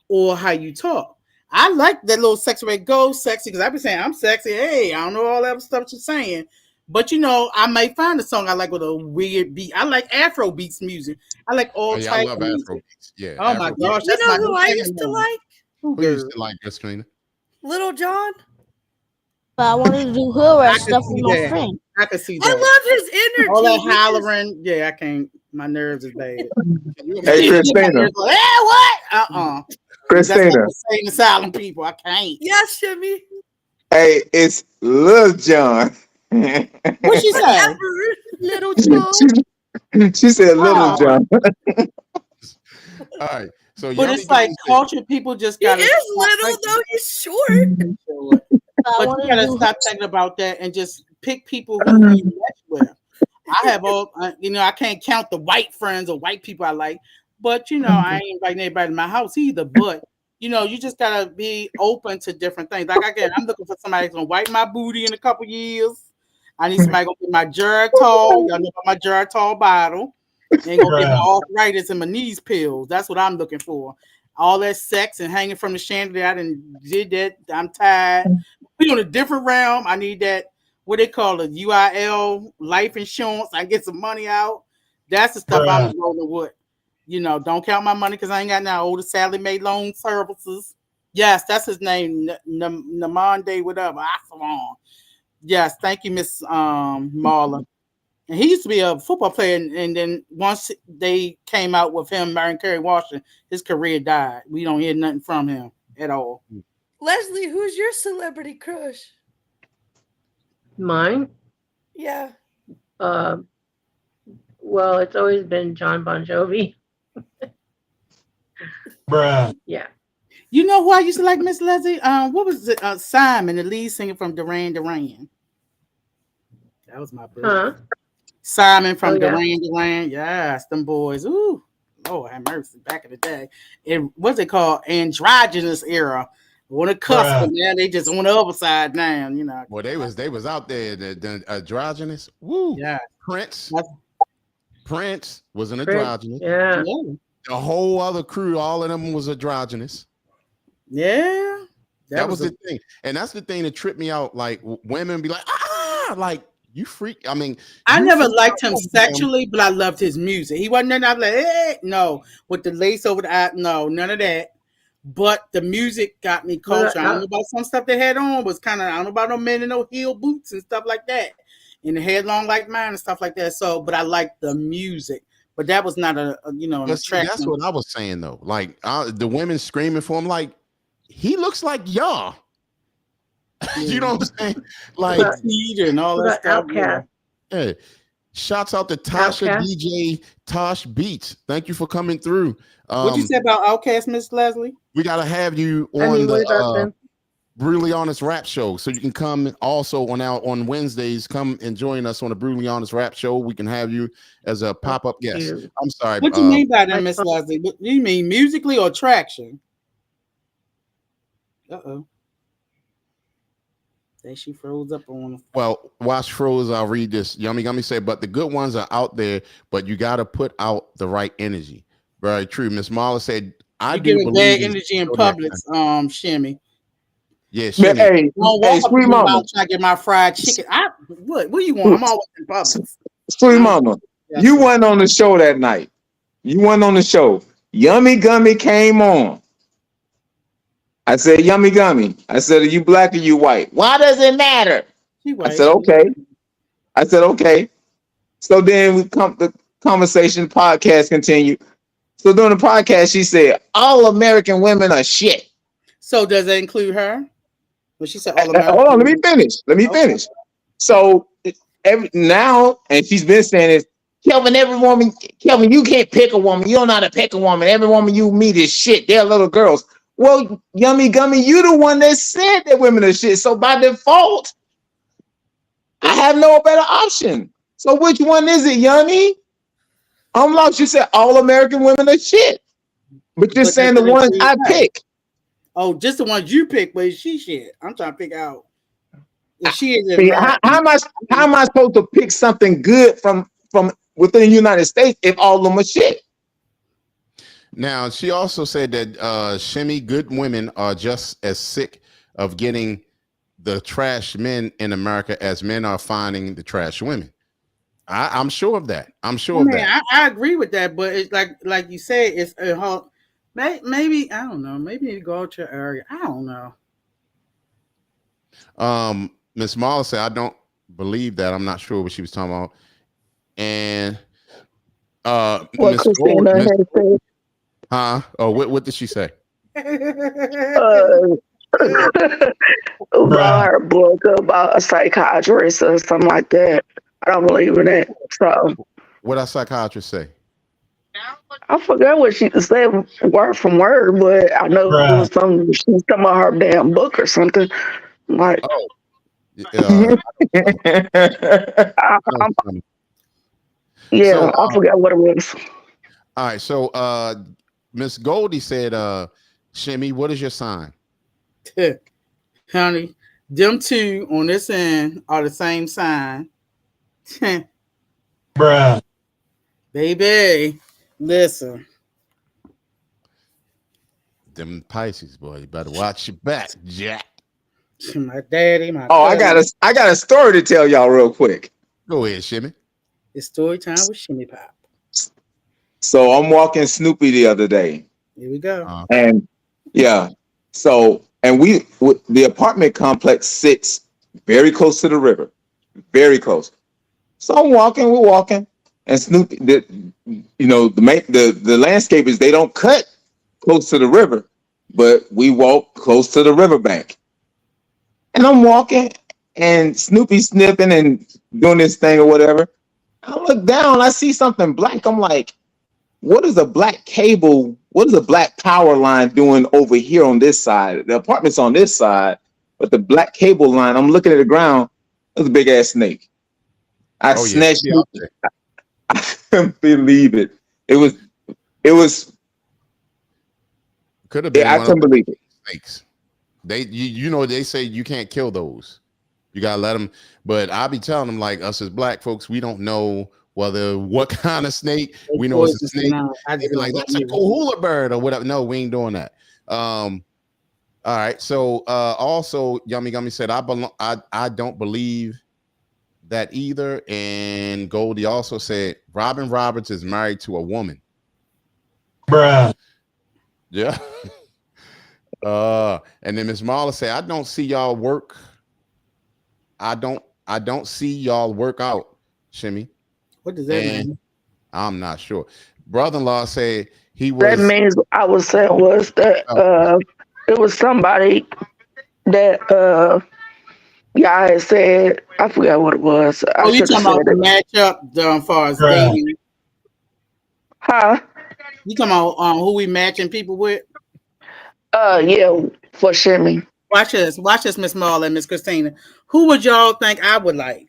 or how you talk. I like that little sexy way, go sexy, because I've been saying I'm sexy. Hey, I don't know all that stuff you're saying. But I might find a song I like with a weird beat. I like Afro beats music. I like all types. I love of music. Afro beats. Yeah. Oh my gosh, that's you know my who new I favorite used to one. like? Who used to like Christina? Little John. But I wanted to do hood rat I can stuff see with my that. friend. I can see I that. love his energy. All that He just- hollering. Yeah, I can't. My nerves is bad. Hey, Christina. Hey, what? Christina. That's like the silent people. I can't. Yes, Jimmy. Hey, it's Lil John. What she say? Little John. She said Little John. All right. So But it's like culture. People just He gotta. is little though. He's short. But you gotta stop thinking about that and just pick people who you match with. I have all, I can't count the white friends or white people I like, but I ain't inviting anybody to my house either. But you just gotta be open to different things. Like again, I'm looking for somebody who's gonna wipe my booty in a couple years. I need somebody gonna get my Geritol. Y'all know about my Geritol bottle. Ain't gonna get my arthritis and my knees pills. That's what I'm looking for. All that sex and hanging from the chandelier. I did that. I'm tired. We on a different realm. I need that. What they call it, UIL life insurance. I get some money out. That's the stuff I'm rolling with. Don't count my money because I ain't got now older Sally Mae Loan Services. Yes, that's his name. Namande, whatever. Yes, thank you, Miss Marla. And he used to be a football player, and then once they came out with him marrying Kerry Washington, his career died. We don't hear nothing from him at all. Leslie, who's your celebrity crush? Mine? Yeah. Well, it's always been John Bon Jovi. Bruh. Yeah. You know who I used to like, Miss Leslie? What was it? Simon, the lead singer from Duran Duran. That was my brother. Huh? Simon from Oh, yeah. Duran Duran. Yes, them boys. Ooh, Lord have mercy. Back in the day. What's it called? Androgynous era. On the cusp, and now they just on the other side now, Well, they was out there, the androgynous. Woo. Yeah. Prince was an Prince, androgynous. yeah. The whole other crew, all of them was androgynous. Yeah. That was the thing. And that's the thing that tripped me out. Like women be like, like you freak. I mean, I never liked him sexually, but I loved his music. He wasn't nothing. I was like, hey, no, with the lace over the eye, no, none of that. But the music got me culture. I don't know about some stuff they had on was kind of, I don't know about no men in no heel boots and stuff like that. And the head long like mine and stuff like that. So, but I liked the music. But that was not an attraction. That's what I was saying though. Like the women screaming for him, like he looks like y'all. You know what I'm saying? Like and all that stuff. Outcast. Yeah. Shouts out to Tasha Outcast. DJ Tosh Beats. Thank you for coming through. What you say about Outcast, Miss Leslie? We gotta have you I on mean, what about the them? Brutally Honest Rap Show, so you can come also on Wednesdays. Come and join us on the Brutally Honest Rap Show. We can have you as a pop-up guest. Cute. I'm sorry. What do you mean by that, Miss Leslie? What do you mean musically or traction? Uh-oh. Then she froze up on. Well, watch froze. I'll read this. Yummy Gummy said, but the good ones are out there, but you got to put out the right energy. Very true. Miss Marla said, I You do give a believe bad in energy in Zodiac Publix, Shimmy. Yeah, But Shimmy. hey, Don't hey, walk up sweet to me while mama, I'm trying to get my fried chicken. What do you want? I'm always in Publix. sweet mama, Yes, you sir. weren't on the show that night. You weren't on the show. Yummy Gummy came on. I said, Yummy Gummy. I said, are you black or you white? Why does it matter? She I white. said, okay. I said, okay. So then the conversation podcast continued. So during the podcast, she said, all American women are shit. So does that include her? When she said all Hold American. on, let me finish. Okay. Finish. So now, and she's been saying this, Kelvin, you can't pick a woman. You don't know how to pick a woman. Every woman you meet is shit. They're little girls. Well, Yummy Gummy, you the one that said that women are shit. So by default, I have no better option. So which one is it, Yummy? I'm lost. You said all American women are shit. But you're saying the ones I pick. Oh, just the ones you pick, but she shit. I'm trying to pick out if she is. See, how am I supposed to pick something good from within the United States if all of them are shit? Now, she also said that Shimmy, good women are just as sick of getting the trash men in America as men are finding the trash women. I'm sure of that. I'm sure of that. I agree with that, but it's like you said, it's a whole. Maybe I don't know. Maybe you go to your area. I don't know. Miss Marla said, I don't believe that. I'm not sure what she was talking about. And What Christina had said. Oh, what did she say? About her book about a psychiatrist or something like that. I don't believe in that. So What our psychiatrist say? I forgot what she said word from word, but I know it was something. She was talking about her damn book or something. Like, So, I forgot what it was. All right, so Miss Goldie said, Shimmy, what is your sign? Honey, them two on this end are the same sign. Bruh. Baby, listen. Them Pisces, boy, you better watch your back, Jack. My daddy, my I cousin. got a story to tell y'all real quick. Go ahead, Shimmy. It's story time with Shimmy Pop. So I'm walking Snoopy the other day. Here we go. And yeah, so the apartment complex sits very close to the river, very close. So we're walking, and Snoopy, the landscapers, they don't cut close to the river, but we walk close to the riverbank. And I'm walking, and Snoopy's sniffing and doing this thing or whatever. I look down, I see something black. I'm like, what is a black cable? What is a black power line doing over here on this side? The apartment's on this side, but the black cable line, I'm looking at the ground, there's a big ass snake. I snatched it. I couldn't believe it. It was could have been. I couldn't believe it. Snakes. They say you can't kill those. You gotta let them. But I be telling them, like, us as black folks, we don't know what kind of snake. We know it's a snake. They be like, that's a kahula bird or whatever. No, we ain't doing that. All right. So also, Yummy Gummy said, I don't believe that either. And Goldie also said Robin Roberts is married to a woman. Bruh. Yeah. And then Miss Marla said, I don't see y'all work. I don't see y'all work out, Shimmy. What does that mean? I'm not sure. Brother-in-law said he was. That means I was saying was that it was somebody that y'all had said, I forgot what it was. I Oh, you should have talking about said the it. matchup as far as Bruh. dating? Huh? You talking about who we matching people with? Yeah, for Shimmy. Watch this, Miss Marla and Miss Christina. Who would y'all think I would like?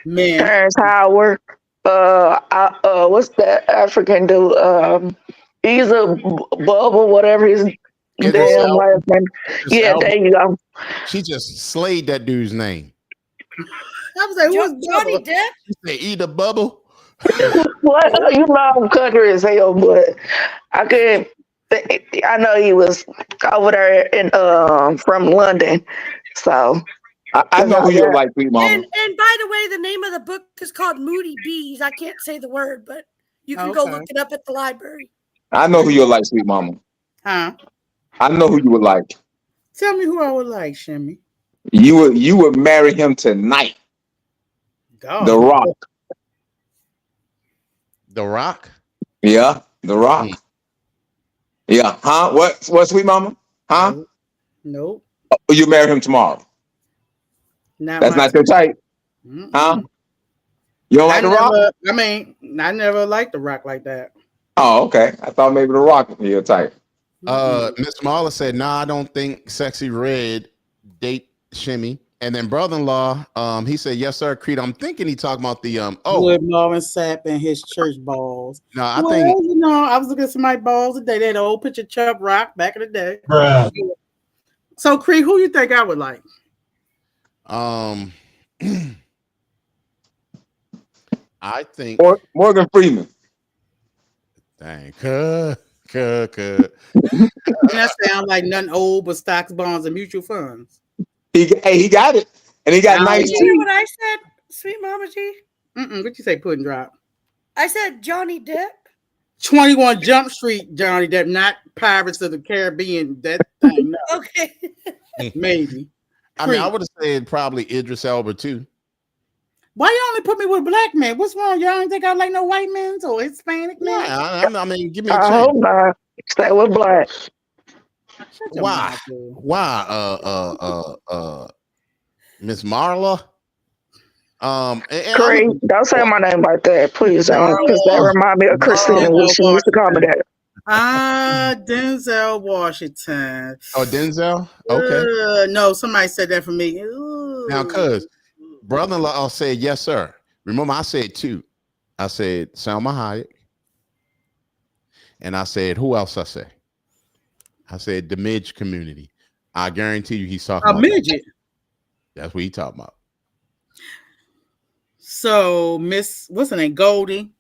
Man, Terrence Howard. What's that African dude? He's a Bubba, whatever his Idris damn Elba. last name. Idris Yeah, Elba. there you go. She just slayed that dude's name. I was like, who's Johnny Bubba? Depp? She said, "Eat a bubble." Well, you know I'm country as hell, but I could. I know he was over there in from London, so I know who you're like, Sweet Mama. And by the way, the name of the book is called Moody Bees. I can't say the word, but you can go look it up at the library. I know who you're like, Sweet Mama. Huh? I know who you would like. Tell me who I would like, Shimmy. You would marry him tonight. God. The Rock. The Rock. Yeah, The Rock. Yeah, huh? What, Sweet Mama? Huh? Nope. Oh, you marry him tomorrow. That's not your type. Huh? You don't like The Rock? I mean, I never liked The Rock like that. Oh, okay. I thought maybe The Rock would be your type. Miss Marla said, "Nah, I don't think Sexy Red date Shimmy." And then brother-in-law, he said, "Yes, sir, Creed." I'm thinking he talking about the Wood Marvin Sapp and his church balls. No, I well, think you know, I was looking at somebody's balls today. They had an old picture of Chubb Rock back in the day. Bruh. So Creed, who you think I would like? I think Morgan Freeman. Dang, That sounds like nothing old but stocks, bonds, and mutual funds. He got it, and he got nice Did you hear teeth. what I said, Sweet Mama G? What you say, pudding drop? I said Johnny Depp. 21 Jump Street, Johnny Depp, not Pirates of the Caribbean. That thing, no. Okay. Maybe. I mean, I would have said probably Idris Elba too. Why you only put me with black men? What's wrong? Y'all don't think I like no white men or Hispanic men? Yeah, I mean, give me a I chance. hope not. Stay with black. Why? Miss Marla. Creed, don't say my name like that, please. Because that remind me of Christina when she used to call me that. Denzel Washington. Oh, Denzel? Okay. No, somebody said that for me. Now, cuz brother-in-law said yes, sir. Remember, I said two. I said Salma Hayek. And I said, who else I say? I said the midge community. I guarantee you he's talking about midget. That's what he talking about. So what's her name? Goldie.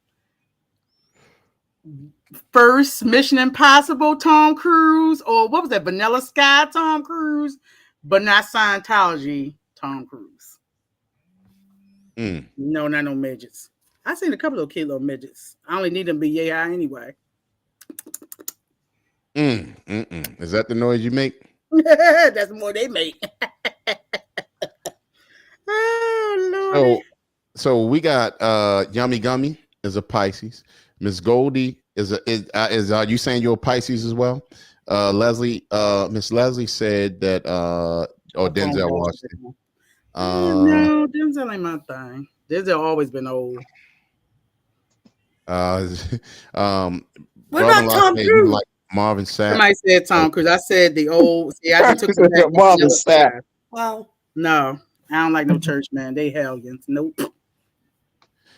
First Mission Impossible Tom Cruise, or what was that? Vanilla Sky Tom Cruise, but not Scientology Tom Cruise. No, not no midgets. I seen a couple of cute little midgets. I only need them to be yay high anyway. Is that the noise you make? That's the more they make. Oh Lord. So we got Yummy Gummy is a Pisces. Miss Goldie is you saying you're a Pisces as well? Miss Leslie said that Denzel Washington. No, Denzel ain't my thing. Denzel always been old. What about Tom Cruise? Like Marvin Sapp. Somebody said Tom Cruise. I said the old. See, I just took it back. Marvin Sapp. Wow. No, I don't like no church man. They hellions. Nope.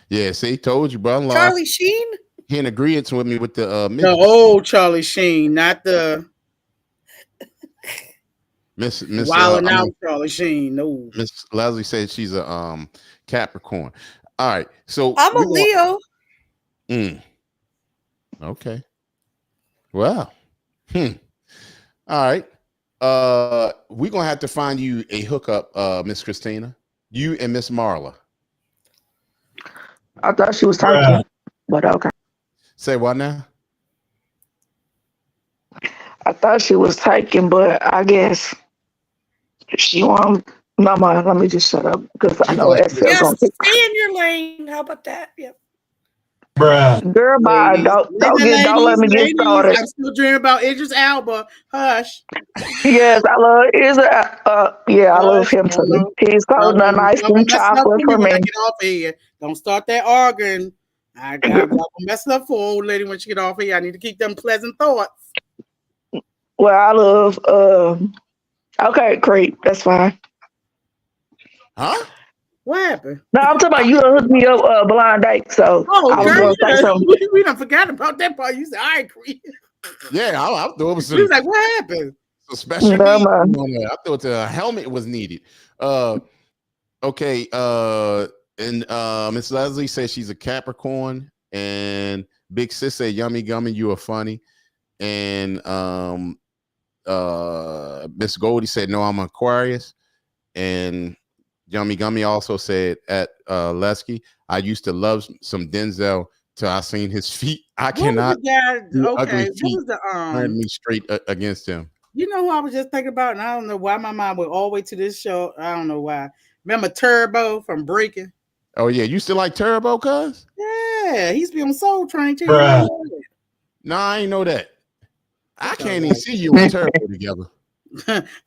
Yeah, see, told you, brother-in-law. Charlie Sheen? He in agreement with me with the old Charlie Sheen, not the Miss Charlie Sheen. No. Miss Leslie said she's a Capricorn. All right, so I'm a Leo. Okay. Well. All right. We're gonna have to find you a hookup, Miss Christina. You and Miss Marla. I thought she was talking, but okay. Say what now? I thought she was taking, but I guess she won't. No, mind. Let me just shut up because I know SL gonna stay in your lane. How about that? Yep. Bruh. Girl, bye. Don't let me get started. I'm still dreaming about Idris Elba. Hush. Yes, I love I love him too. He's holding a nice some chocolate for me. When I get off here, don't start that arguing. I'm gonna mess it up for old lady when she get off here. I need to keep them pleasant thoughts. Well, I love okay, Creep. That's fine. Huh? What happened? No, I'm talking about you done hooked me up blind date. So I was gonna say something. We done forgot about that part. You said, all right, Creep. Yeah, I thought it was. He was like, what happened? A special need on there. I thought the helmet was needed. Okay. And Miss Leslie says she's a Capricorn, and Big Sis said, "Yummy Gummy, you are funny." And Miss Goldie said, "No, I'm Aquarius." And Yummy Gummy also said at Lesky, "I used to love some Denzel till I seen his feet. I cannot ugly feet turn me straight against him." You know who I was just thinking about, and I don't know why my mind went all the way to this show. I don't know why. Remember Turbo from Breaking? Oh yeah, you still like Turbo, cuz? Yeah, he's been on Soul Train too. No, I ain't know that. I can't even see you and Turbo together.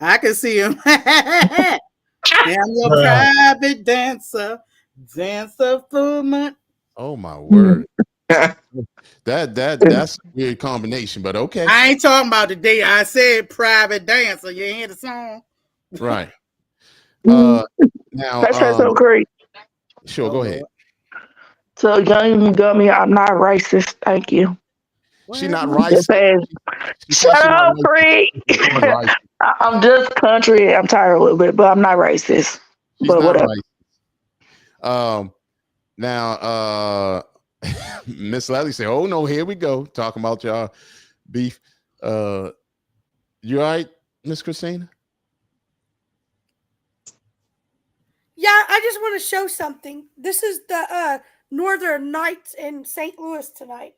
I can see him. I'm your private dancer for my. Oh my word. That's a weird combination, but okay. I ain't talking about the day I said private dancer. You hear the song? Right. Now that's so great. Sure, go ahead. So Yummy Gummy, I'm not racist. Thank you. She's not racist. Shut up, Creek. I'm just country. I'm tired a little bit, but I'm not racist. She's but not whatever. Racist. Now Miss Leslie said, "Oh no, here we go. Talking about y'all beef. You all right, Miss Christina?" Yeah, I just want to show something. This is the Northern Nights in St. Louis tonight.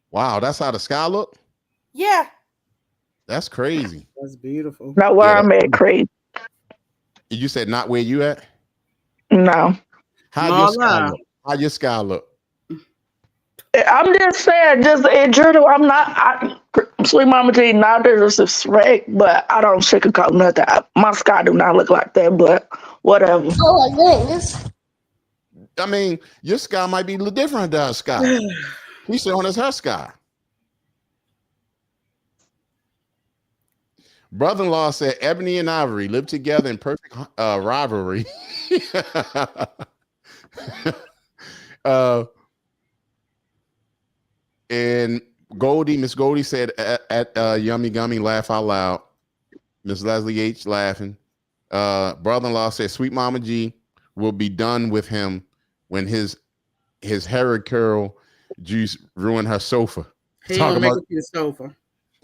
Wow, that's how the sky look? Yeah. That's crazy. That's beautiful. Not where I'm at, Craig. You said not where you at? No. How your sky look? I'm just saying, just in general, I'm not. Sweet Mama G, not disrespect, but I don't sugarcoat nothing. My sky do not look like that, but whatever. Oh my goodness. I mean, your sky might be a little different than our sky. He's showing us her sky. Brother-in-law said Ebony and Ivory live together in perfect rivalry. And Miss Goldie said at Yummy Gummy, laugh out loud. Miss Leslie H laughing. Brother-in-law said Sweet Mama G will be done with him when his hair curl juice ruined her sofa. He gonna make it to the sofa.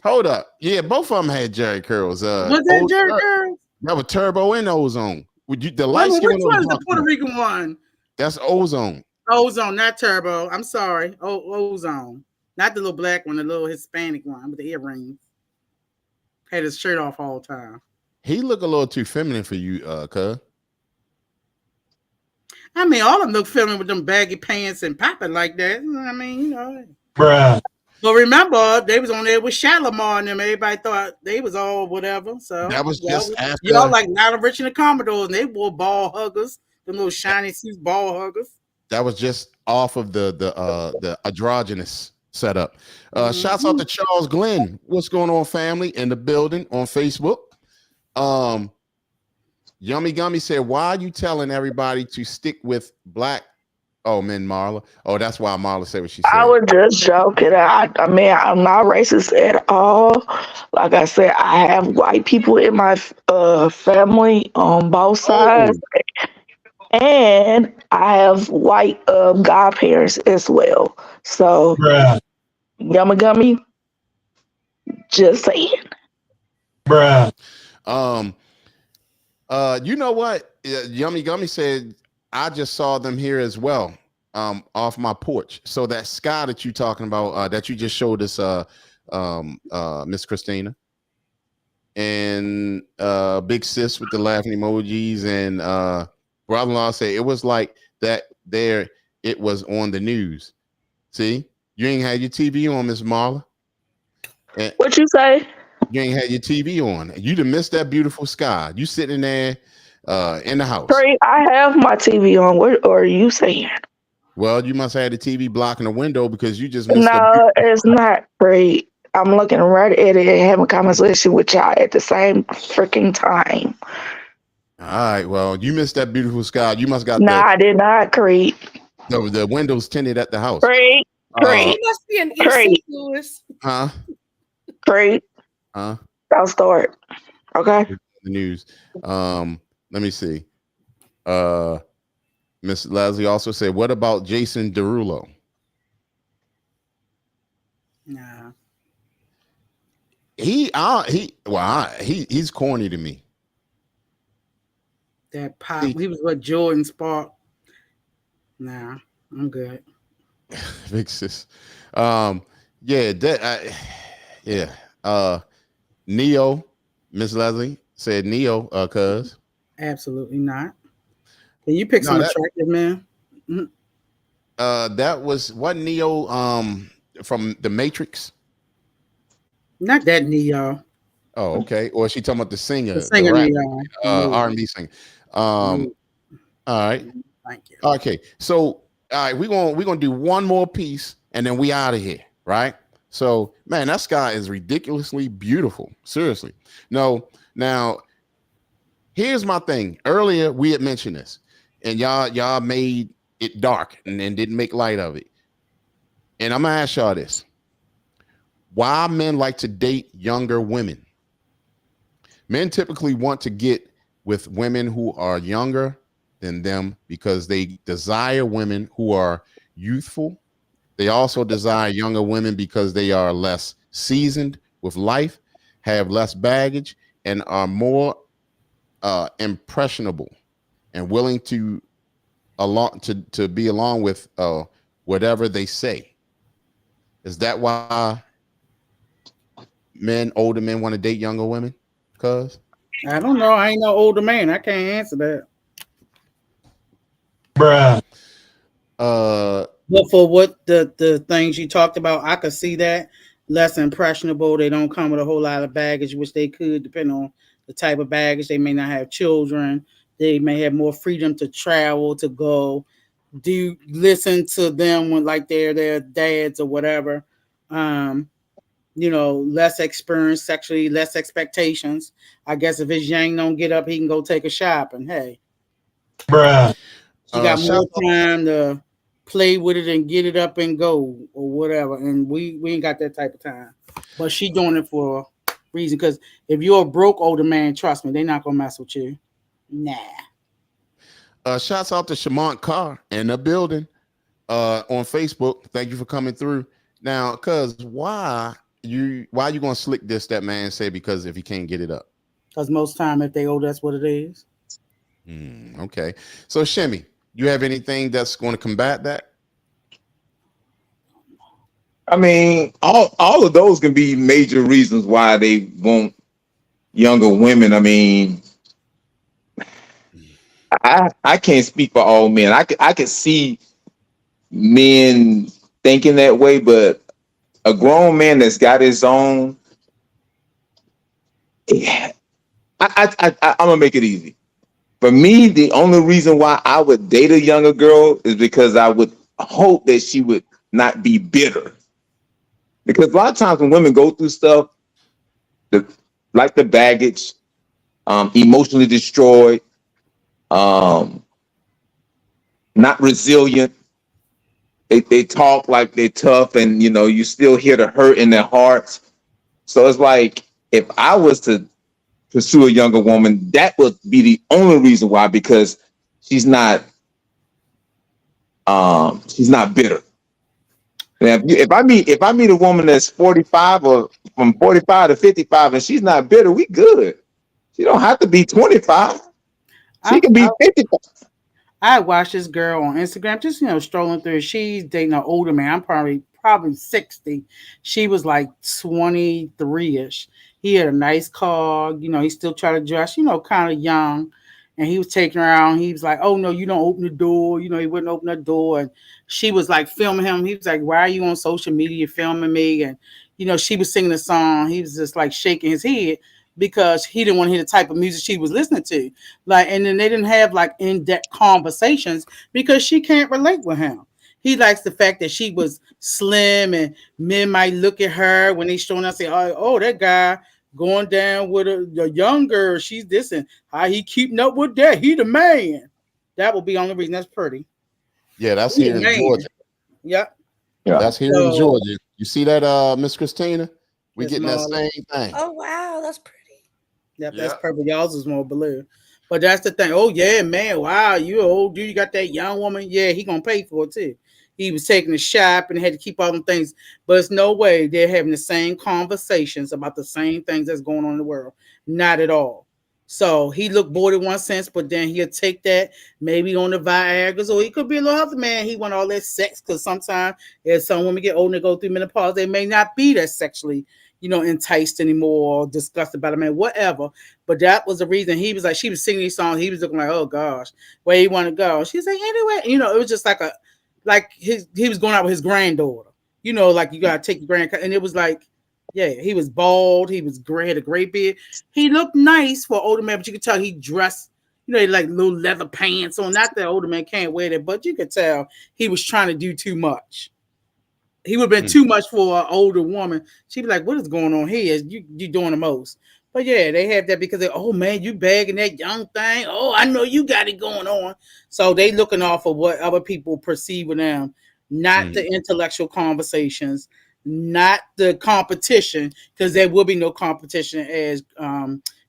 Hold up. Yeah, both of them had Jerry curls. Was that Jerry curls? That was Turbo and Ozone. Would you the light Which skin one is the Puerto Rican one? That's Ozone. Ozone, not Turbo. I'm sorry. Ozone. Not the little black one, the little Hispanic one with the earrings. Had his shirt off all the time. He look a little too feminine for you, cuz. I mean, all of them look feminine with them baggy pants and popping like that. I mean, you know. Bruh. But remember, they was on there with Shalimar and them. Everybody thought they was all whatever. So that was just after. Y'all like Nile Rich and the Commodores, and they wore ball huggers, them little shiny suits, ball huggers. That was just off of the androgynous setup. Shouts out to Charles Glenn. What's going on, family? In the building on Facebook. Yummy Gummy said, "Why are you telling everybody to stick with black?" Oh, men, Marla. Oh, that's why Marla said what she said. I was just joking. I mean, I'm not racist at all. Like I said, I have white people in my family on both sides. And I have white godparents as well. So, Yummy Gummy, just saying. Bruh. You know what? Yummy Gummy said, I just saw them here as well, off my porch. So that sky that you talking about, that you just showed us, Miss Christina, and Big Sis with the laughing emojis, and brother-in-law said it was like that there. It was on the news. See, you ain't had your TV on, Miss Marla. And What you say? you ain't had your TV on. You done missed that beautiful sky. You sitting there in the house. Trey, I have my TV on. What are you saying? Well, you must have the TV blocking the window because you just missed No, it's not, Trey. I'm looking right at it and having a conversation with y'all at the same freaking time. All right, well, you missed that beautiful sky. You must got I did not, Creed. the windows tinted at the house. Creed, It must be an AC, Lewis. Huh? Creed. Huh? I'll start. Okay. The news. Let me see. Miss Leslie also said, "What about Jason Derulo?" Nah. He's corny to me. That pop. He was what Jordan Spark. Nah, I'm good. Big sis. Neo, Miss Leslie said Neo, cuz. Absolutely not. Can you pick some attractive man? Mm-hmm. That was what Neo from the Matrix. Not that Neo. Oh, okay. Or is she talking about the singer? The singer, Neo. R&B singer. All right. Thank you. Okay. So all right, we're gonna do one more piece and then we out of here, right? So man, that sky is ridiculously beautiful. Seriously. No, now here's my thing. Earlier we had mentioned this, and y'all made it dark and then didn't make light of it. And I'm gonna ask y'all this: why men like to date younger women? Men typically want to get with women who are younger than them because they desire women who are youthful. They also desire younger women because they are less seasoned with life, have less baggage, and are more impressionable and willing to be along with whatever they say. Is that why older men want to date younger women? Cuz I don't know. I ain't no older man. I can't answer that. Bruh. But for what the things you talked about, I could see that. Less impressionable. They don't come with a whole lot of baggage, which they could, depending on the type of baggage. They may not have children. They may have more freedom to travel, to go. Do listen to them when like they're their dads or whatever. Less experience sexually, less expectations. I guess if his yang don't get up, he can go take a shopping. Hey, bruh. She got more time to play with it and get it up and go or whatever. And we ain't got that type of time. But she doing it for a reason. Because if you're a broke older man, trust me, they're not gonna mess with you. Nah. Shouts out to Shamont Carr in the building on Facebook. Thank you for coming through. Now, cuz why you gonna slick this that man say because if he can't get it up? Because most time if they owe, that's what it is. Okay. So Shimmy, you have anything that's going to combat that? I mean, all of those can be major reasons why they want younger women. I mean, I can't speak for all men. I could see men thinking that way, but a grown man that's got his own, I'm gonna make it easy. For me, the only reason why I would date a younger girl is because I would hope that she would not be bitter. Because a lot of times when women go through stuff, like the baggage, emotionally destroyed, not resilient, they talk like they're tough, and you still hear the hurt in their hearts. So it's like if I was to pursue a younger woman, that would be the only reason why, because she's not bitter. And if I meet a woman that's 45 or from 45 to 55 and she's not bitter, we good. She don't have to be 25. She can be 55. I watched this girl on Instagram, just strolling through. She's dating an older man. I'm probably 60. She was like 23-ish. He had a nice car, he still tried to dress, kind of young. and he was taking her out. He was like, "Oh no, you don't open the door." You know, he wouldn't open the door, and she was like filming him. He was like, "Why are you on social media filming me?" And you know, she was singing a song. He was just like shaking his head because he didn't want to hear the type of music she was listening to. Like, and then they didn't have like in-depth conversations because she can't relate with him. He likes the fact that she was slim, and men might look at her when they showing us, say, "Oh, that guy going down with a young girl. She's this, and how he keeping up with that. He the man." That will be the only reason. That's pretty. Yeah, that's here in Georgia. Yep. Yeah. That's here in Georgia. You see that, Miss Christina? We getting that Marla. same thing. Oh wow, that's pretty. Yep, that's purple. Y'all's is more blue. But that's the thing. Oh yeah, man. Wow, you old dude. You got that young woman. Yeah, he gonna pay for it too. He was taking a shop and had to keep all them things. But it's no way they're having the same conversations about the same things that's going on in the world. Not at all. So he looked bored in one sense, but then he'll take that maybe on the Viagra's, or he could be a little other man. He want all that sex because sometimes as some women get older and go through menopause, they may not be that sexually, you know, enticed anymore or disgusted about a man, whatever. But that was the reason. He was like, she was singing these songs. He was looking like, oh gosh, where you want to go? She's like, anyway, you know, it was just like he was going out with his granddaughter. You know, like you gotta take your and it was like, yeah, he was bald, he was gray, had a gray beard. He looked nice for an older man, but you could tell he dressed, you know, like little leather pants on. Not that older man can't wear that, but you could tell he was trying to do too much. He would have been too much for an older woman. She'd be like, what is going on here? You doing the most. But yeah, they have that because they, oh man, you bagging that young thing. Oh, I know you got it going on. So they looking off of what other people perceive of them, not the intellectual conversations, not the competition, because there will be no competition, as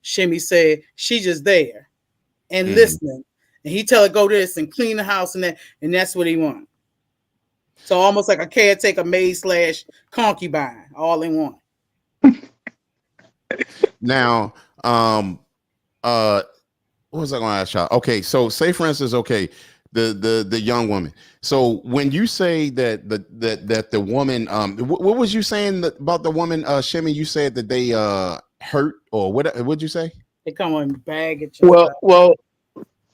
Shimmy said. She's just there and listening. And he tell her go this and clean the house and that, and that's what he wants. So almost like a caretaker, maid / concubine, all in one. Now, what was I going to ask y'all? Okay, so say for instance, okay, the young woman. So when you say that the woman, what was you saying about the woman, Shimmy? You said that they hurt, or what'd you say? They come on baggage. Well,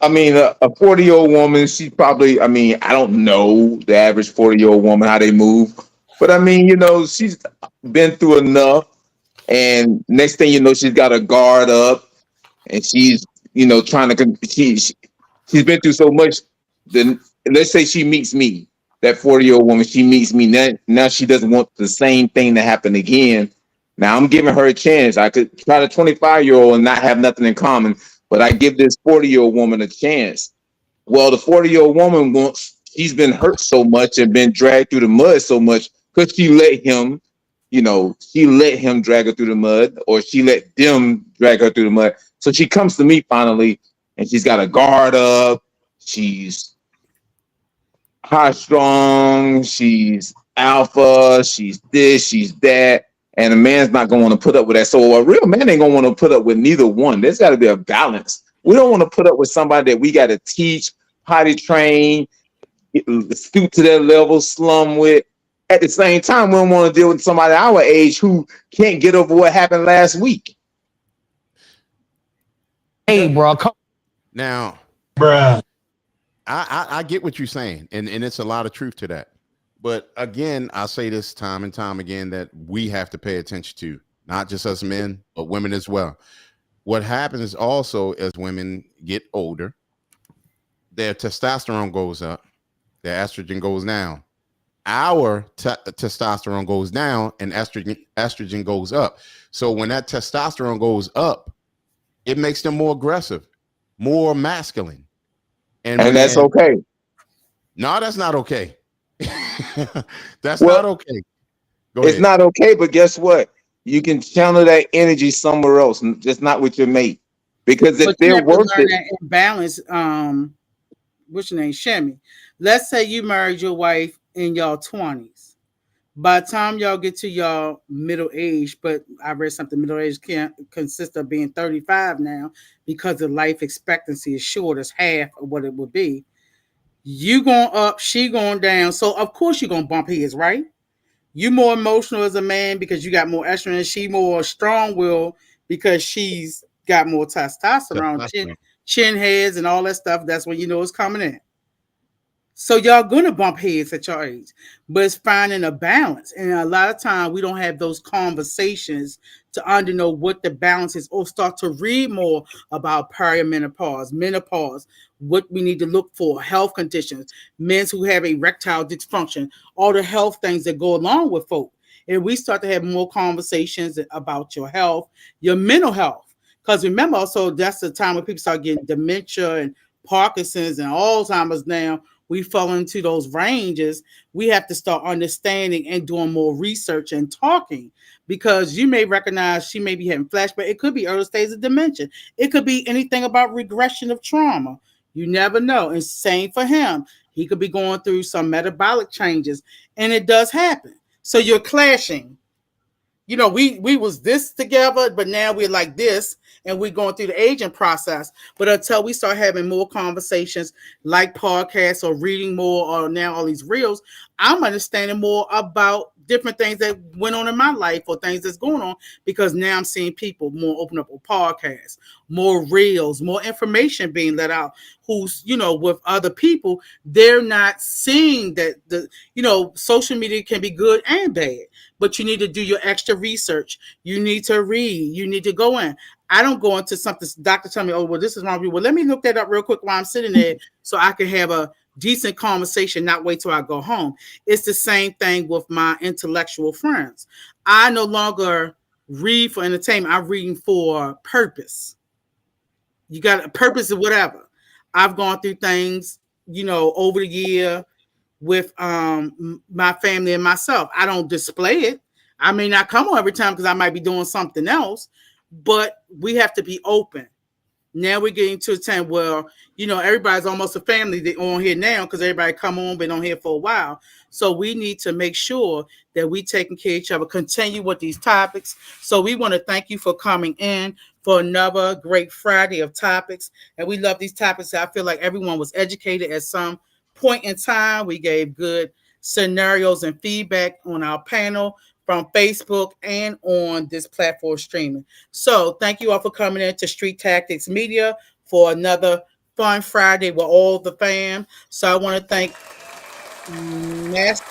I mean, a 40-year-old woman, she's probably, I mean, I don't know the average 40-year-old woman, how they move. But I mean, you know, she's been through enough. And next thing you know, she's got a guard up. And she's, you know, trying to, she's been through so much. Then let's say she meets me, that 40-year-old woman, she meets me. Now she doesn't want the same thing to happen again. Now I'm giving her a chance. I could try the 25-year-old and not have nothing in common. But I give this 40-year-old woman a chance. Well, the 40-year-old woman she's been hurt so much and been dragged through the mud so much because she let him, you know, she let him drag her through the mud, or she let them drag her through the mud. So she comes to me finally, and she's got a guard up. She's high strong. She's alpha. She's this. She's that. And a man's not going to want to put up with that. So a real man ain't going to want to put up with neither one. There's got to be a balance. We don't want to put up with somebody that we got to teach, potty train, stoop to their level, slum with. At the same time, we don't want to deal with somebody our age who can't get over what happened last week. Hey, bro. Now, bruh. I get what you're saying, and it's a lot of truth to that. But again, I say this time and time again that we have to pay attention to, not just us men, but women as well. What happens also as women get older, their testosterone goes up, their estrogen goes down. Our testosterone goes down and estrogen goes up. So when that testosterone goes up, it makes them more aggressive, more masculine. And that's okay. No, that's not okay. That's not okay. It's not okay, but guess what? You can channel that energy somewhere else, just not with your mate. Because if they're worth it, balance. What's your name, Shimmy? Let's say you married your wife in y'all 20s. By the time y'all get to y'all middle age, but I read something, middle age can't consist of being 35 now because the life expectancy is short as half of what it would be. You going up, she going down. So of course you're gonna bump his, right? You more emotional as a man because you got more estrogen. She more strong-willed because she's got more testosterone. chin heads and all that stuff, that's when you know it's coming in. So y'all gonna bump heads at your age, but it's finding a balance. And a lot of times we don't have those conversations to know what the balance is, or start to read more about perimenopause, menopause, what we need to look for, health conditions, men who have erectile dysfunction, all the health things that go along with folk. And we start to have more conversations about your health, your mental health. Because remember also, that's the time when people start getting dementia and Parkinson's and Alzheimer's now. We fall into those ranges. We have to start understanding and doing more research and talking, because you may recognize she may be having flashback. It could be early stages of dementia. It could be anything about regression of trauma. You never know. And same for him. He could be going through some metabolic changes, and it does happen. So you're clashing. You know, we was this together, but now we're like this, and we're going through the aging process. But until we start having more conversations like podcasts or reading more, or now all these reels, I'm understanding more about different things that went on in my life or things that's going on, because now I'm seeing people more open up on podcasts, more reels, more information being let out, who's, you know, with other people. They're not seeing that social media can be good and bad, but you need to do your extra research. You need to read. You need to go in. I don't go into something, doctor tell me, oh, well, this is wrong. Well, let me look that up real quick while I'm sitting there so I can have a decent conversation, not wait till I go home. It's the same thing with my intellectual friends. I no longer read for entertainment. I'm reading for purpose. You got a purpose of whatever. I've gone through things, over the year with my family and myself. I don't display it. I may not come on every time because I might be doing something else, but we have to be open. Now we're getting to a time where, everybody's almost a family. They're on here now because everybody come on, been on here for a while. So we need to make sure that we taking care of each other, continue with these topics. So we want to thank you for coming in for another great Friday of topics. And we love these topics. I feel like everyone was educated at some point in time. We gave good scenarios and feedback on our panel from Facebook and on this platform streaming. So thank you all for coming in to Street Tactics Media for another fun Friday with all the fam. So I want to thank Master.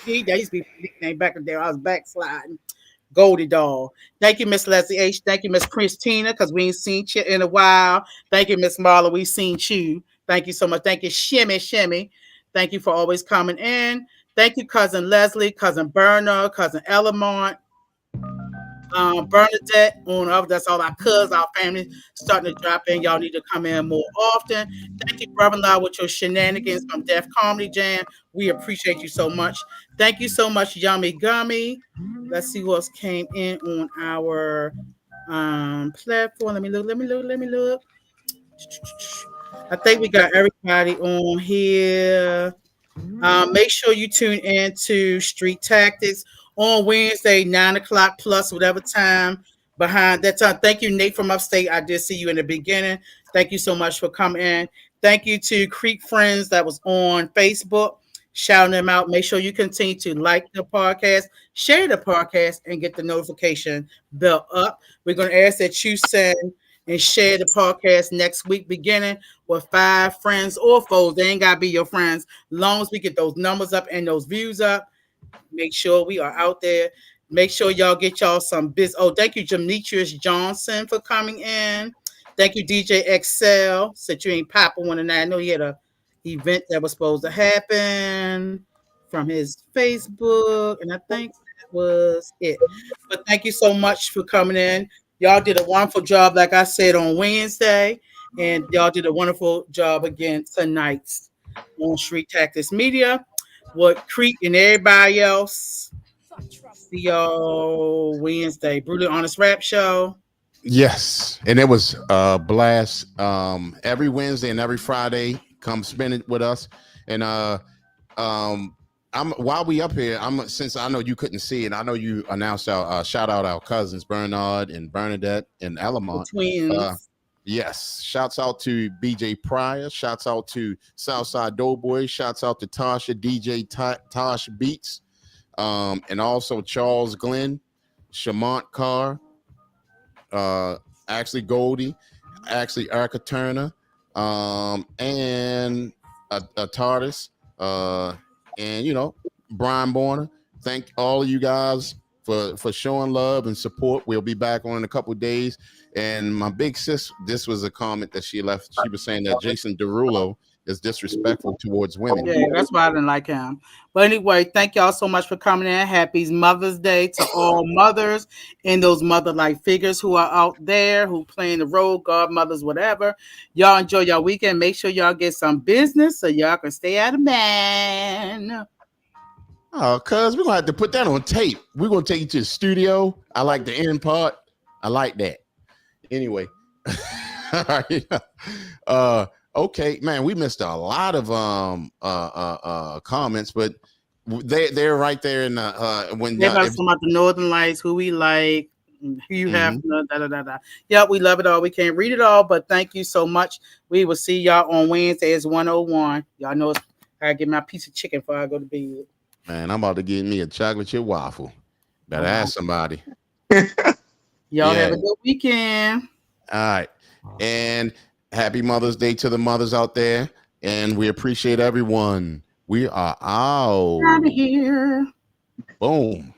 That used to be my nickname back in there. I was backsliding. Goldie Doll. Thank you, Miss Leslie H. Thank you, Miss Christina, because we ain't seen you in a while. Thank you, Miss Marla. We seen you. Thank you so much. Thank you, Shimmy. Thank you for always coming in. Thank you, Cousin Leslie, Cousin Bernard, Cousin Elamont, Bernadette, that's all our cousins, our family starting to drop in. Y'all need to come in more often. Thank you, brother-in-law, with your shenanigans from Def Comedy Jam. We appreciate you so much. Thank you so much, Yummy Gummy. Let's see who else came in on our platform. Let me look. I think we got everybody on here. Make sure you tune in to Street Tactics on Wednesday, 9:00 plus whatever time behind that time. Thank you, Nate from Upstate. I did see you in the beginning. Thank you so much for coming in. Thank you to Creek Friends that was on Facebook, shouting them out. Make sure you continue to like the podcast, share the podcast, and get the notification bell up. We're going to ask that you send and share the podcast next week, beginning with 5 friends or foes. They ain't got to be your friends. As long as we get those numbers up and those views up, make sure we are out there. Make sure y'all get y'all some biz. Oh, thank you, Demetrius Johnson, for coming in. Thank you, DJ XL. Said you ain't popping one tonight. I know he had a event that was supposed to happen from his Facebook, and I think that was it. But thank you so much for coming in. Y'all did a wonderful job, like I said, on Wednesday, and y'all did a wonderful job again tonight on Street Tactics Media with Creek and everybody else. See y'all Wednesday. Brutally Honest Rap Show. Yes, and it was a blast. Every Wednesday and every Friday, come spend it with us. And while we up here, since I know you couldn't see it, I know you announced our shout out our cousins Bernard and Bernadette and Elamont. Twins. Yes, shouts out to BJ Pryor, shouts out to Southside Doughboy, shouts out to Tasha DJ Tosh Beats, and also Charles Glenn, Shamont Carr, Ashley Goldie, actually Erica Turner, and a TARDIS, and you know, Brian Borner. Thank all of you guys for showing love and support. We'll be back on in a couple of days. And my big sis, this was a comment that she left. She was saying that Jason Derulo is disrespectful towards women. Yeah, that's why I didn't like him. But anyway, thank y'all so much for coming in. Happy Mother's Day to all mothers and those mother-like figures who are out there who playing the role, godmothers, whatever. Y'all enjoy your weekend. Make sure y'all get some business so y'all can stay out of man. Oh, cuz we're gonna have to put that on tape. We're gonna take you to the studio. I like the end part. I like that. Anyway. All right. Okay, man, we missed a lot of comments, but they're right there in the when they're talking about the Northern Lights, who we like, who you have, Yeah, we love it all. We can't read it all, but thank you so much. We will see y'all on Wednesday. It's 101. Y'all know I get my piece of chicken before I go to bed. Man, I'm about to get me a chocolate chip waffle. Better ask somebody. Y'all have a good weekend. All right. And happy Mother's Day to the mothers out there. And we appreciate everyone. We are out. Out of here. Boom.